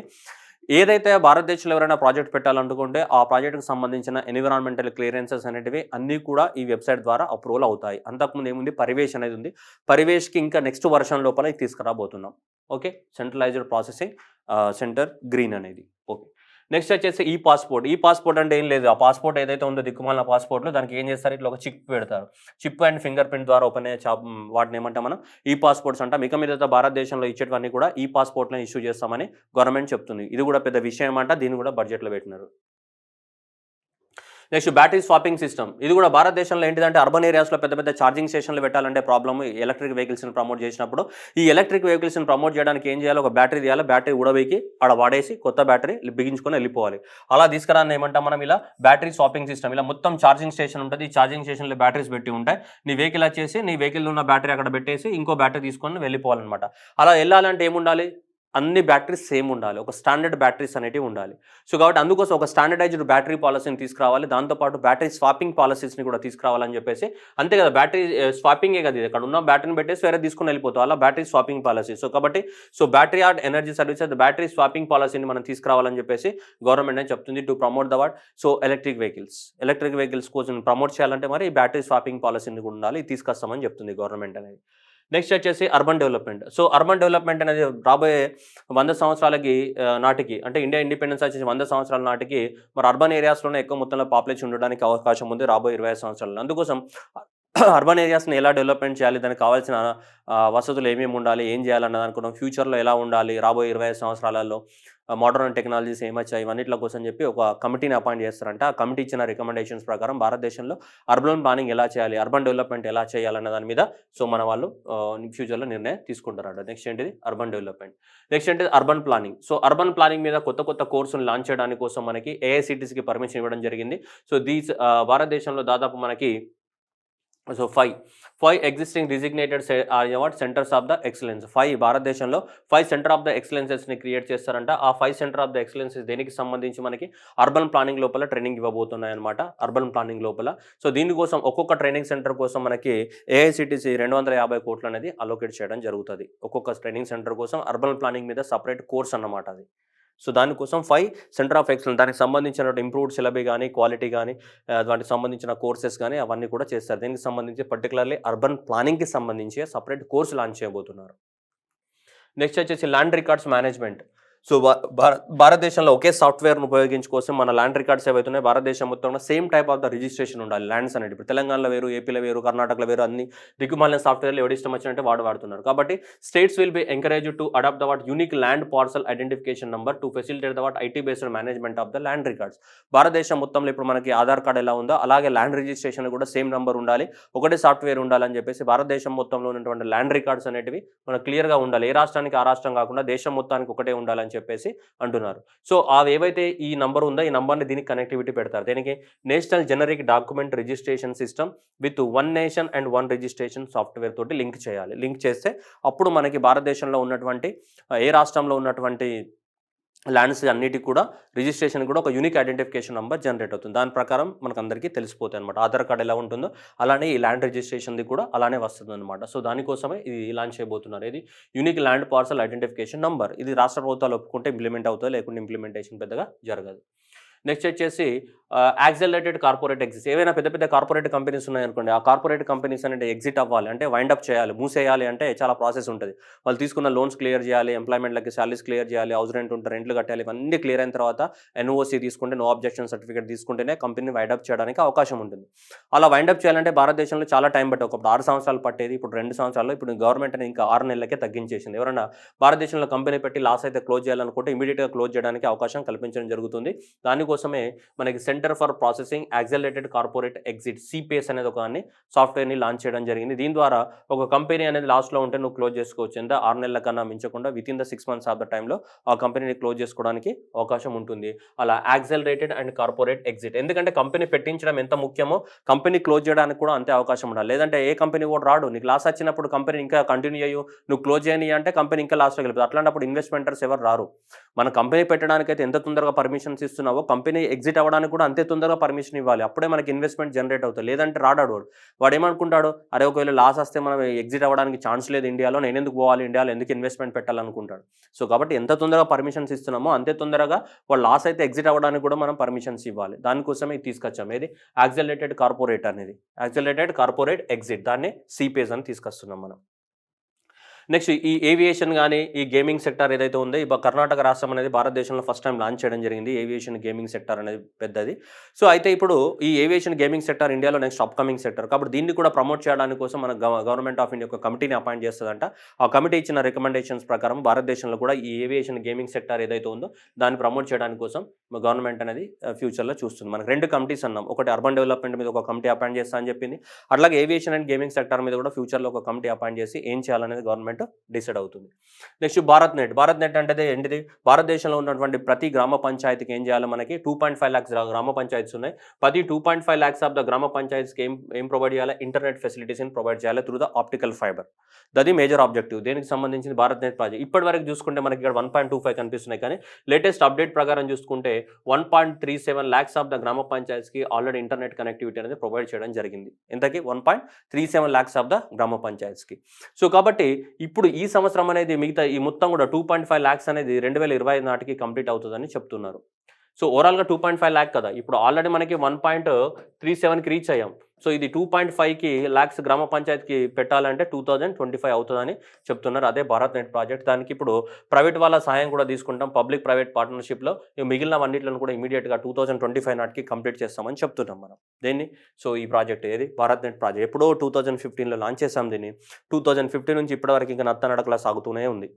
ఏదైతే భారతదేశంలో ఎవరైనా ప్రాజెక్ట్ పెట్టాలనుకుంటే ఆ ప్రాజెక్ట్కి సంబంధించిన ఎన్విరాన్మెంటల్ క్లియరెన్సెస్ అనేటివి అన్నీ కూడా ఈ వెబ్సైట్ ద్వారా అప్రూవల్ అవుతాయి. అంతకుముందు ఏముంది పరివేష్ అనేది ఉంది. పరివేష్కి ఇంకా నెక్స్ట్ వర్షన్ లోపల ఇది తీసుకురాబోతున్నాం. Okay, centralised processing centre green అనేది. ఓకే, నెక్స్ట్ వచ్చేసి ఈ పాస్పోర్ట్ అంటే ఏం లేదు. ఆ పాస్పోర్ట్ ఏదైతే ఉందో దిక్కుమాలిన పాస్పోర్ట్లో దానికి ఏం చేస్తారు, ఇట్లా ఒక చిప్ పెడతారు. చిప్ అండ్ ఫింగర్ ప్రింట్ ద్వారా ఓపెన్ అయ్యే వాటిని ఏమంటాం మనం ఈ పాస్పోర్ట్స్ అంటాం. ఇక మీద భారతదేశంలో ఇచ్చేటివన్నీ కూడా ఈ పాస్పోర్ట్లను ఇష్యూ చేస్తామని గవర్నమెంట్ చెప్తుంది. ఇది కూడా పెద్ద విషయం అంట. దీన్ని కూడా బడ్జెట్లో పెట్టినారు. Next battery swapping system. ఇది కూడా భారతదేశంలో ఏంటిదంటే అర్బన్ ఏరియాస్లో పెద్ద పెద్ద ఛార్జింగ్ స్టేషన్లు పెట్టాలంటే ప్రాబ్లమ్. ఎలక్ట్రిక్ వెహికల్స్ని ప్రమోట్ చేసినప్పుడు ఈ ఎలక్ట్రిక్ వెహికల్స్ని ప్రమోట్ చేయడానికి ఏం చేయాలి, ఒక బ్యాటరీ తీయాలి. బ్యాటరీ ఉడవేకి ఆడ వాడేసి కొత్త బ్యాటరీ బిగించుకొని వెళ్ళిపోవాలి. అలా తీసుకురాని ఏమంటాం మనం ఇలా బ్యాటరీ స్వాపింగ్ సిస్టమ్. ఇలా మొత్తం ఛార్జింగ్ స్టేషన్ ఉంటుంది. ఈ ఛార్జింగ్ స్టేషన్లో బ్యాటరీస్ పెట్టి ఉంటాయి. నీ వెహికల్ వచ్చేసి నీ వెహికల్ ఉన్న బ్యాటరీ అక్కడ పెట్టేసి ఇంకో బ్యాటరీ తీసుకొని వెళ్ళిపోవాలన్నమాట. అలా వెళ్ళాలంటే ఏముండాలి, అన్ని బ్యాటరీస్ సేమ్ ఉండాలి. ఒక స్టాండర్డ్ బ్యాటరీస్ అనేటివి ఉండాలి. సో కాబట్టి అందుకోసం ఒక స్టాండర్డైజ్డ్ బ్యాటరీ పాలసీని తీసుకురావాలి. దాంతోపాటు బ్యాటరీ స్వాపింగ్ పాలసీస్ని కూడా తీసుకురావాలని చెప్పేసి. అంతే కదా, బ్యాటరీ స్వాపింగే కదా, ఇక్కడ ఉన్న బ్యాటరీని పెట్టేసి వేరే తీసుకుని వెళ్ళిపోతాం. అలా బ్యాటరీ స్వాపింగ్ పాలసీ. సో కాబట్టి battery art energy services battery swapping పాలసీని మనం తీసుకురావాలని చెప్పేసి గవర్నమెంట్ అని చెప్తుంది. To promote the electric vehicles కోసం ప్రమోట్ చేయాలంటే మరి బ్యాటరీ స్వాపింగ్ పాలసీని కూడా ఉండాలి. తీసుకొస్తామని చెప్తుంది గవర్నమెంట్ అనేది. నెక్స్ట్ వచ్చేసి urban development. So urban development అనేది రాబోయే 100 సంవత్సరాలకి నాటికి, అంటే ఇండియా ఇండిపెండెన్స్ వచ్చేసి 100 సంవత్సరాల నాటికి మరి అర్బన్ ఏరియాస్లోనే ఎక్కువ మొత్తంలో పాపులేషన్ ఉండడానికి అవకాశం ఉంది రాబోయే 25 సంవత్సరాలు. అందుకోసం అర్బన్ ఏరియాస్ని ఎలా డెవలప్మెంట్ చేయాలి, దానికి కావాల్సిన వసతులు ఏమేమి ఉండాలి, ఏం చేయాలన్నది అనుకున్నాం. ఫ్యూచర్లో ఎలా ఉండాలి, రాబోయే 25 సంవత్సరాలలో మోడర్న్ టెక్నాలజీస్ ఏమొచ్చాయి, ఇవన్నిటి కోసం చెప్పి ఒక కమిటీని అపాయింట్ చేస్తారంట. ఆ కమిటీ ఇచ్చిన రికమెండేషన్స్ ప్రకారం భారతదేశంలో అర్బన్ ప్లానింగ్ ఎలా చేయాలి, అర్బన్ డెవలప్మెంట్ ఎలా చేయాలన్న దాని మీద మన వాళ్ళు ఫ్యూచర్లో నిర్ణయం తీసుకుంటారంట. నెక్స్ట్ ఏంటిది అర్బన్ డెవలప్మెంట్. నెక్స్ట్ ఏంటిది urban planning. So urban planning మీద కొత్త కోర్సులు లాంచ్ చేయడానికి కోసం మనకి ఏఐసిటిసికి పర్మిషన్ ఇవ్వడం జరిగింది. సో భారతదేశంలో దాదాపు మనకి five existing designated centres of the excellence. భారతదేశంలో 5 సెంటర్ ఆఫ్ ద ఎక్సలెన్సెస్ని క్రియేట్ చేస్తారంట. ఆ 5 సెంటర్ ఆఫ్ ద ఎక్సలెన్సెస్ దేనికి సంబంధించి మనకి అర్బన్ ప్లానింగ్ లోపల ట్రైనింగ్ ఇవ్వబోతున్నాయి అనమాట. అర్బన్ ప్లానింగ్ లోపల సో దీనికోసం ఒక్కొక్క ట్రైనింగ్ సెంటర్ కోసం మనకి ఏఐసిటిసి 250 కోట్లు అనేది అలోకేట్ చేయడం జరుగుతుంది. ఒక్కొక్క ట్రైనింగ్ సెంటర్ కోసం అర్బన్ ప్లానింగ్ మీద సపరేట్ కోర్స్ అన్నమాట అది. సో దానికోసం 5 సెంటర్ ఆఫ్ ఎక్సలెన్స్, దానికి సంబంధించిన ఇంప్రూవ్డ్ సిలబస్ కానీ, క్వాలిటీ కానీ, దానికి సంబంధించిన కోర్సెస్ కానీ అవన్నీ కూడా చేస్తారు. దీనికి సంబంధించి పర్టికులర్లీ అర్బన్ ప్లానింగ్కి సంబంధించి సపరేట్ కోర్సు లాంచ్ చేయబోతున్నారు. నెక్స్ట్ వచ్చేసి ల్యాండ్ రికార్డ్స్ మేనేజ్మెంట్. సో భారతదేశంలో ఒకే సాఫ్ట్వేర్ను ఉపయోగించుకోసం మన ల్యాండ్ రికార్డ్స్ ఏవైతున్నాయి భారతదేశం మొత్తంలో same type of the registration ఉండాలి. ల్యాండ్స్ అనేది ఇప్పుడు తెలంగాణలో వేరు, ఏపీలో వేరు, కర్ణాటకలో వేరు, అన్ని దిక్కుమాలిన సాఫ్ట్వేర్లు ఎవరి ఇష్టం వచ్చినట్టే వాడుతున్నారు. కాబట్టి states will be encourage to adopt the unique land parcel identification number to facilitate the IT based management of the land records. భారతదేశం మొత్తంలో ఇప్పుడు మనకి ఆధార్ కార్డ్ ఎలా ఉందో అలాగే ల్యాండ్ రిజిస్ట్రేషన్ కూడా సేమ్ నెంబర్ ఉండాలి, ఒకటే సాఫ్ట్వేర్ ఉండాలని చెప్పేసి భారతదేశం మొత్తంలో ఉన్నటువంటి ల్యాండ్ రికార్డ్స్ అనేటివి మనకు క్లియర్గా ఉండాలి. ఏ రాష్ట్రానికి ఆ రాష్ట్రం కాకుండా దేశం మొత్తానికి ఒకటే ఉండాలని చెప్పేసి అంటున్నారు. సో అవి ఏవైతే ఈ నంబర్ ఉందో ఈ నంబర్ని దీనికి కనెక్టివిటీ పెడతారు. దీనికి national generic document registration system with 1 nation and 1 registration software తోటి లింక్ చేయాలి. లింక్ చేస్తే అప్పుడు మనకి భారతదేశంలో ఉన్నటువంటి ఏ రాష్ట్రంలో ఉన్నటువంటి ల్యాండ్స్ అన్నిటికి కూడా రిజిస్ట్రేషన్ కూడా ఒక యూనిక్ ఐడెంటిఫికేషన్ నంబర్ జనరేట్ అవుతుంది. దాని ప్రకారం మనకందరికీ తెలిసిపోతాయి అనమాట. ఆధార్ కార్డ్ ఎలా ఉంటుందో అలానే ఈ ల్యాండ్ రిజిస్ట్రేషన్‌ది కూడా అలానే వస్తుందనమాట. సో, దానికోసమే ఇది లాంచ్ చేయబోతున్నారు. ఇది unique land parcel identification number. ఇది రాష్ట్ర ప్రభుత్వాలు ఒప్పుకుంటే ఇంప్లిమెంట్ అవుతది. లేకుంటే ఇంప్లిమెంటేషన్ పెద్దగా జరగదు. నెక్స్ట్ వచ్చేసి యాక్సెలరేటెడ్ కార్పొరేట్ ఎగ్జిట్స్. ఏవైనా పెద్ద పెద్ద కార్పొరేట్ కంపెనీస్ ఉన్నాయనుకోండి, ఆ కార్పొరేట్ కంపెనీస్ అనేది ఎగ్జిట్ అవ్వాలి అంటే వైండ్ అప్ చేయాలి, మూసేయాలి అంటే చాలా ప్రాసెస్ ఉంటుంది. వాళ్ళు తీసుకున్న లోన్స్ క్లియర్ చేయాలి, ఎంప్లాయ్మెంట్‌లకి సాలరీస్ క్లియర్ చేయాలి, హౌస్ రెంట్ ఉంటే రెంట్లు కట్టాలి. ఇవన్నీ క్లియర్ అయిన తర్వాత ఎన్ఓసి తీసుకుంటే, నో అబ్జెక్షన్ సర్టిఫికేట్ తీసుకుంటేనే కంపెనీని వైండ్ అప్ చేయడానికి అవకాశం ఉంటుంది. అలా వైండ్ అప్ చేయాలంటే భారతదేశంలో చాలా టైం పట్టేది. ఒకప్పుడు 6 సంవత్సరాలు పట్టేది. ఇప్పుడు 2 సంవత్సరాల్లో ఇప్పుడు గవర్నమెంట్ అనేది ఇంకా 6 నెలలకే తగ్గించేసింది. ఎవరైనా భారతదేశంలో కంపెనీ పెట్టి లాస్ అయితే క్లోజ్ చేయాలనుకుంటే ఇమ్మీడియేట్‌గా క్లోజ్ చేయడానికి అవకాశం కల్పించడం జరుగుతుంది. దానికోసమే మనకి centre for processing యాక్సెలరేటెడ్ corporate exit CPS అనేది ఒక సాఫ్ట్వేర్‌ని లాంచ్ చేయడం జరిగింది. దీని ద్వారా ఒక కంపెనీ అనేది లాస్‌లో ఉంటే నువ్వు క్లోజ్ చేసుకోవచ్చు. ఎంత 6 నెలల కన్నా మించకుండా within the 6 months of the టైమ్‌లో ఆ కంపెనీని క్లోజ్ చేసుకోవడానికి అవకాశం ఉంటుంది. అలా యాక్సెలరేటెడ్ అండ్ కార్పొరేట్ ఎగ్జిట్. ఎందుకంటే కంపెనీ పెట్టించడం ఎంత ముఖ్యమో కంపెనీ క్లోజ్ చేయడానికి కూడా అంతే అవకాశం ఉండాలి. లేదంటే ఏ కంపెనీ కూడా రాడు. నీకు లాస్ వచ్చినప్పుడు కంపెనీ ఇంకా కంటిన్యూ చేయు, నువ్వు క్లోజ్ చేయని అంటే కంపెనీ ఇంకా లాస్‌లోకి వెళ్ళిపోతుంది. అట్లాంటప్పుడు ఇన్వెస్ట్‌మెంటర్స్ ఎవరు రారు. మన కంపెనీ పెట్టడానికైతే ఎంత తొందరగా పర్మిషన్స్ ఇస్తున్నావో కంపెనీ ఎగ్జిట్ అవ్వడానికి కూడా అంతే తొందరగా పర్మిషన్ ఇవ్వాలి. అప్పుడే మనకి ఇన్వెస్ట్‌మెంట్ జనరేట్ అవుతుంది. లేదంటే రాడాడు వాడు. వాడేమనుకుంటాడు, అరే ఒకవేళ లాస్ వస్తే మనం ఎగ్జిట్ అవ్వడానికి ఛాన్స్ లేదు ఇండియాలో. నేనెందుకు పోవాలి ఇండియాలో, ఎందుకు ఇన్వెస్ట్‌మెంట్ పెట్టాలనుకుంటాడు. సో, కాబట్టి ఎంత తొందరగా పర్మిషన్స్ ఇస్తున్నామో అంతే తొందరగా వాళ్ళు లాస్ అయితే ఎగ్జిట్ అవ్వడానికి కూడా మనం పర్మిషన్స్ ఇవ్వాలి. దానికోసమే ఇది తీసుకొచ్చాం. ఏది యాక్సెలరేటెడ్ కార్పొరేట్ అనేది. యాక్సెలరేటెడ్ కార్పొరేట్ ఎగ్జిట్. దాన్ని సిపిఎస్ అని తీసుకొస్తున్నాం మనం. నెక్స్ట్ ఈ ఏవియేషన్ గానీ, ఈ గేమింగ్ సెక్టార్ ఏదైతే ఉందో, ఈ కర్ణాటక రాష్ట్రం అనేది భారతదేశంలో ఫస్ట్ టైమ్ లాంచ్ చేయడం జరిగింది. ఏవియేషన్ గేమింగ్ సెక్టార్ అనేది పెద్దది. సో, అయితే ఇప్పుడు ఈ ఏవియేషన్ గేమింగ్ సెక్టార్ ఇండియాలో నెక్స్ట్ అప్‌కమింగ్ సెక్టార్. కాబట్టి దీన్ని కూడా ప్రమోట్ చేయడానికి కోసం మన గవర్నమెంట్ ఆఫ్ ఇండియా ఒక కమిటీని అపాయింట్ చేస్తదంట. ఆ కమిటీ ఇచ్చిన రికమెండేషన్స్ ప్రకారం భారతదేశంలో కూడా ఈ ఏవియేషన్ గేమింగ్ సెక్టార్ ఏదైతే ఉందో, దాన్ని ప్రమోట్ చేయడానికి కోసం గవర్నమెంట్ అనేది ఫ్యూచర్‌లో చూస్తుంది. మనకు 2 కమిటీస్ అన్నాం. ఒకటి అర్బన్ డెవలప్‌మెంట్ మీద ఒక కమిటీ అపాయింట్ చేస్తా అని చెప్పింది. అట్లాగే ఏవియేషన్ అండ్ గేమింగ్ సెక్టార్ మీద కూడా ఫ్యూచర్‌లో ఒక కమిటీ అపాయింట్ చేసి ఏం చేయాలనేది గవర్నమెంట్ డిసైడ్ అవుతుంది. Next Bharat net. Bharat net అంటే ఏంటిది? భారతదేశంలో ఉన్నటువంటి ప్రతి గ్రామ పంచాయతీకి ఏం చేయాలి, మనకి 2.5 లాక్స్ గ్రామ పంచాయతీస్ ఉన్నాయి. ప్రతి 2.5 లాక్స్ ఆఫ్ ద గ్రామ పంచాయతీస్‌కి ఏం ప్రొవైడ్ చేయాలి? ఇంటర్నెట్ ఫెసిలిటీస్‌ని ప్రొవైడ్ చేయాలి త్రూ ద ఆప్టికల్ ఫైబర్. దది మేజర్ ఆబ్జెక్టివ్. దేనికి సంబంధించింది? Bharat net project. ఇప్పటివరకు చూసుకుంటే మనకి ఇక్కడ 1.25 కనిపిస్తున్నాయి. కానీ లేటెస్ట్ అప్డేట్ ప్రకారం చూసుకుంటే 1.37 లాక్స్ ఆఫ్ ద గ్రామ పంచాయతీస్‌కి ఆల్రెడీ ఇంటర్నెట్ కనెక్టివిటీ అనేది ప్రొవైడ్ చేయడం జరిగింది. ఎంతకి? 1.37 లాక్స్ ఆఫ్ ద గ్రామ పంచాయతీస్‌కి. సో, కాబట్టి ఇప్పుడు ఈ సంవత్సరం అనేది మిగతా ఈ మొత్తం కూడా 2.5 లాక్స్ అనేది 2025 నాటికి కంప్లీట్ అవుతుందని చెప్తున్నారు. సో, ఓవరాల్‌గా 2.5 లాక్ కదా! ఇప్పుడు ఆల్రెడీ మనకి 1.37కి రీచ్ అయ్యాం. సో, ఇది 2.5కి లాక్స్ గ్రామ పంచాయతీకి పెట్టాలంటే 2025 అవుతదని చెప్తున్నారు. అదే భారత్ నెట్ ప్రాజెక్ట్. దానికి ఇప్పుడు ప్రైవేట్ వాళ్ళ సహాయం కూడా తీసుకుంటాం. పబ్లిక్ ప్రైవేట్ పార్ట్నర్‌షిప్‌లో మిగిలినవన్నిట్లను కూడా ఇమ్మీడియేట్‌గా 2025 నాటికి కంప్లీట్ చేస్తామని చెప్తున్నాం మనం. దేన్ని? సో, ఈ ప్రాజెక్ట్ ఏది? Bharat net project. ఎప్పుడో 2015లో లాంచ్ చేసాం దీన్ని. 2015 నుంచి ఇప్పటివరకు ఇంకా నత్తనడకలా సాగుతూనే ఉంది.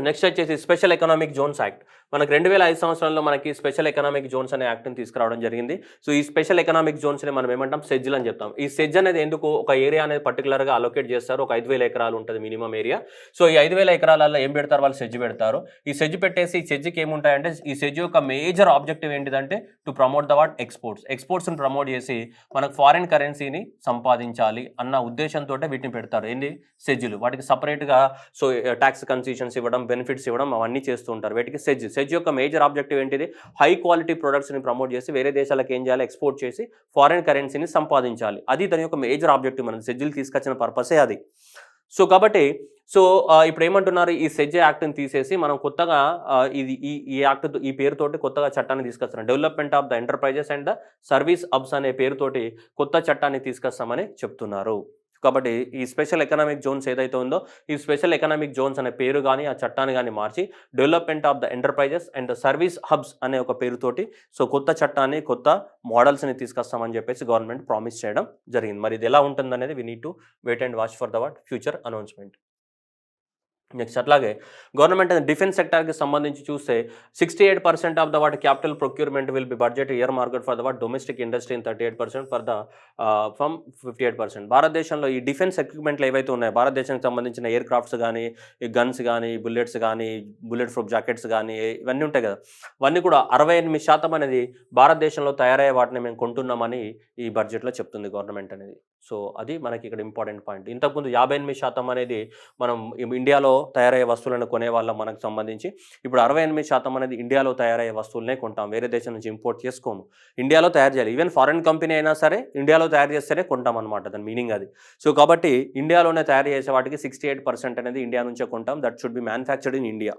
నెక్స్ట్ వచ్చేసి స్పెషల్ ఎకనామిక్ జోన్స్ యాక్ట్. మనకు 2005 సంవత్సరంలో మనకి స్పెషల్ ఎకనామిక్ జోన్స్ అనే యాక్ట్‌ని తీసుకురావడం జరిగింది. సో, ఈ స్పెషల్ ఎకనామిక్ జోన్స్‌ని మనం ఏమంటాం? సెజ్‌లు అని చెప్తాం. ఈ సెజ్ అనేది ఎందుకు? ఒక ఏరియా అనేది పర్టిక్యులర్‌గా అలొకేట్ చేస్తారు. ఒక 5,000 ఎకరాలు ఉంటుంది మినిమమ్ ఏరియా. సో, ఈ 5,000 ఎకరాలలో ఏం పెడతారు? వాళ్ళు సెజ్ పెడతారు. ఈ సెజ్ పెట్టేసి ఈ సెజ్‌కి ఏముంటాయంటే, ఈ సెజ్ యొక్క మేజర్ ఆబ్జెక్టివ్ ఏంటిదంటే to promote the what? Exports. ఎక్స్‌పోర్ట్స్‌ని ప్రమోట్ చేసి మనకు ఫారిన్ కరెన్సీని సంపాదించాలి అన్న ఉద్దేశంతోటే వీటిని పెడతారు. ఏంది? సెజ్‌లు. వాటికి సెపరేట్‌గా సో, టాక్స్ కన్సెషన్స్ ఇవ్వడం, బెనిఫిట్స్ ఇవ్వడం అవన్నీ చేస్తూ ఉంటారు. వీటికి సెజ్. సెజ్ యొక్క మేజర్ ఆబ్జెక్టివ్ ఏంటిది? హై క్వాలిటీ ప్రొడక్ట్స్‌ని ప్రమోట్ చేసి వేరే దేశాలకు ఏం చేయాలి? ఎక్స్‌పోర్ట్ చేసి ఫారిన్ కరెన్సీని సంపాదించాలి. అది దాని యొక్క మేజర్ ఆబ్జెక్టివ్. మనం సెజ్‌లు తీసుకొచ్చిన పర్పసే అది. సో, కాబట్టి ఇప్పుడు ఏమంటున్నారు? ఈ సెజ్ యాక్ట్‌ని తీసేసి మనం కొత్తగా ఇది ఈ యాక్ట్ ఈ పేరుతోటి కొత్తగా చట్టాన్ని తీసుకొస్తున్నారు. Development of the enterprises and the service hubs అనే పేరుతోటి కొత్త చట్టాన్ని తీసుకొస్తామని చెప్తున్నారు. కాబట్టి ఈ స్పెషల్ ఎకనామిక్ జోన్స్ ఏదైతే ఉందో, ఈ స్పెషల్ ఎకనామిక్ జోన్స్ అనే పేరు గాని, ఆ చట్టాన్ని గాని మార్చి development of the enterprises and the service hubs అనే ఒక పేరుతోటి కొత్త చట్టాన్ని, కొత్త మోడల్స్‌ని తీసుకొస్తామని చెప్పేసి గవర్నమెంట్ ప్రామిస్ చేయడం జరిగింది. మరి ఇది ఎలా ఉంటుందనేది we need to wait and watch for the what? Future announcement. Next అట్లాగే గవర్నమెంట్ డిఫెన్స్ సెక్టార్‌కి సంబంధించి చూస్తే 68% of the what capital procurement will be budget year market for the what domestic industry and 38% for the from 58%. భారతదేశంలో ఈ defence ఎక్విప్‌మెంట్లు ఏవైతే ఉన్నాయో, భారతదేశానికి సంబంధించిన ఎయిర్ క్రాఫ్ట్స్ గానీ, ఈ గన్స్ గానీ, బుల్లెట్స్ గానీ, బుల్లెట్ ప్రూఫ్ జాకెట్స్ గానీ, ఇవన్నీ ఉంటాయి కదా! అవన్నీ కూడా 68% అనేది భారతదేశంలో తయారయ్యే వాటిని మేము కొంటున్నామని ఈ బడ్జెట్‌లో చెప్తుంది గవర్నమెంట్ అనేది. సో, అది మనకి ఇక్కడ ఇంపార్టెంట్ పాయింట్. ఇంతకుముందు 58% అనేది మనం ఇండియాలో తయారయ్యే వస్తువులను కొనేవాళ్ళం మనకు సంబంధించి. ఇప్పుడు 68% అనేది ఇండియాలో తయారయ్యే వస్తువులనే కొంటాం. వేరే దేశం నుంచి ఇంపోర్ట్ చేసుకోము. ఇండియాలో తయారు చేయాలి. ఈవెన్ ఫారెన్ కంపెనీ అయినా సరే ఇండియాలో తయారు చేస్తేనే కొంటామనమాట. దాని మీనింగ్ అది. సో, కాబట్టి ఇండియాలోనే తయారు చేసే వాటికి 68% అనేది ఇండియా నుంచే కొంటాం. That should be manufactured in India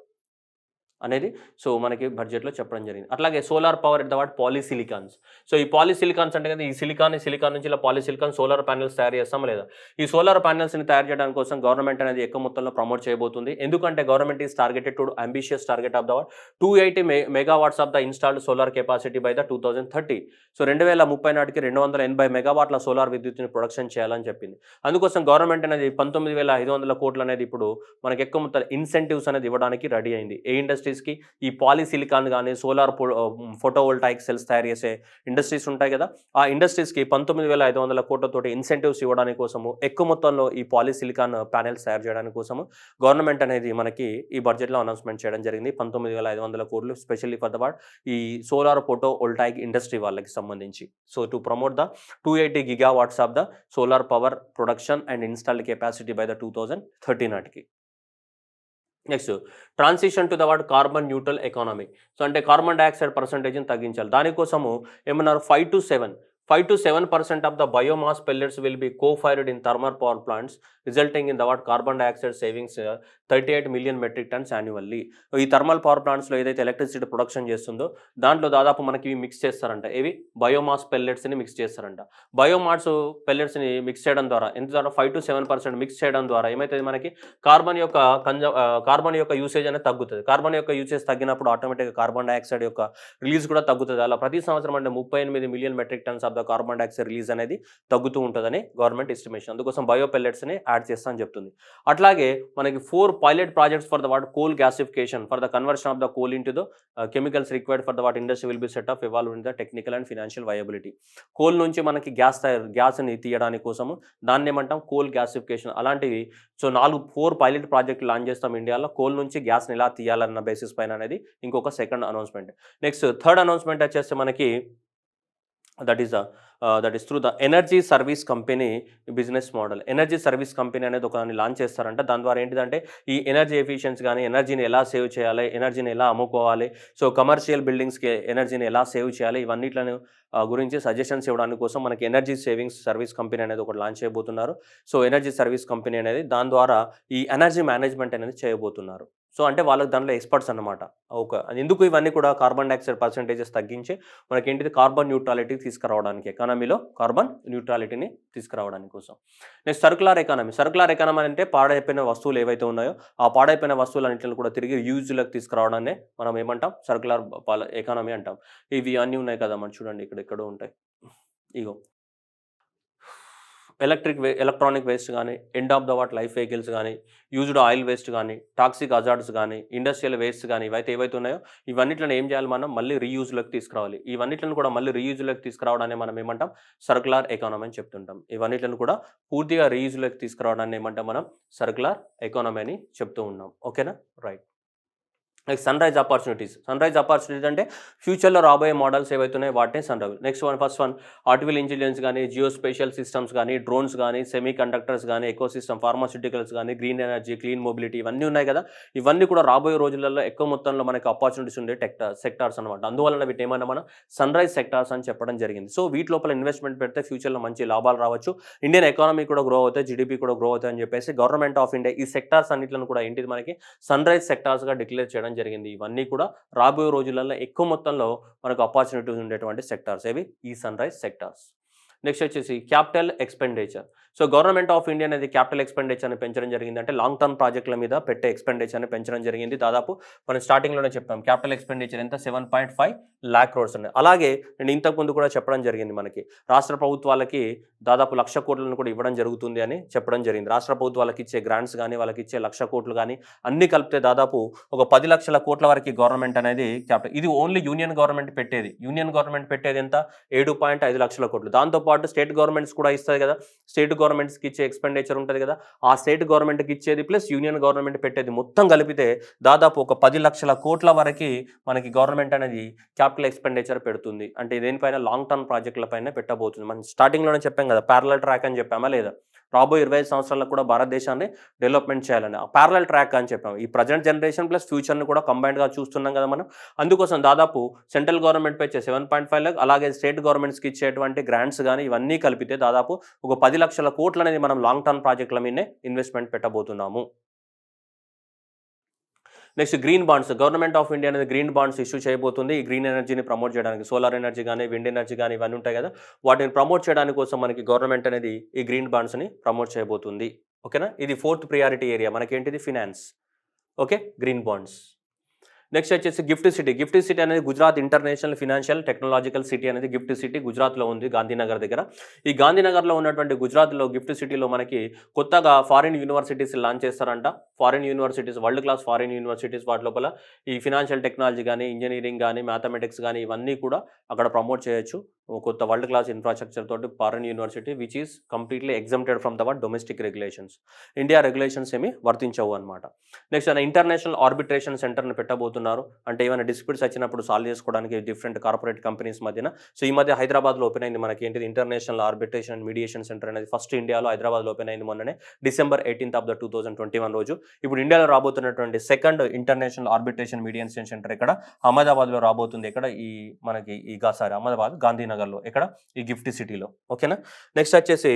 అనేది సో, మనకి బడ్జెట్‌లో చెప్పడం జరిగింది. అట్లాగే solar power at the what polysilicons. So, ఈ పాలిసిలికాన్స్ అంటే కదా ఈ సిలికాన్ నుంచి ఇలా పాలిసిలికాన్ సోలార్ ప్యానెల్స్ తయారు చేస్తామా లేదా? ఈ సోలార్ ప్యానెల్స్‌ని తయారు చేయడానికి కోసం గవర్నమెంట్ అనేది ఎక్కువ మొత్తంలో ప్రమోట్ చేయబోతుంది. ఎందుకంటే government is targeted to ambitious target of the what 280 megawatts of the installed solar capacity by the 2030. So, 2030 నాటికి 280 మెగావాట్ల సోలార్ విద్యుత్తుని ప్రొడక్షన్ చేయాలని చెప్పింది. అందుకోసం గవర్నమెంట్ అనేది 19,500 కోట్లు అనేది ఇప్పుడు మనకి ఎక్కువ మొత్తం ఇన్సెంటివ్స్ అనేది ఇవ్వడానికి రెడీ అయింది. ఏ ఇండస్ట్రీస్‌కి ఈ పాలిసిలికాన్ గాని, సోలార్ ఫోటోవోల్టాయిక్ సెల్స్ తయారు చేసే ఇండస్ట్రీస్ ఉంటాయి కదా! ఆ ఇండస్ట్రీస్‌కి 19,500 కోట్లతోటి ఇన్సెంటివ్స్ ఇవ్వడానికి కోసము, ఎక్కువ మొత్తంలో ఈ పాలిసిలికాన్ ప్యానెల్స్ తయారు చేయడానికి కోసము గవర్నమెంట్ అనేది మనకి ఈ బడ్జెట్‌లో అనౌన్స్‌మెంట్ చేయడం జరిగింది. 19,500 కోట్లు స్పెషల్లీ ఫర్ ద వాట్ ఈ సోలార్ ఫోటోవోల్టాయిక్ ఇండస్ట్రీ వాళ్ళకి సంబంధించి. So, to promote the 280 gigawatts of the solar power production and installed capacity by the 2030 నాటికి. Next transition to the what carbon neutral economy. So, అంటే carbon dioxide పర్సెంటేజ్‌ని తగ్గించాలి. దానికోసము ఏమన్నారు 5-7% of the biomass pellets will be co-fired in thermal power plants resulting in the what carbon dioxide savings 38 million metric tons annually. ఈ thermal power ప్లాంట్స్‌లో ఏదైతే electricity production చేస్తుందో దాంట్లో దాదాపు మనకి ఇవి మిక్స్ చేస్తారంట. ఏవి బయోమాస్ పెల్లెట్స్‌ని మిక్స్ చేస్తారంట. బయోమాస్ పెల్లెట్స్‌ని మిక్స్ చేయడం ద్వారా ఎంత ద్వారా 5-7% మిక్స్ చేయడం ద్వారా ఏమైతది మనకి కార్బన్ యొక్క యూసేజ్ అనేది తగ్గుతది. కార్బన్ యొక్క యూసేజ్ తగ్గినప్పుడు ఆటోమేటిక్‌గా కార్బన్ డయాక్సైడ్ యొక్క రిలీజ్ కూడా తగ్గుతది. అలా ప్రతి సంవత్సరం అంటే 38 million metric tons of the carbon dioxide release అనేది తగ్గుతూ ఉంటదని గవర్నమెంట్ ఎస్టిమేషన్. అందుకోసం బయో పెల్లెట్స్‌ని యాడ్ చేస్తా అని చెప్తుంది. అట్లాగే మనకి 4 pilot projects for the what coal gasification for the conversion of the coal into the chemicals required for the what industry will be set of evolve in the technical and financial viability. Coal నుంచి మనకి గ్యాస్‌ని తీయడానికి కోసము దాన్ని ఏమంటాం coal gasification. అలాంటివి so, 4 pilot ప్రాజెక్టులు launch చేస్తాం ఇండియాలో. కోల్ నుంచి గ్యాస్‌ని ఎలా తీయాలన్న బేసిస్ పైన అనేది ఇంకొక second announcement. Next third announcement వచ్చేస్తే మనకి that is through the energy service company business model. Energy service company అనేది ఒకదాన్ని లాంచ్ చేస్తారంట. దాని ద్వారా ఏంటిదంటే ఈ ఎనర్జీ ఎఫిషియన్సీ కానీ, ఎనర్జీని ఎలా సేవ్ చేయాలి, ఎనర్జీని ఎలా అమ్ముకోవాలి, సో కమర్షియల్ బిల్డింగ్స్‌కి ఎనర్జీని ఎలా సేవ్ చేయాలి, ఇవన్నిట్లను గురించి సజెషన్స్ ఇవ్వడానికి కోసం మనకి ఎనర్జీ సేవింగ్స్ సర్వీస్ కంపెనీ అనేది ఒకటి లాంచ్ చేయబోతున్నారు. సో, ఎనర్జీ సర్వీస్ కంపెనీ అనేది దాని ద్వారా ఈ ఎనర్జీ మేనేజ్మెంట్ అనేది చేయబోతున్నారు. సో, అంటే వాళ్ళకి దాంట్లో ఎక్స్‌పర్ట్స్ అన్నమాట. ఎందుకు ఇవన్నీ కూడా కార్బన్ డయాక్సైడ్ పర్సెంటేజెస్ తగ్గించి మనకేంటిది కార్బన్ న్యూట్రాలిటీ తీసుకురావడానికి, ఎకానమీలో కార్బన్ న్యూట్రాలిటీని తీసుకురావడానికి కోసం. Next circular economy. Circular economy అంటే పాడైపోయిన వస్తువులు ఏవైతే ఉన్నాయో ఆ పాడైపోయిన వస్తువులన్నిటిని కూడా తిరిగి యూజ్‌లోకి తీసుకురావడాన్నే మనం ఏమంటాం సర్క్యులర్ ఎకానమీ అంటాం. ఇవి అన్నీ ఉన్నాయి కదా! మనం చూడండి ఎక్కడెక్కడో ఉంటాయి. ఇగో ఎలక్ట్రానిక్ వేస్ట్ గానీ, end of the what life vehicles గానీ, యూజ్డ్ ఆయిల్ వేస్ట్ గానీ, టాక్సిక్ హజార్డ్స్ గానీ, ఇండస్ట్రియల్ వేస్ట్ గానీ ఏవైతే ఉన్నాయో ఇవన్నిట్లని ఏం చేయాలి మనం మళ్ళీ రీయూజ్‌లోకి తీసుకురావాలి. ఇవన్నిట్లని కూడా మళ్ళీ రీయూజ్‌లోకి తీసుకురావడాన్ని మనం ఏమంటాం సర్క్యులర్ ఎకానమీ అని చెప్తుంటాం. ఇవన్నిట్లని కూడా పూర్తిగా రీయూజ్‌లోకి తీసుకురావడాన్ని ఏమంటాం మనం సర్క్యులర్ ఎకానమీ అని చెప్తూ ఉన్నాం. ఓకేనా? Right. Next sunrise opportunities. Sunrise opportunities అంటే ఫ్యూచర్‌లో రాబోయే మోడల్స్ ఏవైతే ఉన్నాయో వాటినే sunrise. First one artificial intelligence గానీ, జియోస్పేషియల్ సిస్టమ్స్ గానీ, డ్రోన్స్ గానీ, సెమీ కండక్టర్స్ గానీ, ఎకోసిస్టమ్, ఫార్మాస్యూటికల్స్ గానీ, గ్రీన్ ఎనర్జీ, క్లీన్ మొబిలిటీ ఇవన్నీ ఉన్నాయి కదా! ఇవన్నీ కూడా రాబోయే రోజులలో ఎక్కువ మొత్తంలో మనకి ఆపర్చునిటీస్ ఉండే సెక్టార్స్ అనమాట. అందువలన వీటినేమన్నా మనం సన్‌రైజ్ సెక్టార్స్ అని చెప్పడం జరిగింది. సో, వీటి లోపల ఇన్వెస్ట్‌మెంట్ పెడితే ఫ్యూచర్‌లో మంచి లాభాలు రావచ్చు. ఇండియన్ ఎకానమీ కూడా గ్రో అవుతాయి, జీడీపీ కూడా గ్రో అవుతాయి అని చెప్పేసి గవర్నమెంట్ ఆఫ్ ఇండియా ఈ సెక్టార్స్ అన్నిట్లను కూడా ఏంటిది మనకి సన్‌రైజ్ సెక్టార్స్‌గా డిక్లేర్ చేయడం జరిగింది. ఇవన్నీ కూడా రాబోయే రోజులలో ఎక్కువ మొత్తంలో మనకు ఆపర్చునిటీస్ ఉండేటువంటి సెక్టార్స్ ఏవి ఈ సన్‌రైజ్ సెక్టార్స్. నెక్స్ట్ వచ్చేసి capital expenditure. So, government of India అనేది క్యాపిటల్ ఎక్స్‌పెండిచర్‌ని పెంచడం జరిగింది. అంటే లాంగ్ టర్మ్ ప్రాజెక్టుల మీద పెట్టే ఎక్స్‌పెండిచర్‌ని పెంచడం జరిగింది. దాదాపు మనం స్టార్టింగ్‌లోనే చెప్పాం క్యాపిటల్ ఎక్స్‌పెండిచర్ ఎంత 7.5 లాక్ క్రోర్స్ ఉన్నాయి. అలాగే నేను ఇంతకుముందు కూడా చెప్పడం జరిగింది మనకి రాష్ట్ర ప్రభుత్వాలకి దాదాపు 1,00,000 కోట్లను కూడా ఇవ్వడం జరుగుతుంది అని చెప్పడం జరిగింది. రాష్ట్ర ప్రభుత్వాలకు ఇచ్చే గ్రాంట్స్ గానీ, వాళ్ళకి ఇచ్చే 1,00,000 కోట్లు గానీ అన్నీ కలిపితే దాదాపు ఒక 10 లక్షల కోట్ల వరకు గవర్నమెంట్ అనేది ఇది ఓన్లీ యూనియన్ గవర్నమెంట్ పెట్టేది. యూనియన్ గవర్నమెంట్ పెట్టేది ఎంత 7.5 లక్షల కోట్లు. దాంతో పాటు స్టేట్ గవర్నమెంట్స్ కూడా ఇస్తాయి కదా! స్టేట్ గవర్నమెంట్స్‌కి ఇచ్చే ఎక్స్‌పెండిచర్ ఉంటది కదా! ఆ స్టేట్ గవర్నమెంట్‌కి ఇచ్చేది ప్లస్ యూనియన్ గవర్నమెంట్ పెట్టేది మొత్తం కలిపితే దాదాపు ఒక 10 లక్షల కోట్ల వరకి మనకి గవర్నమెంట్ అనేది క్యాపిటల్ ఎక్స్‌పెండిచర్ పెడుతుంది. అంటే దేనిపైన లాంగ్ టర్మ్ ప్రాజెక్టుల పైన పెట్టబోతుంది. మనం స్టార్టింగ్‌లోనే చెప్పాం కదా! పారలెల్ ట్రాక్ అని చెప్పామా లేదా? రాబోయే 25 సంవత్సరాలకు కూడా భారతదేశాన్ని డెవలప్మెంట్ చేయాలని ప్యారలల్ ట్రాక్ అని చెప్పాము. ఈ ప్రజెంట్ జనరేషన్ ప్లస్ ఫ్యూచర్ని కూడా కంబైన్డ్గా చూస్తున్నాం కదా మనం. అందుకోసం దాదాపు సెంట్రల్ గవర్నమెంట్పై ఇచ్చే 7.5 లాక్, అలాగే స్టేట్ గవర్నమెంట్స్కి ఇచ్చేటువంటి గ్రాంట్స్ కానీ ఇవన్నీ కలిపితే దాదాపు ఒక 10 లక్షల కోట్లు అనేది మనం లాంగ్ టర్మ్ ప్రాజెక్టుల మీదనే ఇన్వెస్ట్మెంట్ పెట్టబోతున్నాము. Next green bonds. Government of India అనేది గ్రీన్ బాండ్స్ ఇష్యూ చేయబోతుంది. ఈ గ్రీన్ ఎనర్జీని ప్రమోట్ చేయడానికి, సోలార్ ఎనర్జీ కానీ విండ్ ఎనర్జీ కానీ ఇవన్నీ ఉంటాయి కదా, వాటిని ప్రమోట్ చేయడానికి కోసం మనకి గవర్నమెంట్ అనేది ఈ గ్రీన్ బాండ్స్ని ప్రమోట్ చేయబోతుంది. ఓకేనా, ఇది 4th ప్రియారిటీ ఏరియా మనకేంటిది, finance. Okay, green bonds. Next వచ్చేసి గిఫ్ట్ సిటీ. గిఫ్ట్ సిటీ అనేది Gujarat international financial technological city అనేది గిఫ్ట్ సిటీ గుజరాత్లో ఉంది, గాంధీనగర్ దగ్గర. ఈ గాంధీనగర్లో ఉన్నటువంటి గుజరాత్లో గిఫ్ట్ సిటీలో మనకి కొత్తగా ఫారిన్ యూనివర్సిటీస్ లాంచ్ చేస్తారంట. Foreign universities, world class foreign universities, వాటి లోపల ఈ ఫినాన్షియల్ టెక్నాలజీ కానీ, ఇంజనీరింగ్ కానీ, మ్యాథమెటిక్స్ కానీ ఇవన్నీ కూడా అక్కడ ప్రమోట్ చేయొచ్చు. కొత్త వరల్డ్ క్లాస్ ఇన్ఫ్రాస్ట్రక్చర్ తోటి foreign university which is completely exempted from their domestic regulations. India regulations ఏమి వర్తించవు అనమాట. నెక్స్ట్ ఇంటర్నేషనల్ ఆర్బిట్రేషన్ సెంటర్ని పెట్టబోతున్నారు. అంటే ఏమైనా డిస్ప్యూట్స్ వచ్చినప్పుడు సాల్వ్ చేసుకోవడానికి డిఫరెంట్ కార్పొరేట్ కంపెనీస్ మధ్యన. సో ఈ మధ్య హైదరాబాద్లో ఓపెన్ అయింది మనకి ఏంటిది, international arbitration and mediation centre అనేది ఫస్ట్ ఇండియాలో హైదరాబాద్లో ఓపెన్ అయింది మొన్ననే, December 18th, 2021 రోజు. ఇప్పుడు ఇండియాలో రాబోతున్నటువంటి second international arbitration mediation centre ఇక్కడ అహ్మదాబాద్లో రాబోతుంది. ఇక్కడ ఈ మనకి ఈ అహ్మదాబాద్ గాంధీనగర్లో, ఇక్కడ ఈ గిఫ్ట్ సిటీలో. ఓకేనా. నెక్స్ట్ వచ్చేసి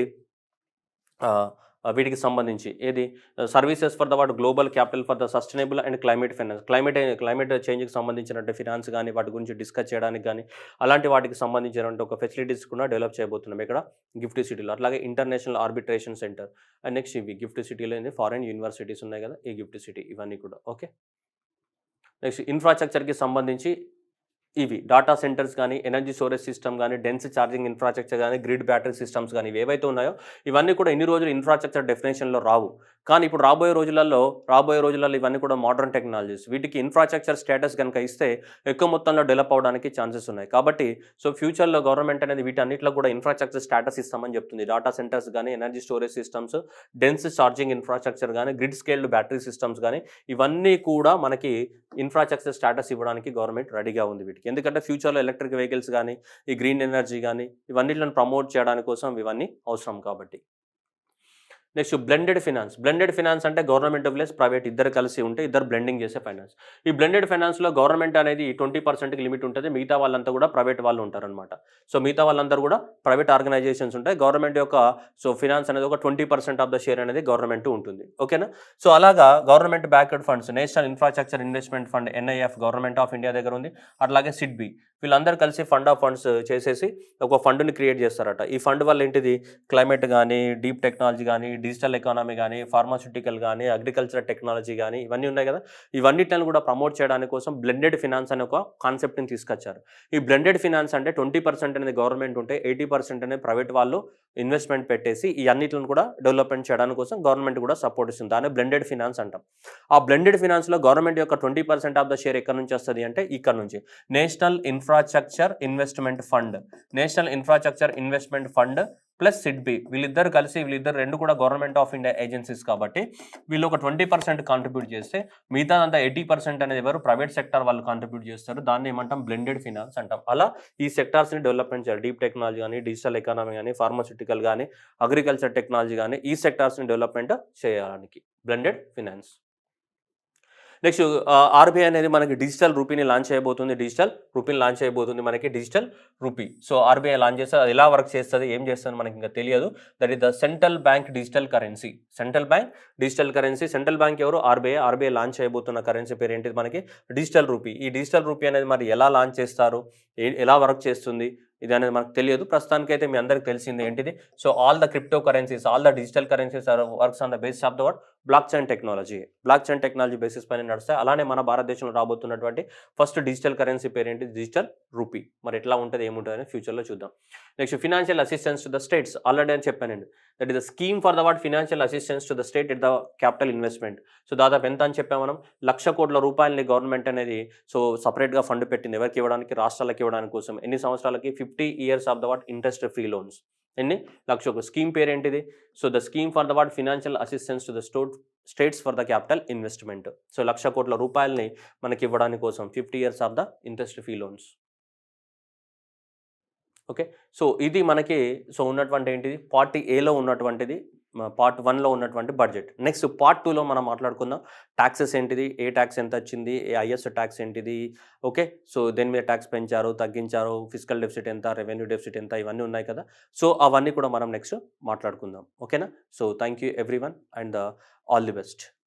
వీటికి సంబంధించి ఏది, services for the what global capital for the sustainable and climate finance. Climate చేంజ్కి సంబంధించినట్టు ఫినాన్స్ కానీ వాటి గురించి డిస్కస్ చేయడానికి కానీ అలాంటి వాటికి సంబంధించినటువంటి ఒక ఫెసిలిటీస్ కూడా డెవలప్ చేయబోతున్నాం ఇక్కడ గిఫ్ట్ సిటీలో. అట్లాగే international arbitration centre and next ఇవి గిఫ్ట్ సిటీలో ఏంది, ఫారిన్ యూనివర్సిటీస్ ఉన్నాయి కదా, ఈ గిఫ్ట్ సిటీ ఇవన్నీ కూడా. ఓకే. నెక్స్ట్ ఇన్ఫ్రాస్ట్రక్చర్కి సంబంధించి ఇవి డాటా సెంటర్స్ కానీ, ఎనర్జీ స్టోరేజ్ సిస్టమ్ కానీ, డెన్స్ ఛార్జింగ్ ఇన్ఫ్రాస్ట్రక్చర్ కానీ, గ్రిడ్ బ్యాటరీ సిస్టమ్స్ కానీ, ఇవి ఏవైతే ఉన్నాయో ఇవన్నీ కూడా ఇన్ని రోజులు ఇన్ఫ్రాస్ట్రక్చర్ డెఫినేషన్లో రావు. కానీ ఇప్పుడు రాబోయే రోజులలో ఇవన్నీ కూడా మోడర్న్ టెక్నాలజీస్. వీటికి ఇన్ఫ్రాస్ట్రక్చర్ స్టేటస్ కనుక ఇస్తే ఎక్కువ మొత్తంలో డెవలప్ అవడానికి ఛాన్సెస్ ఉన్నాయి. కాబట్టి సో ఫ్యూచర్లో గవర్నమెంట్ అనేది వీటన్నిటిలో కూడా ఇన్ఫ్రాస్ట్రక్చర్ స్టేటస్ ఇస్తామని చెప్తుంది. డాటా సెంటర్స్ కానీ, energy storage systems, dense charging infrastructure కానీ, గ్రిడ్ స్కేల్డ్ బ్యాటరీ సిస్టమ్స్ కానీ ఇవన్నీ కూడా మనకి ఇన్ఫ్రాస్ట్రక్చర్ స్టేటస్ ఇవ్వడానికి గవర్నమెంట్ రెడీగా ఉంది వీటికి. ఎందుకంటే ఫ్యూచర్లో ఎలక్ట్రిక్ వెహికల్స్ కానీ, ఈ గ్రీన్ ఎనర్జీ కానీ ఇవన్నిటిని ప్రమోట్ చేయడానికి కోసం ఇవన్నీ అవసరం కాబట్టి. Next blended finance. Blended finance అంటే గవర్నమెంట్ ప్లస్ ప్రైవేట్ ఇద్దరు కలిసి ఉంటే ఇద్దరు బ్లెండింగ్ చేసే ఫైనాన్స్. ఈ బ్లెండెడ్ ఫైనాన్స్లో గవర్నమెంట్ అనేది 20%కి లిమిట్ ఉంటుంది, మిగతా వాళ్ళంతా కూడా ప్రైవేట్ వాళ్ళు ఉంటారనమాట. సో మిగతా వాళ్ళందరూ కూడా ప్రైవేట్ ఆర్గనైజేషన్స్ ఉంటాయి. గవర్నమెంట్ యొక్క ఫినాన్స్ అనేది ఒక 20% ఆఫ్ ద షేర్ అనేది గవర్నమెంట్ ఉంటుంది. ఓకేనా. సో అలాగా government backed funds, national infrastructure investment fund NIF government of India దగ్గర ఉంది. అట్లాగే SIDBI వీళ్ళందరూ కలిసి ఫండ్ ఆఫ్ ఫండ్స్ చేసేసి ఒక ఫండ్ని క్రియేట్ చేస్తారట. ఈ ఫండ్ వల్ల ఏంటిది, క్లైమేట్ కానీ, డీప్ టెక్నాలజీ కానీ, డిజిటల్ ఎకానమీ కానీ, ఫార్మాస్యూటికల్ కానీ, అగ్రికల్చర్ టెక్నాలజీ కానీ ఇవన్నీ ఉన్నాయి కదా, ఇవన్నిటిని కూడా ప్రమోట్ చేయడానికి కోసం బ్లెండెడ్ ఫినాన్స్ అనే ఒక కాన్సెప్ట్ని తీసుకొచ్చారు. ఈ బ్లెండెడ్ ఫినాన్స్ అంటే 20% అనేది గవర్నమెంట్ ఉంటే 80% అనేది ప్రైవేట్ వాళ్ళు ఇన్వెస్ట్మెంట్ పెట్టేసి ఈ అన్నిటిని కూడా డెవలప్మెంట్ చేయడానికి కోసం గవర్నమెంట్ కూడా సపోర్ట్ ఇస్తుంది. దాన్ని బ్లెండెడ్ ఫినాన్స్ అంటాం. ఆ బ్లెండెడ్ ఫినాన్స్లో గవర్నమెంట్ యొక్క 20% ఆఫ్ ద షేర్ ఎక్కడి నుంచి వస్తుంది అంటే ఇక్కడ నుంచి national infrastructure investment fund plus SIDBI వీళ్ళిద్దరు రెండు కూడా గవర్నమెంట్ ఆఫ్ ఇండియా ఏజెన్సీస్ కాబట్టి వీళ్ళు ఒక 20% కాంట్రిబ్యూట్ చేస్తే మిగతాదంతా 80% అనేది ఎవరు, ప్రైవేట్ సెక్టర్ వాళ్ళు కాంట్రిబ్యూట్ చేస్తారు. దాన్ని ఏమంటాం, బ్లెండెడ్ ఫినాన్స్ అంటాం. అలా ఈ సెక్టార్స్ని డెవలప్మెంట్ చేయాలి. డీప్ టెక్నాలజీ కానీ, డిజిటల్ ఎకానమీ కానీ, ఫార్మాస్యూటికల్ కానీ, అగ్రికల్చర్ టెక్నాలజీ కానీ ఈ సెక్టార్స్ని డెవలప్మెంట్ చేయడానికి బ్లెండెడ్ ఫినాన్స్. నెక్స్ట్ RBI అనేది మనకి డిజిటల్ రూపీని లాంచ్ చేయబోతుంది. మనకి digital rupee. So RBI launch చేస్తే అది ఎలా వర్క్ చేస్తుంది, ఏం చేస్తుంది మనకి ఇంకా తెలియదు. That is the central bank digital currency. Central bank ఎవరు, RBI లాంచ్ చేయబోతున్న కరెన్సీ పేరు ఏంటిది మనకి, డిజిటల్ రూపీ. ఈ డిజిటల్ రూపీ అనేది మరి ఎలా లాంచ్ చేస్తారు, ఎలా వర్క్ చేస్తుంది ఇది అనేది మనకు తెలియదు. ప్రస్తుతానికైతే మీ అందరికి తెలిసింది ఏంటిది, so all the crypto currencies, all the digital currencies works on the basis of the what, block chain technology basis పైన నడుస్తాయి. అలానే మన భారతదేశంలో రాబోతున్నటువంటి ఫస్ట్ డిజిటల్ కరెన్సీ పేరు ఏంటి, డిజిటల్ రూపీ. మరి ఎట్లా ఉంటుంది, ఏముంటుంది అని ఫ్యూచర్లో చూద్దాం. Next financial assistance to the states. Already అని చెప్పానండి, that is the scheme for the what financial assistance to the state at the capital investment. So దాదాపు ఎంత అని చెప్పాము మనం, 1,00,000 కోట్ల రూపాయలని గవర్నమెంట్ అనేది సో సపరేట్గా ఫండ్ పెట్టింది. ఎవరికి ఇవ్వడానికి, రాష్ట్రాలకు ఇవ్వడానికి కోసం. ఎన్ని సంవత్సరాలకి, 50 years of the what interest free loans. ఎన్ని 1,00,000. స్కీమ్ పేరు ఏంటిది, so the scheme for the what financial assistance to the states for the capital investment. So 1,00,000 కోట్ల రూపాయలని మనకి ఇవ్వడానికి కోసం 50 years of the interest free loans. Okay. So ఇది మనకి సో ఉన్నటువంటి ఏంటిది, 40Aలో ఉన్నటువంటిది పార్ట్ 1లో ఉన్నటువంటి బడ్జెట్. నెక్స్ట్ పార్ట్ 2లో మనం మాట్లాడుకుందాం. టాక్సెస్ ఏంటిది? ఏ టాక్స్ ఎంతొచ్చింది? ఏ హైయెస్ట్ టాక్స్ ఏంటిది? ఓకే. సో దేని మీద టాక్స్ పెంచారు, తగ్గించారు, ఫిస్కల్ డెఫిసిట్ ఎంత, రెవెన్యూ డెఫిసిట్ ఎంత, ఇవన్నీ ఉన్నాయి కదా! సో అవన్నీ కూడా మనం నెక్స్ట్ మాట్లాడుకుందాం. ఓకేనా? So thank you everyone and all the best.